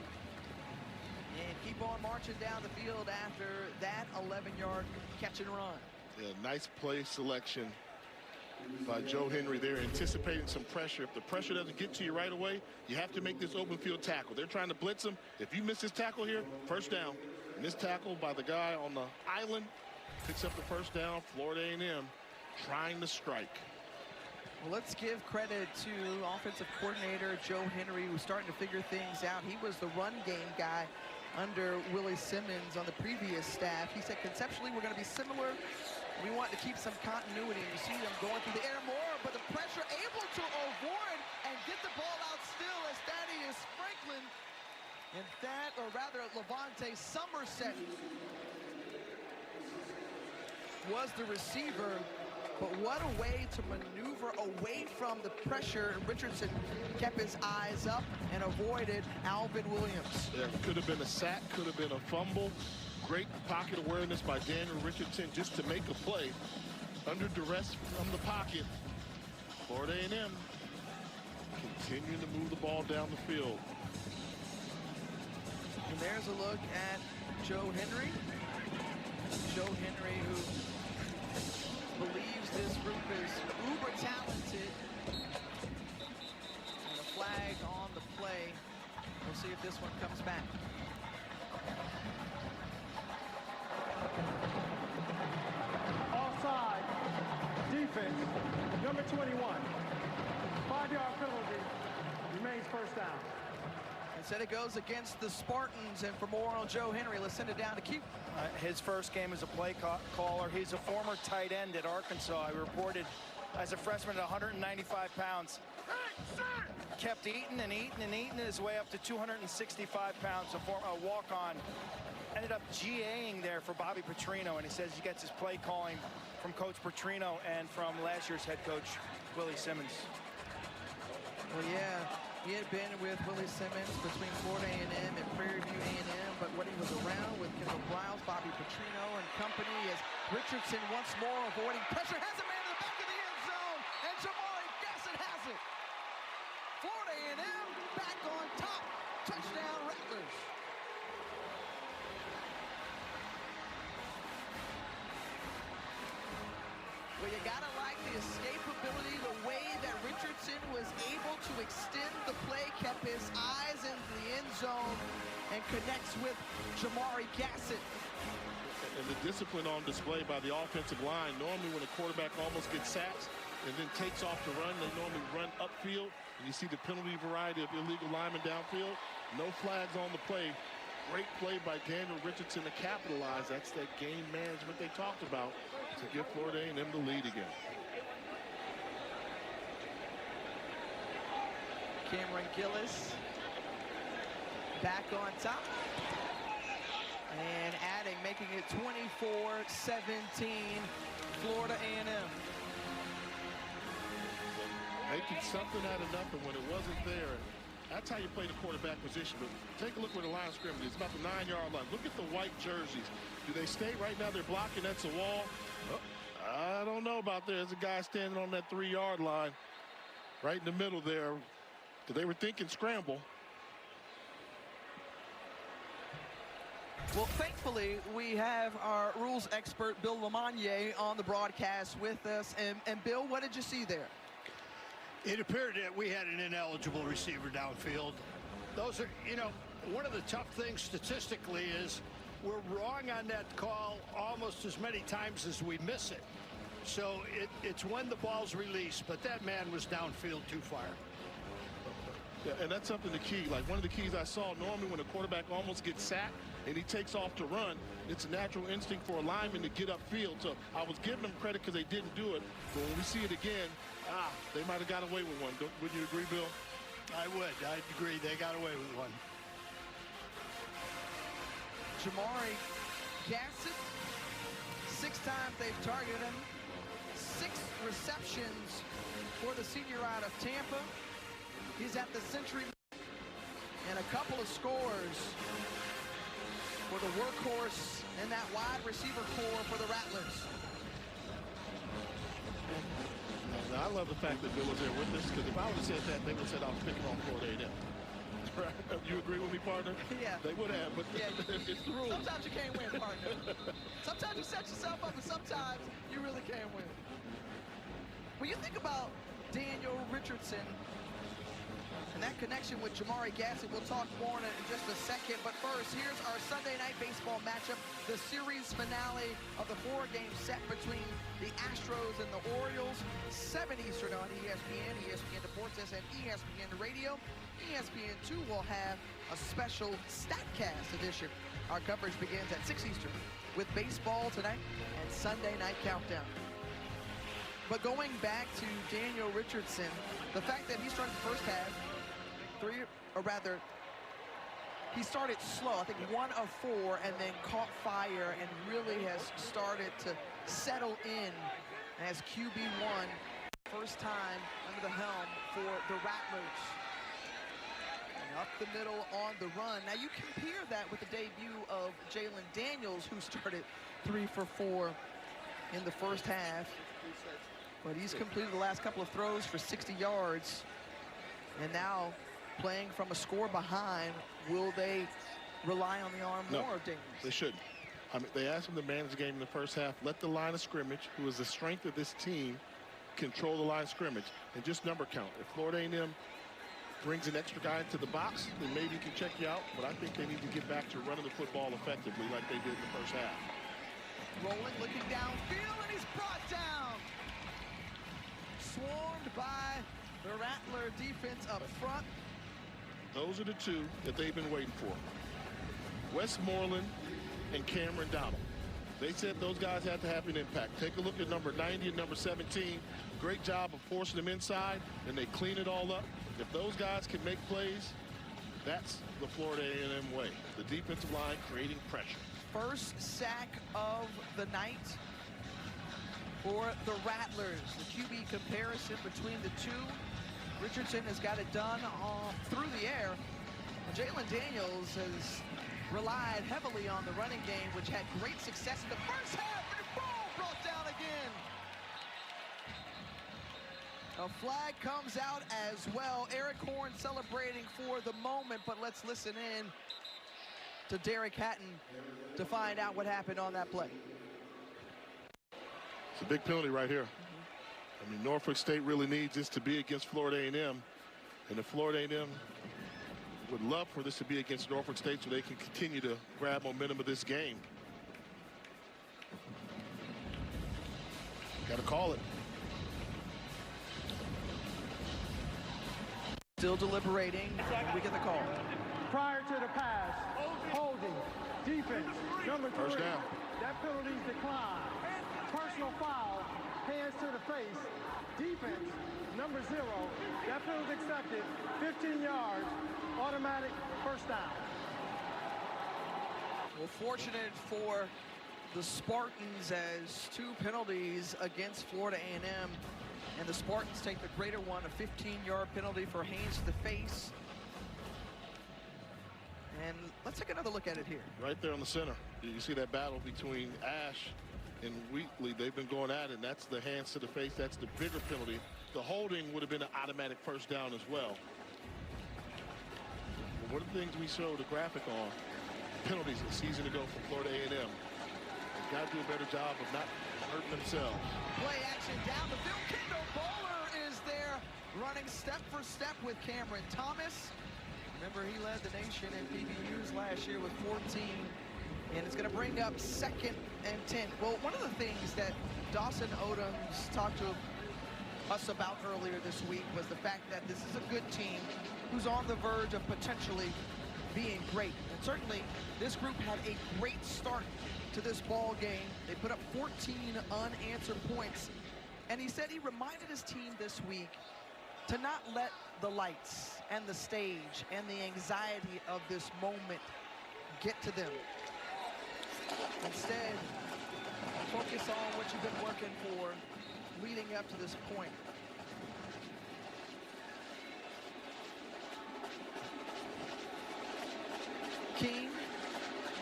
And keep on marching down the field after that 11-yard catch and run. Yeah, nice play selection by Joe Henry there, anticipating some pressure. If the pressure doesn't get to you right away, you have to make this open field tackle. They're trying to blitz him. If you miss this tackle here, first down. And this tackle by the guy on the island picks up the first down. Florida A&M trying to strike. Well, let's give credit to offensive coordinator Joe Henry, who's starting to figure things out. He was the run game guy under Willie Simmons on the previous staff. He said conceptually we're going to be similar. We want to keep some continuity. You see them going through the air more, but the pressure able to avoid and get the ball out still as Thaddeus Franklin and that, or rather Levante Somerset was the receiver. But what a way to maneuver away from the pressure. Richardson kept his eyes up and avoided Alvin Williams. Yeah, could have been a sack, could have been a fumble. Great pocket awareness by Daniel Richardson just to make a play. Under duress from the pocket. Florida A&M continuing to move the ball down the field. And there's a look at Joe Henry. Joe Henry, who believes this group is uber talented. And a flag on the play. We'll see if this one comes back. Offside. Defense. Number 21. 5-yard penalty. Remains first down. Instead it goes against the Spartans, and for more on Joe Henry, let's send it down to Q. His first game as a play caller. He's a former tight end at Arkansas. He reported as a freshman at 195 pounds. Kept eating and eating and eating his way up to 265 pounds. A walk-on. Ended up GAing there for Bobby Petrino, and he says he gets his play calling from Coach Petrino and from last year's head coach, Willie Simmons. Well, yeah, he had been with Willie Simmons between Florida A&M and Prairie View A&M, but when he was around with Kendall Browns, Bobby Petrino and company, as Richardson once more avoiding pressure, has a man in the back of the end zone, and Jamari Gassett has it. Florida A&M back on top. Touchdown, Rattlers. Well, you gotta like the escapability, the way that Richardson was able to extend the play, kept his eyes in the end zone, and connects with Jamari Gassett. And the discipline on display by the offensive line. Normally when a quarterback almost gets sacked and then takes off to run, they normally run upfield. And you see the penalty variety of illegal linemen downfield. No flags on the play. Great play by Daniel Richardson to capitalize. That's that game management they talked about to give Florida A&M the lead again. Cameron Gillis back on top. And adding, making it 24-17, Florida A&M. Making something out of nothing when it wasn't there. That's how you play the quarterback position. But take a look where the line of scrimmage is. It's about the 9-yard line. Look at the white jerseys. Do they stay right now? They're blocking. That's a wall. Oh, I don't know about there. There's a guy standing on that 3-yard line right in the middle there. They were thinking scramble. Well, thankfully, we have our rules expert, Bill Lamagnier, on the broadcast with us. And Bill, what did you see there? It appeared that we had an ineligible receiver downfield. Those are, you know, one of the tough things statistically is we're wrong on that call almost as many times as we miss it. So it's when the ball's released, but that man was downfield too far. Yeah, and that's something the key. Like one of the keys I saw, normally when a quarterback almost gets sacked and he takes off to run, it's a natural instinct for a lineman to get upfield. So I was giving them credit because they didn't do it. But when we see it again, they might have got away with one. Wouldn't you agree, Bill? I would. I'd agree. They got away with one. Jamari Gassett, 6 times they've targeted him. 6 receptions for the senior out of Tampa. He's at the century, and a couple of scores for the workhorse and that wide receiver core for the Rattlers. Now, I love the fact that Bill was there with us, because if I would have said that, they would have said I was picking on Florida A&M. You agree with me, partner? Yeah. They would have, but yeah, it's the rules. Sometimes you can't win, partner. Sometimes you set yourself up, and sometimes you really can't win. When you think about Daniel Richardson and that connection with Jamari Gassett, we'll talk more in just a second. But first, here's our Sunday night baseball matchup, the series finale of the 4-game set between the Astros and the Orioles. 7 Eastern on ESPN, ESPN Deportes, and ESPN Radio. ESPN2 will have a special StatCast edition. Our coverage begins at 6 Eastern with baseball tonight and Sunday night countdown. But going back to Daniel Richardson, the fact that he started the first half, he started slow, I think 1 of 4, and then caught fire and really has started to settle in as QB1, first time under the helm for the Rattlers. And up the middle on the run. Now you compare that with the debut of Jalen Daniels, who started 3 for 4 in the first half. But he's completed the last couple of throws for 60 yards. And now playing from a score behind, will they rely on the arm more of Daniels? They shouldn't. I mean, they asked him to manage the game in the first half. Let the line of scrimmage, who is the strength of this team, control the line of scrimmage and just number count. If Florida A&M brings an extra guy into the box, then maybe he can check you out. But I think they need to get back to running the football effectively like they did in the first half. Rolling, looking downfield, and he's brought down. Swarmed by the Rattler defense up front. Those are the two that they've been waiting for. Westmoreland and Cameron Donald. They said those guys had to have an impact. Take a look at number 90 and number 17. Great job of forcing them inside, and they clean it all up. If those guys can make plays, that's the Florida A&M way. The defensive line creating pressure. First sack of the night for the Rattlers. The QB comparison between the two. Richardson has got it done through the air. Jalen Daniels has relied heavily on the running game, which had great success in the first half, and the ball brought down again. A flag comes out as well. Eric Horn celebrating for the moment, but let's listen in to Derek Hatton to find out what happened on that play. It's a big penalty right here. I mean, Norfolk State really needs this to be against Florida A&M, and if Florida A&M would love for this to be against Norfolk State so they can continue to grab momentum of this game. Got to call it. Still deliberating. We get the call. Prior to the pass, holding, defense, number 3. First down. That penalty's declined. Personal foul, hands to the face. Defense, number 0. That penalty's accepted, 15 yards, automatic first down. Well, fortunate for the Spartans as 2 penalties against Florida A&M. And the Spartans take the greater one, a 15-yard penalty for hands to the face. And let's take another look at it here. Right there on the center. You see that battle between Ash and Wheatley. They've been going at it, and that's the hands to the face. That's the bigger penalty. The holding would have been an automatic first down as well. But one of the things we showed a graphic on, penalties a season ago for Florida A&M. They've got to do a better job of not hurting themselves. Play action down the field. Kendall Bowler is there running step for step with Cameron Thomas. Remember, he led the nation in PBUs last year with 14. And it's going to bring up 2nd and 10. Well, one of the things that Dawson Odoms talked to us about earlier this week was the fact that this is a good team who's on the verge of potentially being great. And certainly, this group had a great start to this ball game. They put up 14 unanswered points. And he said he reminded his team this week to not let the lights and the stage and the anxiety of this moment get to them. Instead, focus on what you've been working for leading up to this point. King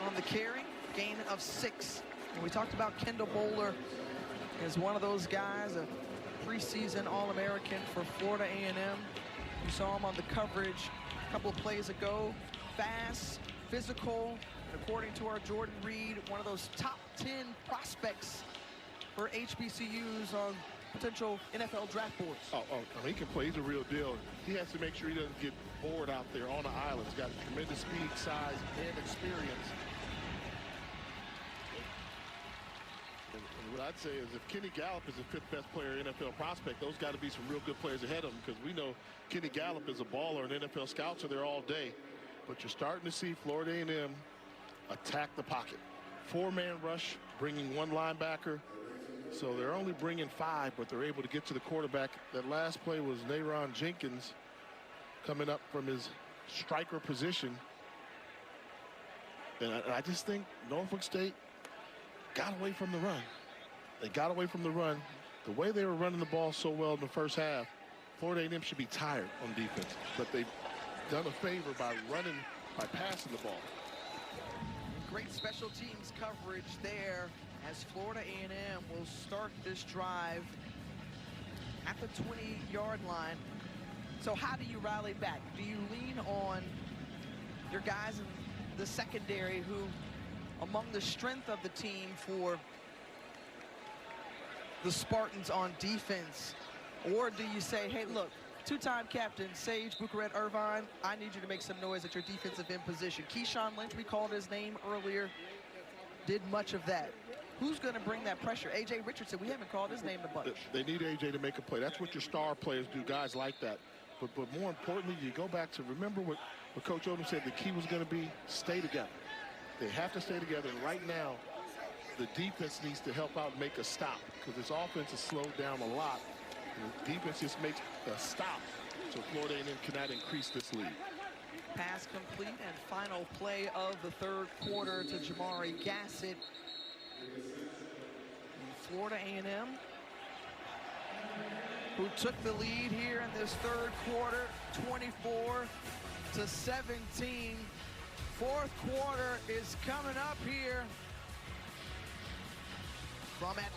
on the carry, gain of 6. And we talked about Kendall Bowler as one of those guys, a preseason All-American for Florida A&M. You saw him on the coverage a couple of plays ago. Fast, physical, and according to our Jordan Reed, one of those top 10 prospects for HBCUs on potential NFL draft boards. He can play. He's a real deal. He has to make sure he doesn't get bored out there on the island. He's got tremendous speed, size, and experience. And what I'd say is if Kenny Gallup is the 5th best player NFL prospect, those got to be some real good players ahead of him, because we know Kenny Gallup is a baller and NFL scouts are there all day. But you're starting to see Florida A&M attack the pocket. 4-man rush, bringing 1 linebacker. So they're only bringing 5, but they're able to get to the quarterback. That last play was Nayron Jenkins coming up from his striker position. And I just think Norfolk State got away from the run. They got away from the run. The way they were running the ball so well in the first half, Florida A&M should be tired on defense. But they've done a favor by passing the ball. Great special teams coverage there as Florida A&M will start this drive at the 20-yard line. So how do you rally back? Do you lean on your guys in the secondary who, among the strength of the team for the Spartans on defense? Or do you say, hey, look, 2-time captain Sage Bucaret-Irvine, I need you to make some noise at your defensive end position. Keyshawn Lynch, we called his name earlier, did much of that. Who's going to bring that pressure? A.J. Richardson, we haven't called his name a bunch. They need A.J. to make a play. That's what your star players do, guys like that. But more importantly, you go back to remember what Coach Odom said the key was going to be: stay together. They have to stay together. And right now, the defense needs to help out and make a stop, because this offense has slowed down a lot. And the defense just makes a stop, so Florida A&M cannot increase this lead. Pass complete, and final play of the third quarter to Jamari Gassett. And Florida A&M, who took the lead here in this third quarter, 24-17. Fourth quarter is coming up here from Atlanta.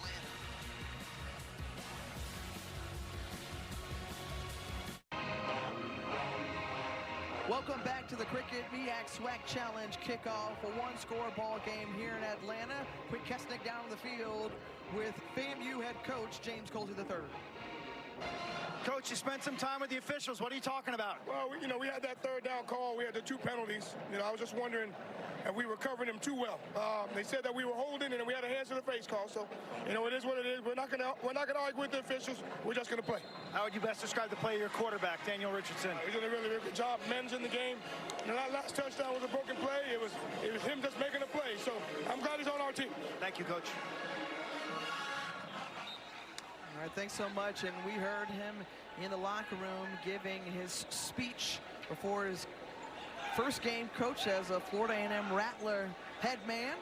Welcome back to the Cricket MEAC-SWAC Challenge kickoff, a one-score ball game here in Atlanta. Quick Kesnick down the field with FAMU head coach James Colsey III. Coach, you spent some time with the officials. What are you talking about? Well, we had that third down call. We had the 2 penalties. I was just wondering if we were covering them too well. They said that we were holding, and we had a hands to the face call. So, it is what it is. We're not gonna argue with the officials. We're just gonna play. How would you best describe the play of your quarterback, Daniel Richardson? He's doing a really, really good job. Men's in the game. That last touchdown was a broken play. It was him just making a play. So I'm glad he's on our team. Thank you, Coach. All right, thanks so much. And we heard him in the locker room giving his speech before his first game coach as a Florida A&M Rattler head man.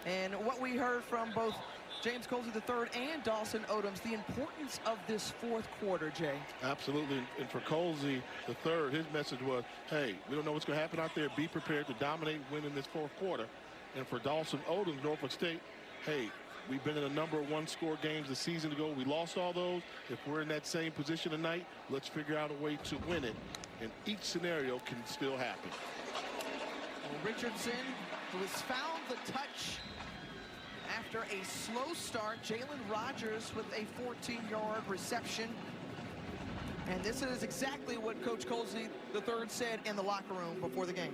And what we heard from both James Colsey III and Dawson Odoms, the importance of this fourth quarter, Jay. Absolutely. And for Colsey III, his message was, hey, we don't know what's going to happen out there. Be prepared to dominate and win in this fourth quarter. And for Dawson Odoms, Norfolk State, hey, we've been in a number of one-score games this season ago. We lost all those. If we're in that same position tonight, let's figure out a way to win it. And each scenario can still happen. Well, Richardson, who has found the touch after a slow start. Jalen Rogers with a 14-yard reception. And this is exactly what Coach Colsey III said in the locker room before the game.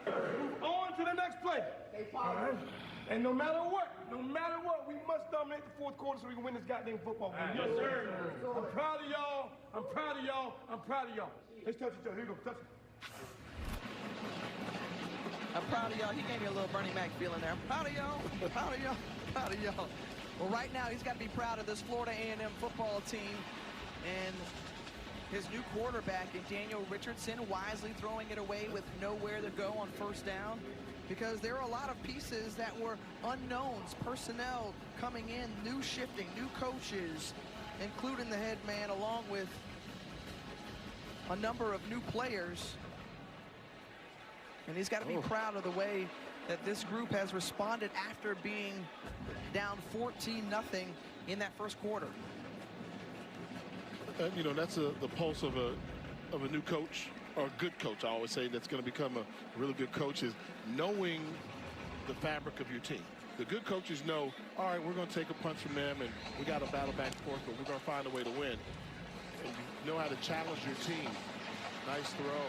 On to the next play. All right. And no matter what, we must dominate the fourth quarter so we can win this goddamn football game. Yes, sir. I'm proud of y'all. I'm proud of y'all. I'm proud of y'all. Let's touch each other. Here you go. Touch it. I'm proud of y'all. He gave me a little Bernie Mac feeling there. I'm proud of y'all. Proud of y'all. Proud of y'all. Well, right now, he's got to be proud of this Florida A&M football team and his new quarterback, Daniel Richardson, wisely throwing it away with nowhere to go on first down, because there are a lot of pieces that were unknowns, personnel coming in, new shifting, new coaches, including the head man, along with a number of new players. And he's got to be proud of the way that this group has responded after being down 14-0 in that first quarter. And, you know, that's the pulse of a new coach, or a good coach, I always say, that's going to become a really good coach, is knowing the fabric of your team. The good coaches know, all right, we're going to take a punch from them, and we got to battle back and forth, but we're going to find a way to win. And you know how to challenge your team. Nice throw.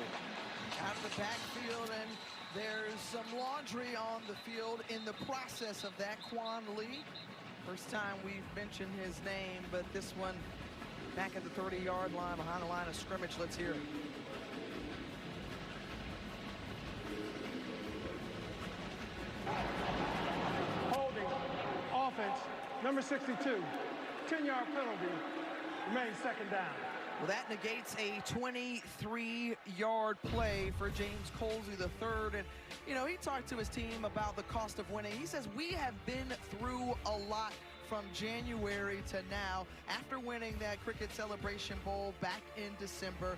Out of the backfield, and there's some laundry on the field in the process of that. Quan Lee, first time we've mentioned his name, but this one back at the 30-yard line, behind the line of scrimmage. Let's hear it. Holding, offense, number 62, 10-yard penalty, remains second down. Well, that negates a 23-yard play for James Colsey III. And, you know, he talked to his team about the cost of winning. He says, we have been through a lot from January to now, after winning that Cricket Celebration Bowl back in December.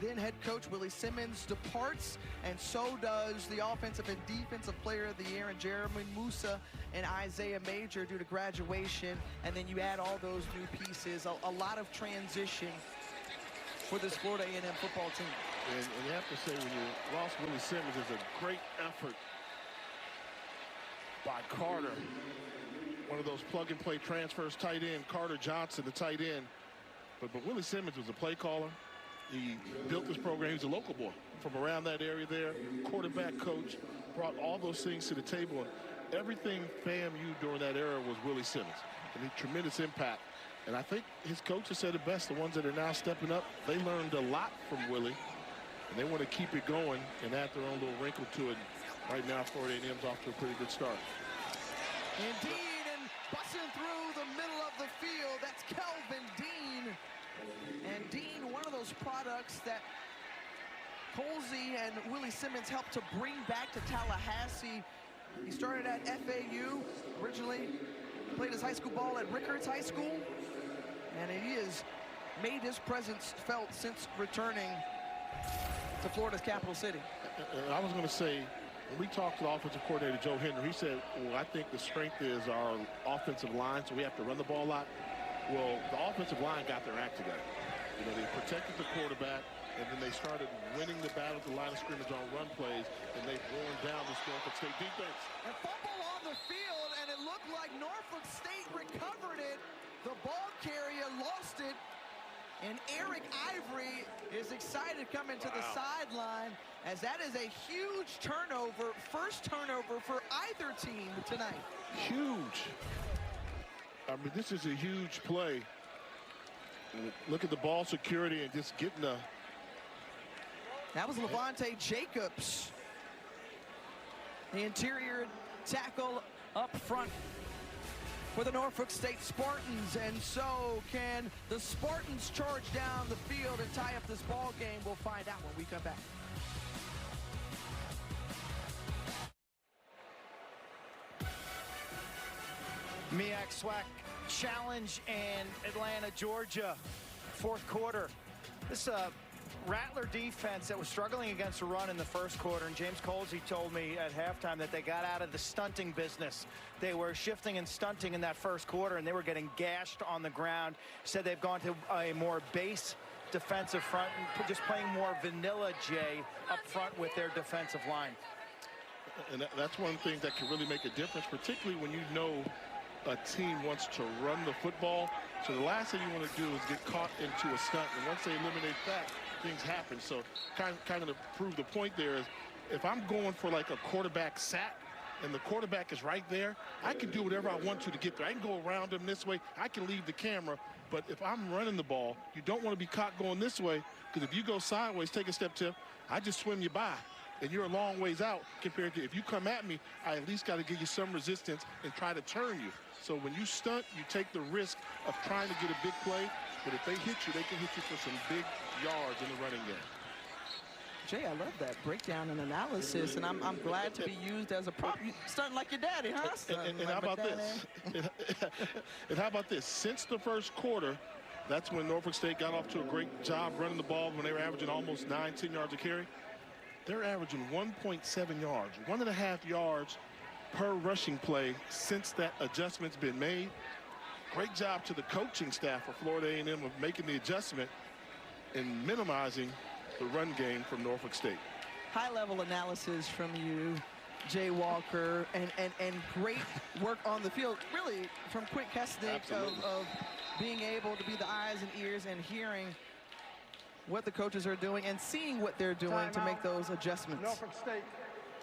Then head coach Willie Simmons departs, and so does the offensive and defensive player of the year, and Jeremy Musa and Isaiah Major due to graduation. And then you add all those new pieces, a lot of transition for this Florida A&M football team. And you have to say, when you lost Willie Simmons, it's a great effort by Carter. One of those plug-and-play transfers, tight end, Carter Johnson, the tight end. But Willie Simmons was a play caller. He built this program. He was a local boy from around that area there, quarterback coach, brought all those things to the table. And everything FAMU during that era was Willie Simmons. And he had tremendous impact And I think his coaches said it best, the ones that are now stepping up, they learned a lot from Willie, and they want to keep it going and add their own little wrinkle to it. Right now, Florida A&M's off to a pretty good start. Indeed, and busting through the middle of the field, that's Kelvin Dean. And Dean, one of those products that Colsey and Willie Simmons helped to bring back to Tallahassee. He started at FAU, originally played his high school ball at Rickards High School, and he has made his presence felt since returning to Florida's capital city. I was going to say, when we talked to the offensive coordinator, Joe Henry, he said, well, I think the strength is our offensive line, so we have to run the ball a lot. Well, the offensive line got their act together. You know, they protected the quarterback, and then they started winning the battle at the line of scrimmage on run plays, and they've worn down this Norfolk State defense. A fumble on the field, and it looked like Norfolk State recovered it. The ball carrier lost it, and Eric Ivory is excited coming to the sideline, as that is a huge turnover, first turnover for either team tonight. Huge. I mean, this is a huge play. Look at the ball security and just getting the... That was Levante Jacobs, the interior tackle up front for the Norfolk State Spartans. And so can the Spartans charge down the field and tie up this ball game? We'll find out when we come back. MEAC-SWAC Challenge in Atlanta, Georgia, fourth quarter. This Rattler defense that was struggling against the run in the first quarter, and James Colsey told me at halftime that they got out of the stunting business. They were shifting and stunting in that first quarter, and they were getting gashed on the ground. He said they've gone to a more base defensive front and just playing more vanilla, Jay, up front with their defensive line. And that's one thing that can really make a difference, particularly when you know a team wants to run the football. So the last thing you want to do is get caught into a stunt, and once they eliminate that, things happen. So kind of to prove the point there is, if I'm going for like a quarterback sack and the quarterback is right there, I can do whatever I want to get there. I can go around him this way, I can leave the camera. But if I'm running the ball, you don't want to be caught going this way, because if you go sideways, take a step, Tip, I just swim you by, and you're a long ways out compared to if you come at me, I at least got to give you some resistance and try to turn you. So when you stunt, you take the risk of trying to get a big play, but if they hit you, they can hit you for some big yards in the running game. Jay, I love that breakdown and analysis, and I'm glad to be used as a prop. You stunting like your daddy, huh? And how about this? And how about this? Since the first quarter, that's when Norfolk State got off to a great job running the ball when they were averaging almost 9-10 yards a carry. They're averaging 1.7 yards, 1.5 yards per rushing play since that adjustment's been made. Great job to the coaching staff for Florida A&M of making the adjustment and minimizing the run game from Norfolk State. High-level analysis from you, Jay Walker, and great work on the field, really, from Quint Kesnick of being able to be the eyes and ears and hearing what the coaches are doing and seeing what they're doing to make those adjustments. Norfolk State,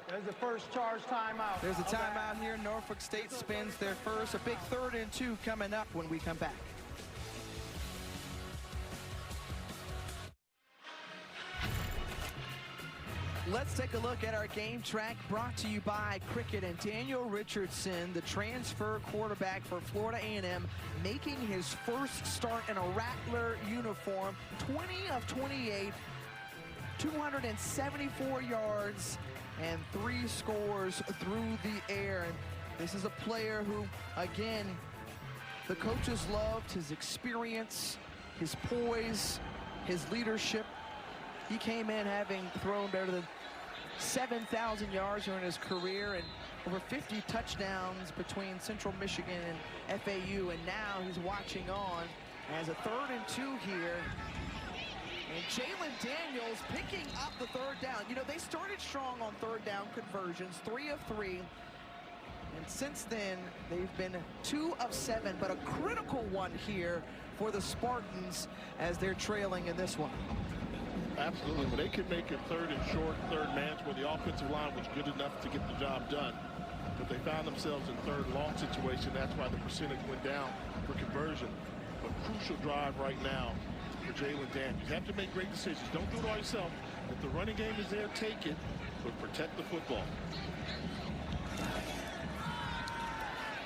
there's the first charge timeout. There's a timeout here. Norfolk State spins their first. A big 3rd and 2 coming up when we come back. Let's take a look at our game track, brought to you by Cricket, and Daniel Richardson, the transfer quarterback for Florida A&M, making his first start in a Rattler uniform. 20 of 28, 274 yards, and 3 scores through the air. And this is a player who, again, the coaches loved his experience, his poise, his leadership. He came in having thrown better than 7,000 yards during his career and over 50 touchdowns between Central Michigan and FAU, and now he's watching on as a 3rd and 2 here. And Jalen Daniels picking up the 3rd down. You know, they started strong on 3rd down conversions, 3 of 3. And since then, they've been 2 of 7, but a critical one here for the Spartans as they're trailing in this one. Absolutely. When they could make it 3rd and short, 3rd man, where the offensive line was good enough to get the job done, but they found themselves in 3rd long situation. That's why the percentage went down for conversion. a crucial drive right now for Jalen Daniels. You have to make great decisions. Don't do it all yourself. If the running game is there, take it, but protect the football.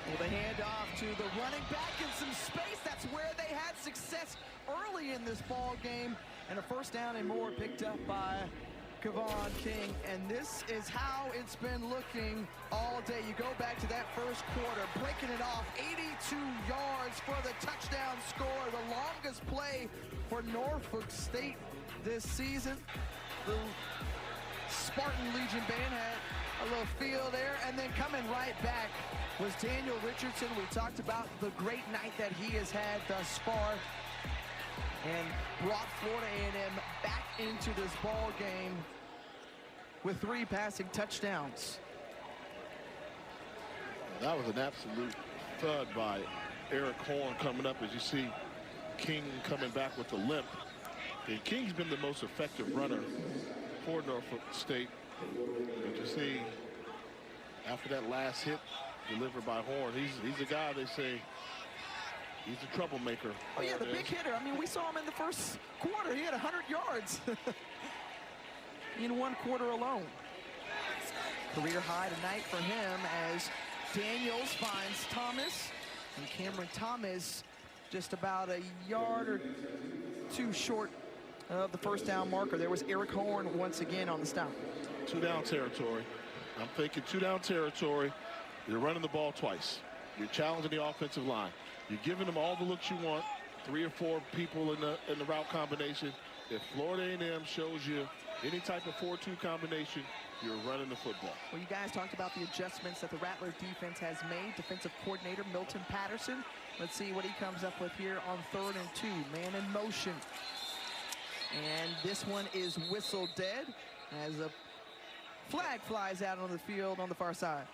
Well, the handoff to the running back in some space. That's where they had success early in this ball game. And a first down and more picked up by Kevon King. And this is how it's been looking all day. You go back to that first quarter, breaking it off, 82 yards for the touchdown score, the longest play for Norfolk State this season. The Spartan Legion band had a little feel there, and then coming right back was Daniel Richardson. We talked about the great night that he has had thus far and brought Florida A&M back into this ball game with 3 passing touchdowns. That was an absolute thud by Eric Horn coming up, as you see King coming back with a limp. And King's been the most effective runner for Norfolk State. But you see, after that last hit delivered by Horn, he's a guy they say he's a troublemaker. Oh yeah, the big hitter. I mean, we saw him in the first quarter. He had 100 yards in 1 quarter alone. Career high tonight for him as Daniels finds Thomas, and Cameron Thomas just about a yard or 2 short of the first down marker. There was Eric Horn once again on the stop. 2 down territory. I'm thinking 2 down territory. You're running the ball twice. You're challenging the offensive line. You're giving them all the looks you want. 3 or 4 people in the route combination. If Florida A&M shows you any type of 4-2 combination, you're running the football. Well, you guys talked about the adjustments that the Rattler defense has made. Defensive coordinator Milton Patterson. Let's see what he comes up with here on 3rd and 2. Man in motion. And this one is whistled dead as a flag flies out on the field on the far side.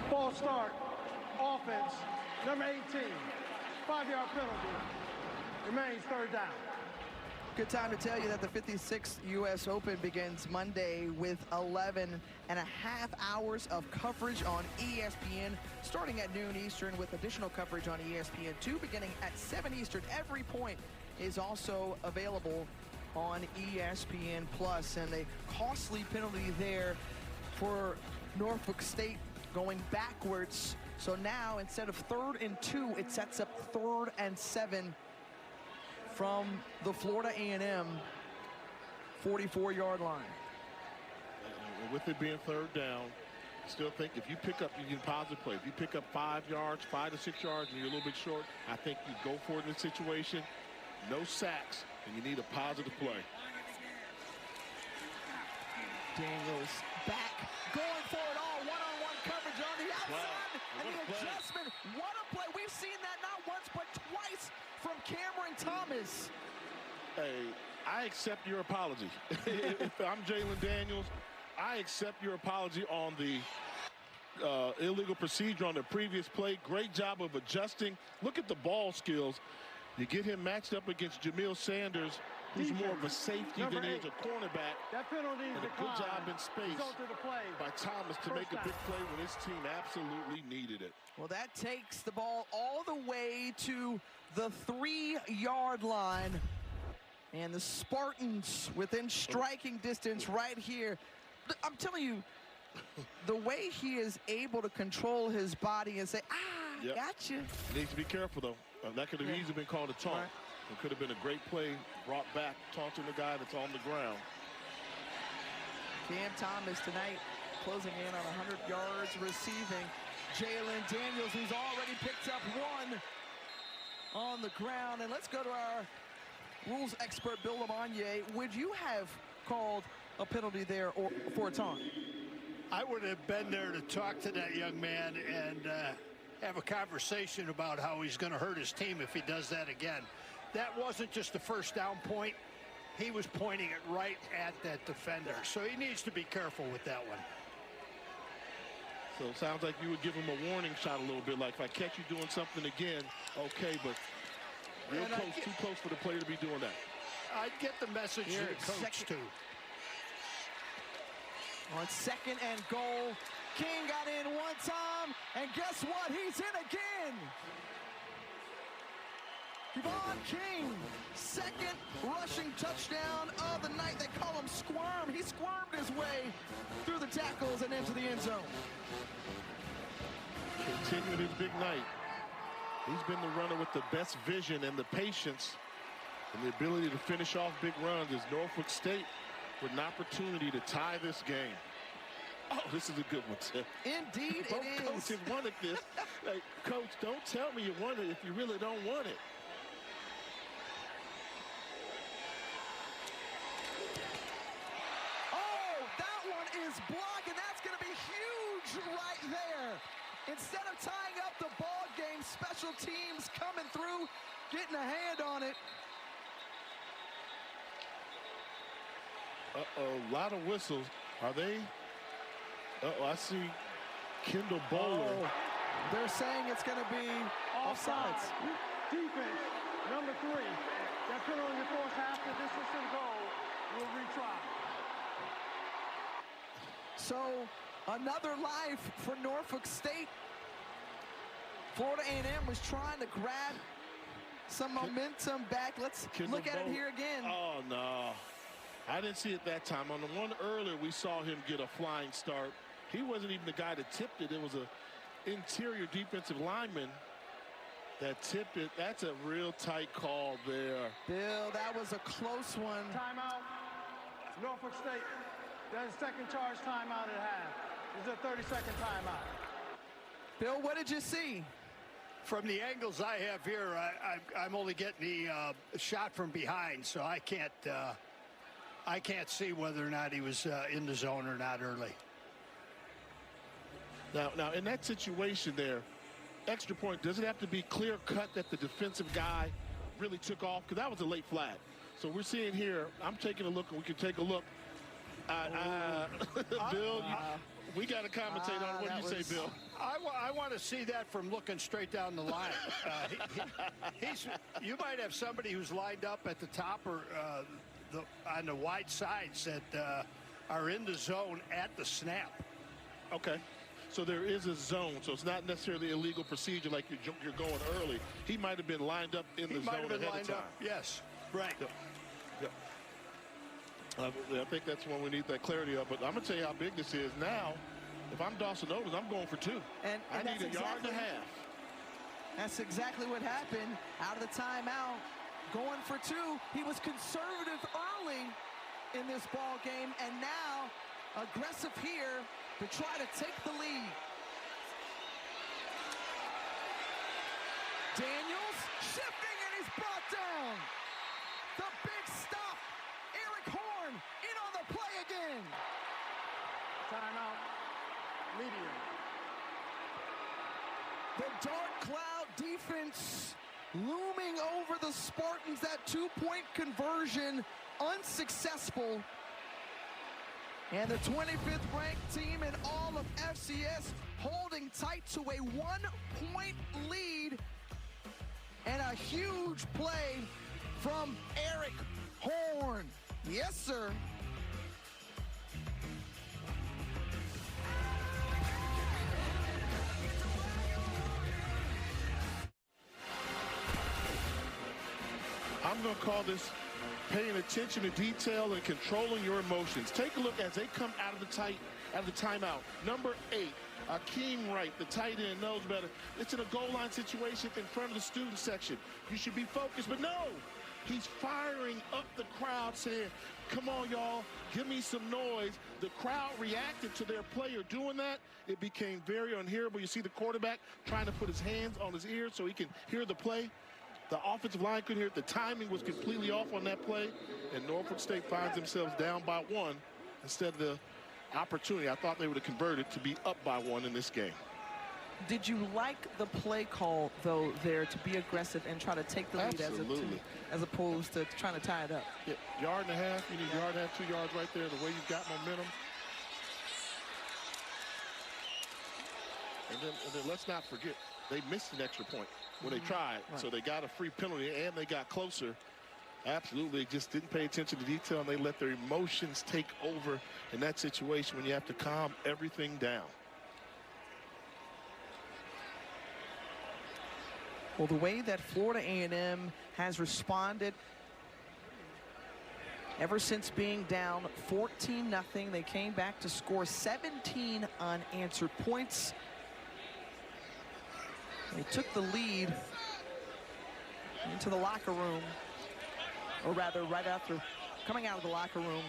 Ball start, offense, number 18, 5-yard penalty, remains 3rd down. Good time to tell you that the 56th U.S. Open begins Monday with 11.5 hours of coverage on ESPN, starting at noon Eastern with additional coverage on ESPN2 beginning at 7 Eastern. Every point is also available on ESPN+, and a costly penalty there for Norfolk State going backwards. So now instead of 3rd and 2, it sets up 3rd and 7 from the Florida A&M 44-yard line. And with it being 3rd down, I still think if you pick up, you can positive play. If you pick up 5 yards, 5 to 6 yards, and you're a little bit short, I think you go for it in this situation. No sacks, and you need a positive play. Daniels back, going for it all. One-on-one coverage on the outside. Wow, and the adjustment. What a play. We've seen that not once, but twice from Cameron Thomas. Hey, I accept your apology. If I'm Jalen Daniels, I accept your apology on the illegal procedure on the previous play. Great job of adjusting. Look at the ball skills. You get him matched up against Jamil Sanders, who's more of a safety than he is a cornerback. That penalty is and a good job in space by Thomas to make a big play when his team absolutely needed it. Well, that takes the ball all the way to the 3-yard line. And the Spartans within striking distance right here. I'm telling you, the way he is able to control his body and say, gotcha. He needs to be careful, though. That could have easily been called a taunt. Right. It could have been a great play brought back, taunting the guy that's on the ground. Cam Thomas tonight closing in on 100 yards receiving. Jalen Daniels, who's already picked up 1 on the ground. And let's go to our rules expert, Bill Lamagnier. Would you have called a penalty there or for a taunt? I would have been there to talk to that young man and have a conversation about how he's going to hurt his team if he does that again. That wasn't just a first down point. He was pointing it right at that defender. So he needs to be careful with that one. So it sounds like you would give him a warning shot a little bit, like if I catch you doing something again, okay, but real close, too close for the player to be doing that. I'd get the message to the coach too. On 2nd and goal, King got in one time, and guess what? He's in again. Devon King, 2nd rushing touchdown of the night. They call him Squirm. He squirmed his way through the tackles and into the end zone. Continuing his big night. He's been the runner with the best vision and the patience and the ability to finish off big runs as Norfolk State with an opportunity to tie this game. Oh, this is a good one, Tim. Indeed, Both it is. coaches wanted this. Like, Coach, don't tell me you want it if you really don't want it. Oh, that one is blocked, and that's going to be huge right there. Instead of tying up the ball game, special teams coming through, getting a hand on it. Uh-oh, a lot of whistles. Are they? Uh-oh, I see Kendall Bowler. Oh, they're saying it's going to be offsides. Defense, number 3. That penalty force half the distance to the goal. Will retry. So, another life for Norfolk State. Florida A&M was trying to grab some momentum back. Let's look at it here again. Oh, no. I didn't see it that time. On the one earlier, we saw him get a flying start. He wasn't even the guy that tipped it. It was an interior defensive lineman that tipped it. That's a real tight call there. Bill, that was a close one. Timeout. Norfolk State. That's second charge timeout at half. This is a 30-second timeout. Bill, what did you see? From the angles I have here, I'm only getting the shot from behind, so I can't see whether or not he was in the zone or not early. Now, in that situation there, extra point, does it have to be clear cut that the defensive guy really took off? Because that was a late flag. So we're seeing here, I'm taking a look, and we can take a look. Bill, we got to commentate on it. What do you say, Bill? I want to see that from looking straight down the line. You might have somebody who's lined up at the top or on the wide sides that are in the zone at the snap. Okay. So there is a zone, so it's not necessarily illegal procedure like you're going early. He might have been lined up in the zone ahead of time. Yes, right. Yep. I think that's when we need that clarity of. But I'm going to tell you how big this is now. If I'm Dawson Otis, I'm going for 2. And I need a yard and a half. That's exactly what happened. Out of the timeout, going for 2. He was conservative early in this ball game, and now aggressive here to try to take the lead. Daniels shifting, and he's brought down. The big stop. Eric Horn in on the play again. Timeout. Medium. The dark cloud defense looming over the Spartans. That 2-point conversion unsuccessful. And the 25th ranked team in all of FCS holding tight to a 1-point lead. And a huge play from Eric Horn. Yes, sir. I'm going to call this paying attention to detail and controlling your emotions. Take a look as they come out of the timeout. Number 8, Akeem Wright, the tight end, knows better. It's in a goal line situation in front of the student section. You should be focused, but no. He's firing up the crowd saying, come on, y'all, give me some noise. The crowd reacted to their player doing that. It became very unhearable. You see the quarterback trying to put his hands on his ears so he can hear the play. The offensive line couldn't hear it. The timing was completely off on that play, and Norfolk State finds themselves down by 1 instead of the opportunity. I thought they would have converted to be up by 1 in this game. Did you like the play call, though, there to be aggressive and try to take the lead as opposed to trying to tie it up? Yeah, yard and a half. You need a yard and a half, 2 yards right there, the way you've got momentum. And then let's not forget, they missed an extra point when they tried. Right. So they got a free penalty, and they got closer Absolutely. They just didn't pay attention to detail, and they let their emotions take over in that situation when you have to calm everything down. Well, the way that Florida A&M has responded ever since being down 14-0, they came back to score 17 unanswered points. They took the lead into the locker room, or rather right after coming out of the locker room,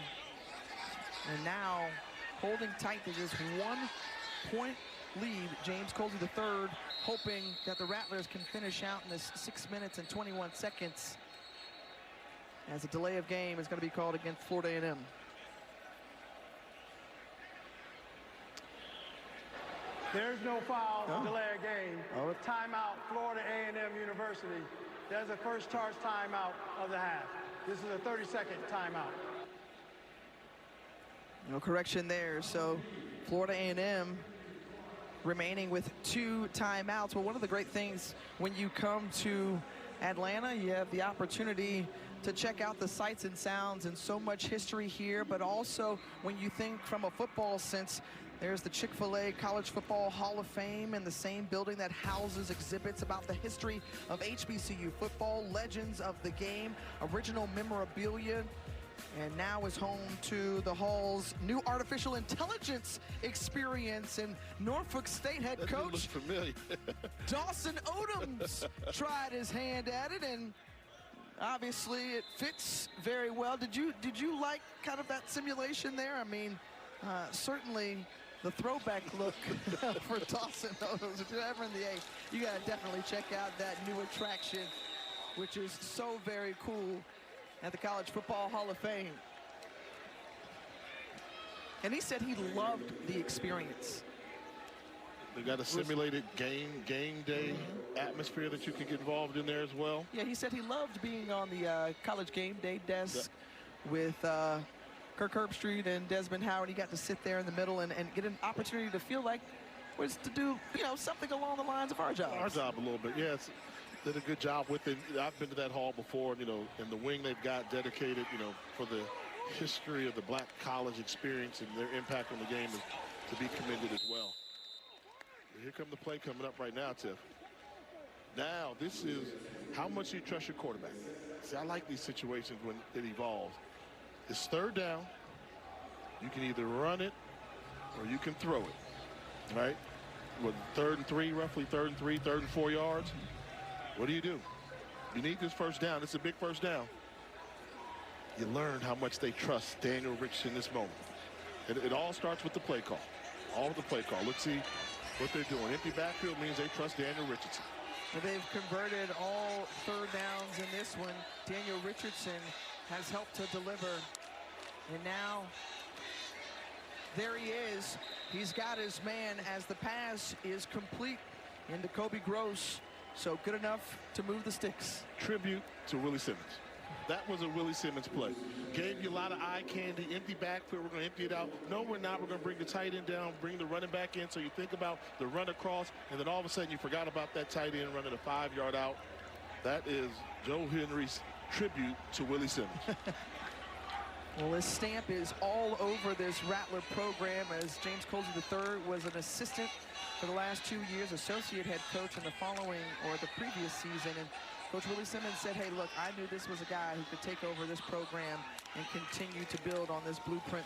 and now holding tight to this 1-point lead. James Colsey III hoping that the Rattlers can finish out in this 6 minutes and 21 seconds as a delay of game is going to be called against Florida A&M. There's no foul, delay of game. Timeout, Florida A&M University. There's a first charge timeout of the half. This is a 30-second timeout. No correction there, so Florida A&M remaining with 2 timeouts. Well, one of the great things when you come to Atlanta, you have the opportunity to check out the sights and sounds and so much history here, but also when you think from a football sense, there's the Chick-fil-A College Football Hall of Fame in the same building that houses exhibits about the history of HBCU football, legends of the game, original memorabilia, and now is home to the Hall's new artificial intelligence experience. And Norfolk State head coach Dawson Odoms tried his hand at it, and obviously it fits very well. Did you like kind of that simulation there? I mean, certainly the throwback look for Dawson Odoms. If you're ever in the A, you gotta definitely check out that new attraction, which is so very cool, at the College Football Hall of Fame. And he said he loved the experience. They got a simulated game day atmosphere that you can get involved in there as well. Yeah, he said he loved being on the college game day desk with Kirk Herbstreit and Desmond Howard. He got to sit there in the middle and get an opportunity to feel like was to do, you know, something along the lines of our job. Our job a little bit, yes. Did a good job with it. I've been to that hall before, you know, and the wing they've got dedicated, you know, for the history of the black college experience and their impact on the game is to be commended as well. Here come the play coming up right now, Tiff. Now, this is how much you trust your quarterback. See, I like these situations when it evolves. It's third down. You can either run it or you can throw it, right? With 3rd and 3, roughly 3rd and 3, 3rd and 4 yards. What do? You need this first down. It's a big first down. You learn how much they trust Daniel Richardson in this moment. It all starts with the play call. All with the play call. Let's see what they're doing. Empty backfield means they trust Daniel Richardson. They've converted all 3rd downs in this one. Daniel Richardson has helped to deliver. And now, there he is. He's got his man as the pass is complete into Kobe Gross. So good enough to move the sticks. Tribute to Willie Simmons. That was a Willie Simmons play. Gave you a lot of eye candy, empty backfield. We're going to empty it out. No, we're not. We're going to bring the tight end down, bring the running back in. So you think about the run across, and then all of a sudden you forgot about that tight end running a 5-yard out. That is Joe Henry's tribute to Willie Simmons. Well, his stamp is all over this Rattler program, as James Colsey III was an assistant for the last 2 years, associate head coach in the following or the previous season. And Coach Willie Simmons said, hey, look, I knew this was a guy who could take over this program and continue to build on this blueprint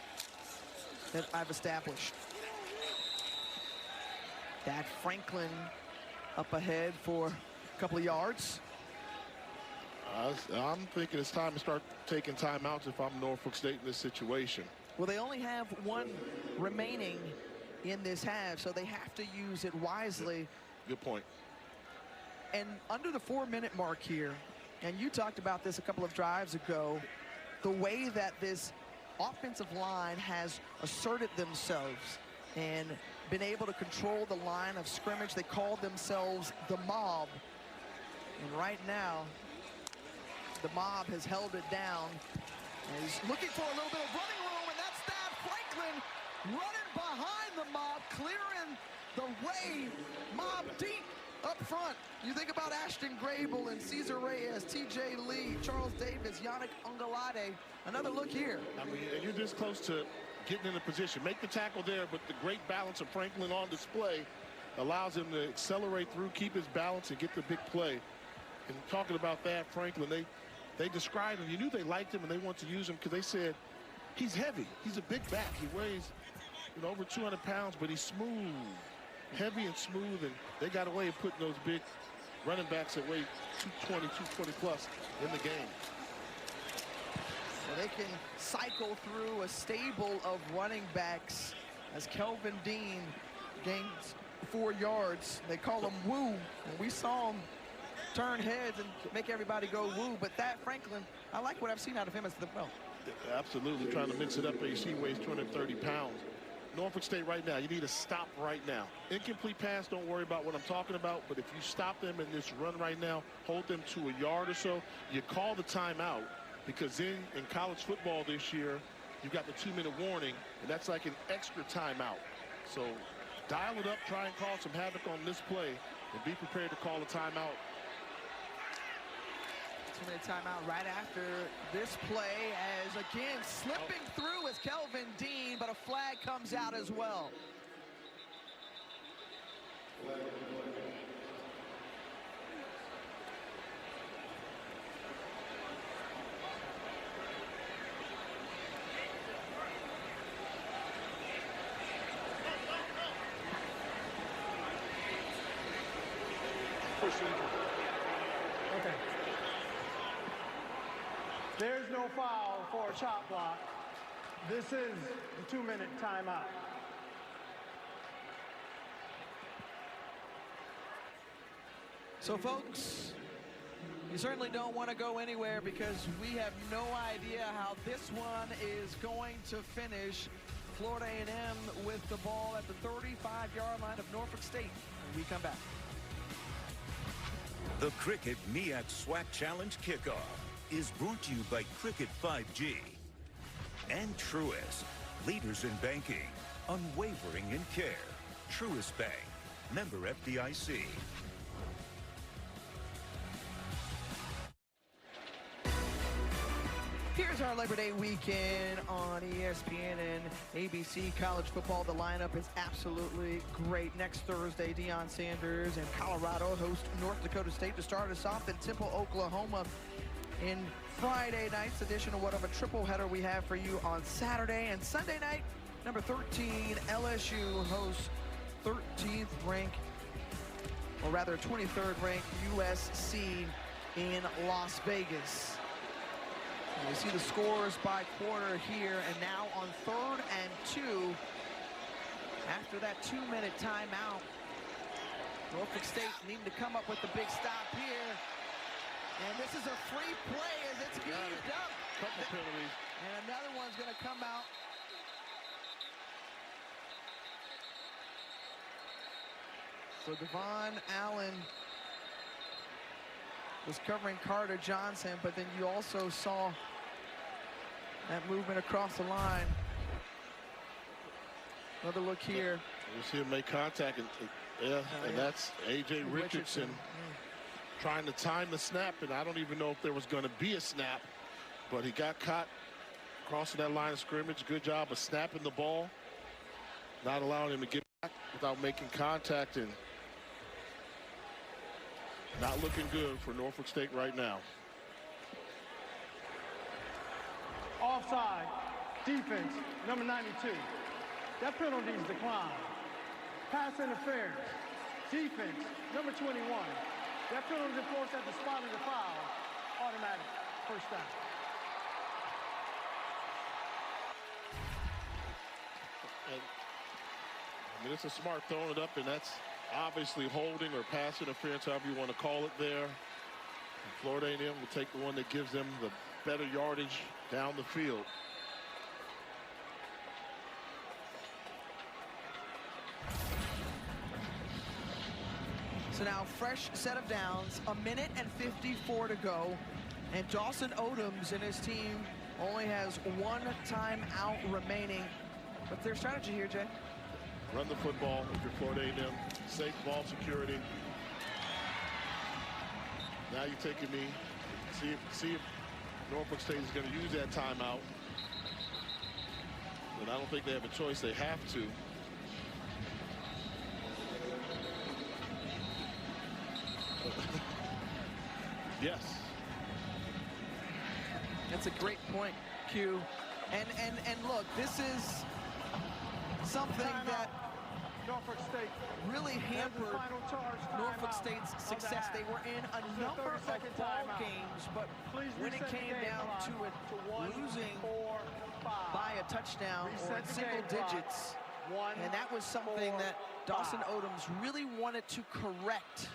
that I've established. Dad Franklin up ahead for a couple of yards. I'm thinking it's time to start taking timeouts if I'm Norfolk State in this situation. Well, they only have 1 remaining in this half, so they have to use it wisely. Good point. And under the 4-minute mark here, and you talked about this a couple of drives ago, the way that this offensive line has asserted themselves and been able to control the line of scrimmage. They called themselves the Mob. And right now, the Mob has held it down. And he's looking for a little bit of running room, and that's Dad Franklin running behind the Mob, clearing the way. Mob deep Up front, you think about Ashton Grable and Cesar Reyes, TJ Lee, Charles Davis, Yannick Ungalade. Another look here. I mean, and you're this close to getting in a position. Make the tackle there, but the great balance of Franklin on display allows him to accelerate through, keep his balance, and get the big play. And talking about that, Franklin, they described him. You knew they liked him and they wanted to use him because they said he's heavy. He's a big back. He weighs, you know, over 200 pounds, but he's smooth, heavy and smooth. And they got away of putting those big running backs that weigh 220, 220 plus in the game. So they can cycle through a stable of running backs as Kelvin Dean gains 4 yards. They call him Woo, and we saw him turn heads and make everybody go woo. But that Franklin, I like what I've seen out of him as well. Absolutely, trying to mix it up. AC weighs 230 pounds. Norfolk State right now, you need to stop right now. Incomplete pass, don't worry about what I'm talking about, but if you stop them in this run right now, hold them to a yard or so, you call the timeout, because in college football this year, you've got the 2-minute warning, and that's like an extra timeout. So dial it up, try and cause some havoc on this play, and be prepared to call a timeout. 2-minute timeout right after this play, as again slipping through is Kelvin Dean, but a flag comes out as well. Okay. There's no foul for a chop block. This is the 2-minute timeout. So folks, you certainly don't want to go anywhere because we have no idea how this one is going to finish. Florida A&M with the ball at the 35-yard line of Norfolk State when we come back. The Cricket MEAC-SWAC Challenge Kickoff is brought to you by Cricket 5G and Truist, leaders in banking, unwavering in care. Truist Bank, member FDIC. Here's our Labor Day weekend on ESPN and ABC College Football. The lineup is absolutely great. Next Thursday, Deion Sanders and Colorado host North Dakota State to start us off in Temple, Oklahoma. In Friday night's edition of what of a triple header we have for you on Saturday. And Sunday night, number 13, LSU hosts 13th ranked, or rather 23rd ranked USC in Las Vegas. And we see the scores by quarter here, and now on 3rd and 2, after that 2-minute timeout, Norfolk State needing to come up with the big stop here. And this is a free play as it's heaved up. Couple penalties. And another one's going to come out. So Devon Allen was covering Carter Johnson, but then you also saw that movement across the line. Another look here. You see him make contact, and that's A.J. Richardson trying to time the snap, and I don't even know if there was going to be a snap, but he got caught crossing that line of scrimmage. Good job of snapping the ball, not allowing him to get back without making contact, and not looking good for Norfolk State right now. Offside, defense, number 92. That penalty is declined. Pass interference, defense, number 21. That penalty is enforced at the spot of the foul. Automatic, first down. And, I mean, it's a smart throwing it up, and that's obviously holding or pass interference, however you want to call it there. And Florida A&M will take the one that gives them the better yardage down the field. So now fresh set of downs, 1:54 to go, and Dawson Odoms and his team only has 1 timeout remaining. What's their strategy here, Jay? Run the football if you're Florida A&M. Safe ball security. Now you take a knee. See if Norfolk State is going to use that timeout. But I don't think they have a choice. They have to. Yes. That's a great point, Q. And look, this is something that Norfolk State really hampered Norfolk State's success. They were in a number of ball games, but when it came down to it, losing by a touchdown or in single digits, and that was something that Dawson Odoms really wanted to correct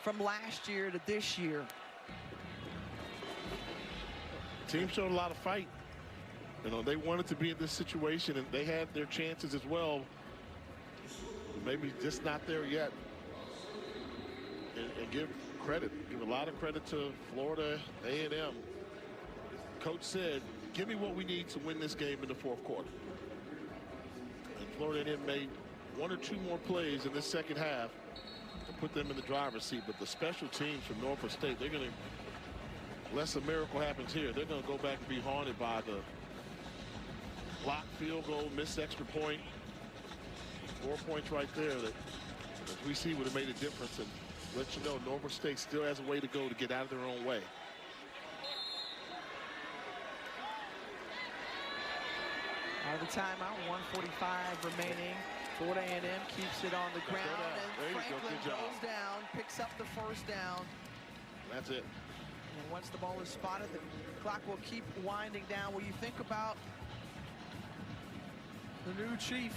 from last year to this year. Team showed a lot of fight. You know, they wanted to be in this situation, and they had their chances as well. Maybe just not there yet. And give a lot of credit to Florida A&M. Coach said, give me what we need to win this game in the fourth quarter. And Florida A&M made one or two more plays in this second half to put them in the driver's seat. But the special teams from Norfolk State, they're going to, unless a miracle happens here, they're going to go back and be haunted by the blocked field goal, missed extra point. 4 points right there that, as we see, would have made a difference, and let you know Norfolk State still has a way to go to get out of their own way. Out of the timeout, 1:45 remaining. Florida A&M keeps it on the ground, and Franklin goes down, picks up the first down. That's it. And once the ball is spotted, the clock will keep winding down. When you think about the new chief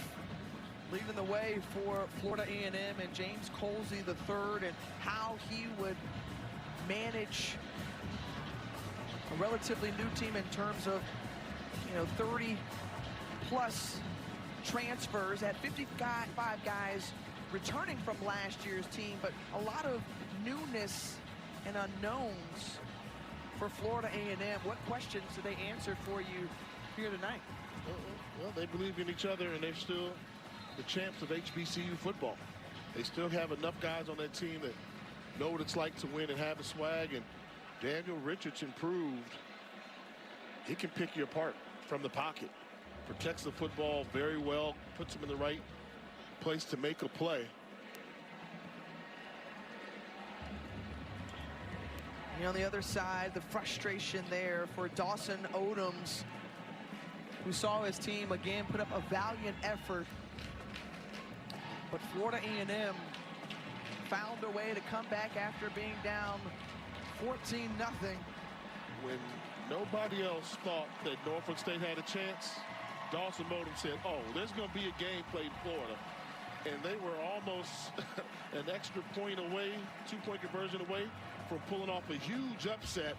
leading the way for Florida A&M and James Colsey III, and how he would manage a relatively new team in terms of, 30-plus transfers, had 55 guys returning from last year's team, but a lot of newness and unknowns for Florida A&M. What questions do they answer for you here tonight? Well, they believe in each other, and they're still the champs of HBCU football. They still have enough guys on that team that know what it's like to win and have the swag, and Daniel Richardson proved he can pick you apart from the pocket, protects the football very well, puts him in the right place to make a play. And on the other side, the frustration there for Dawson Odoms, who saw his team again put up a valiant effort. But Florida A&M found a way to come back after being down 14-0. When nobody else thought that Norfolk State had a chance, Dawson Odoms said, oh, there's going to be a game played in Florida. And they were almost an extra point away, 2-point conversion away from pulling off a huge upset.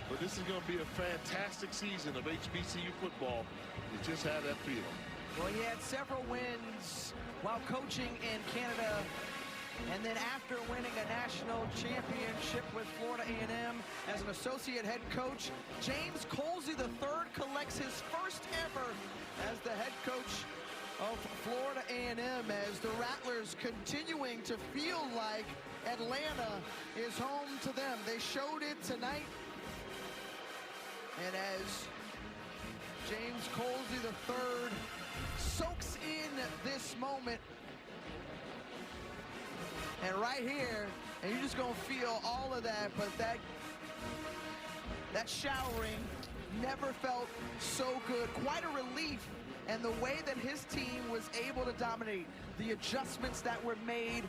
But this is going to be a fantastic season of HBCU football. You just have that feel. Well, he had several wins while coaching in Canada, and then after winning a national championship with Florida A&M as an associate head coach, James Colsey III collects his first ever as the head coach of Florida A&M, as the Rattlers continuing to feel like Atlanta is home to them. They showed it tonight. And as James Colsey III soaks in this moment, and right here, and you're just gonna feel all of that, but that showering never felt so good. Quite a relief, and the way that his team was able to dominate, the adjustments that were made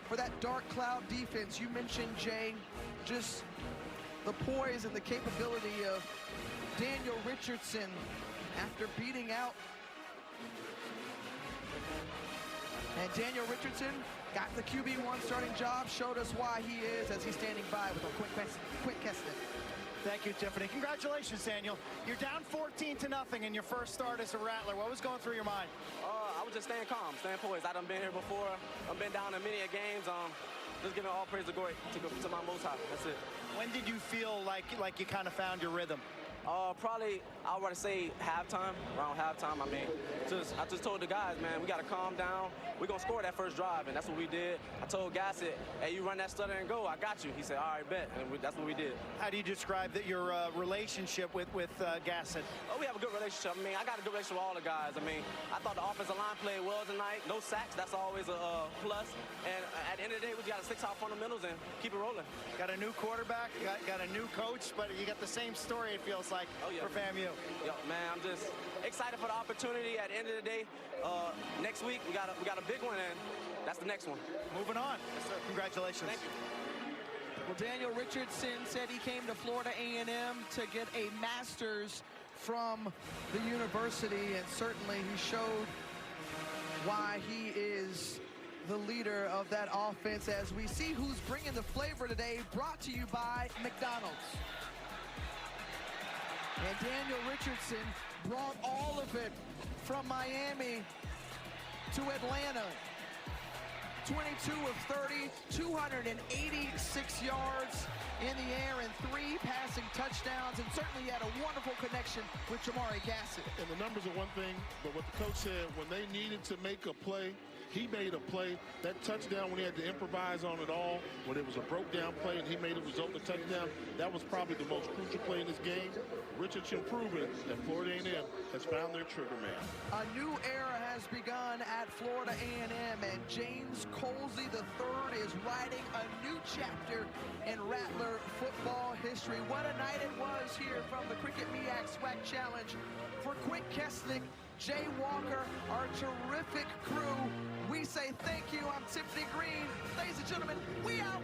for that dark cloud defense. You mentioned, Jay, just the poise and the capability of Daniel Richardson after beating out. And Daniel Richardson got the QB1 starting job, showed us why he is, as he's standing by with a quick question. Thank you, Tiffany. Congratulations, Daniel. You're down 14-0 in your first start as a Rattler. What was going through your mind? I was just staying calm, staying poised. I done been here before. I've been down in many games. Just giving all praise and glory to my Most High. That's it. When did you feel like you kind of found your rhythm? Probably, I would say halftime, around halftime. I mean, I just told the guys, man, we got to calm down. We're going to score that first drive, and that's what we did. I told Gassett, hey, you run that stutter and go, I got you. He said, all right, bet, and that's what we did. How do you describe your relationship with Gassett? Oh, we have a good relationship. I mean, I got a good relationship with all the guys. I mean, I thought the offensive line played well tonight. No sacks, that's always a plus. And at the end of the day, we got to stick to our fundamentals and keep it rolling. Got a new quarterback, got a new coach, but you got the same story, it feels like, for FAMU. Yo, man, I'm just excited for the opportunity. At the end of the day, next week we got a big one, and that's the next one. Moving on. Yes, sir. Congratulations. Thank you. Well, Daniel Richardson said he came to Florida A&M to get a master's from the university, and certainly he showed why he is the leader of that offense. As we see who's bringing the flavor today, brought to you by McDonald's. And Daniel Richardson brought all of it from Miami to Atlanta. 22 of 30, 286 yards in the air and 3 passing touchdowns, and certainly he had a wonderful connection with Jamari Gassett. And the numbers are one thing, but what the coach said, when they needed to make a play, he made a play. That touchdown, when he had to improvise on it all, when it was a broke down play and he made it result in a touchdown, that was probably the most crucial play in this game. Richardson proving that Florida A&M has found their trigger man. A new era has begun at Florida A&M, and James Colsey III is writing a new chapter in Rattler football history. What a night it was here from the Cricket MEAC-SWAC Challenge. For Quick Kesnick, Jay Walker, our terrific crew, we say thank you. I'm Tiffany Green. Ladies and gentlemen, we out.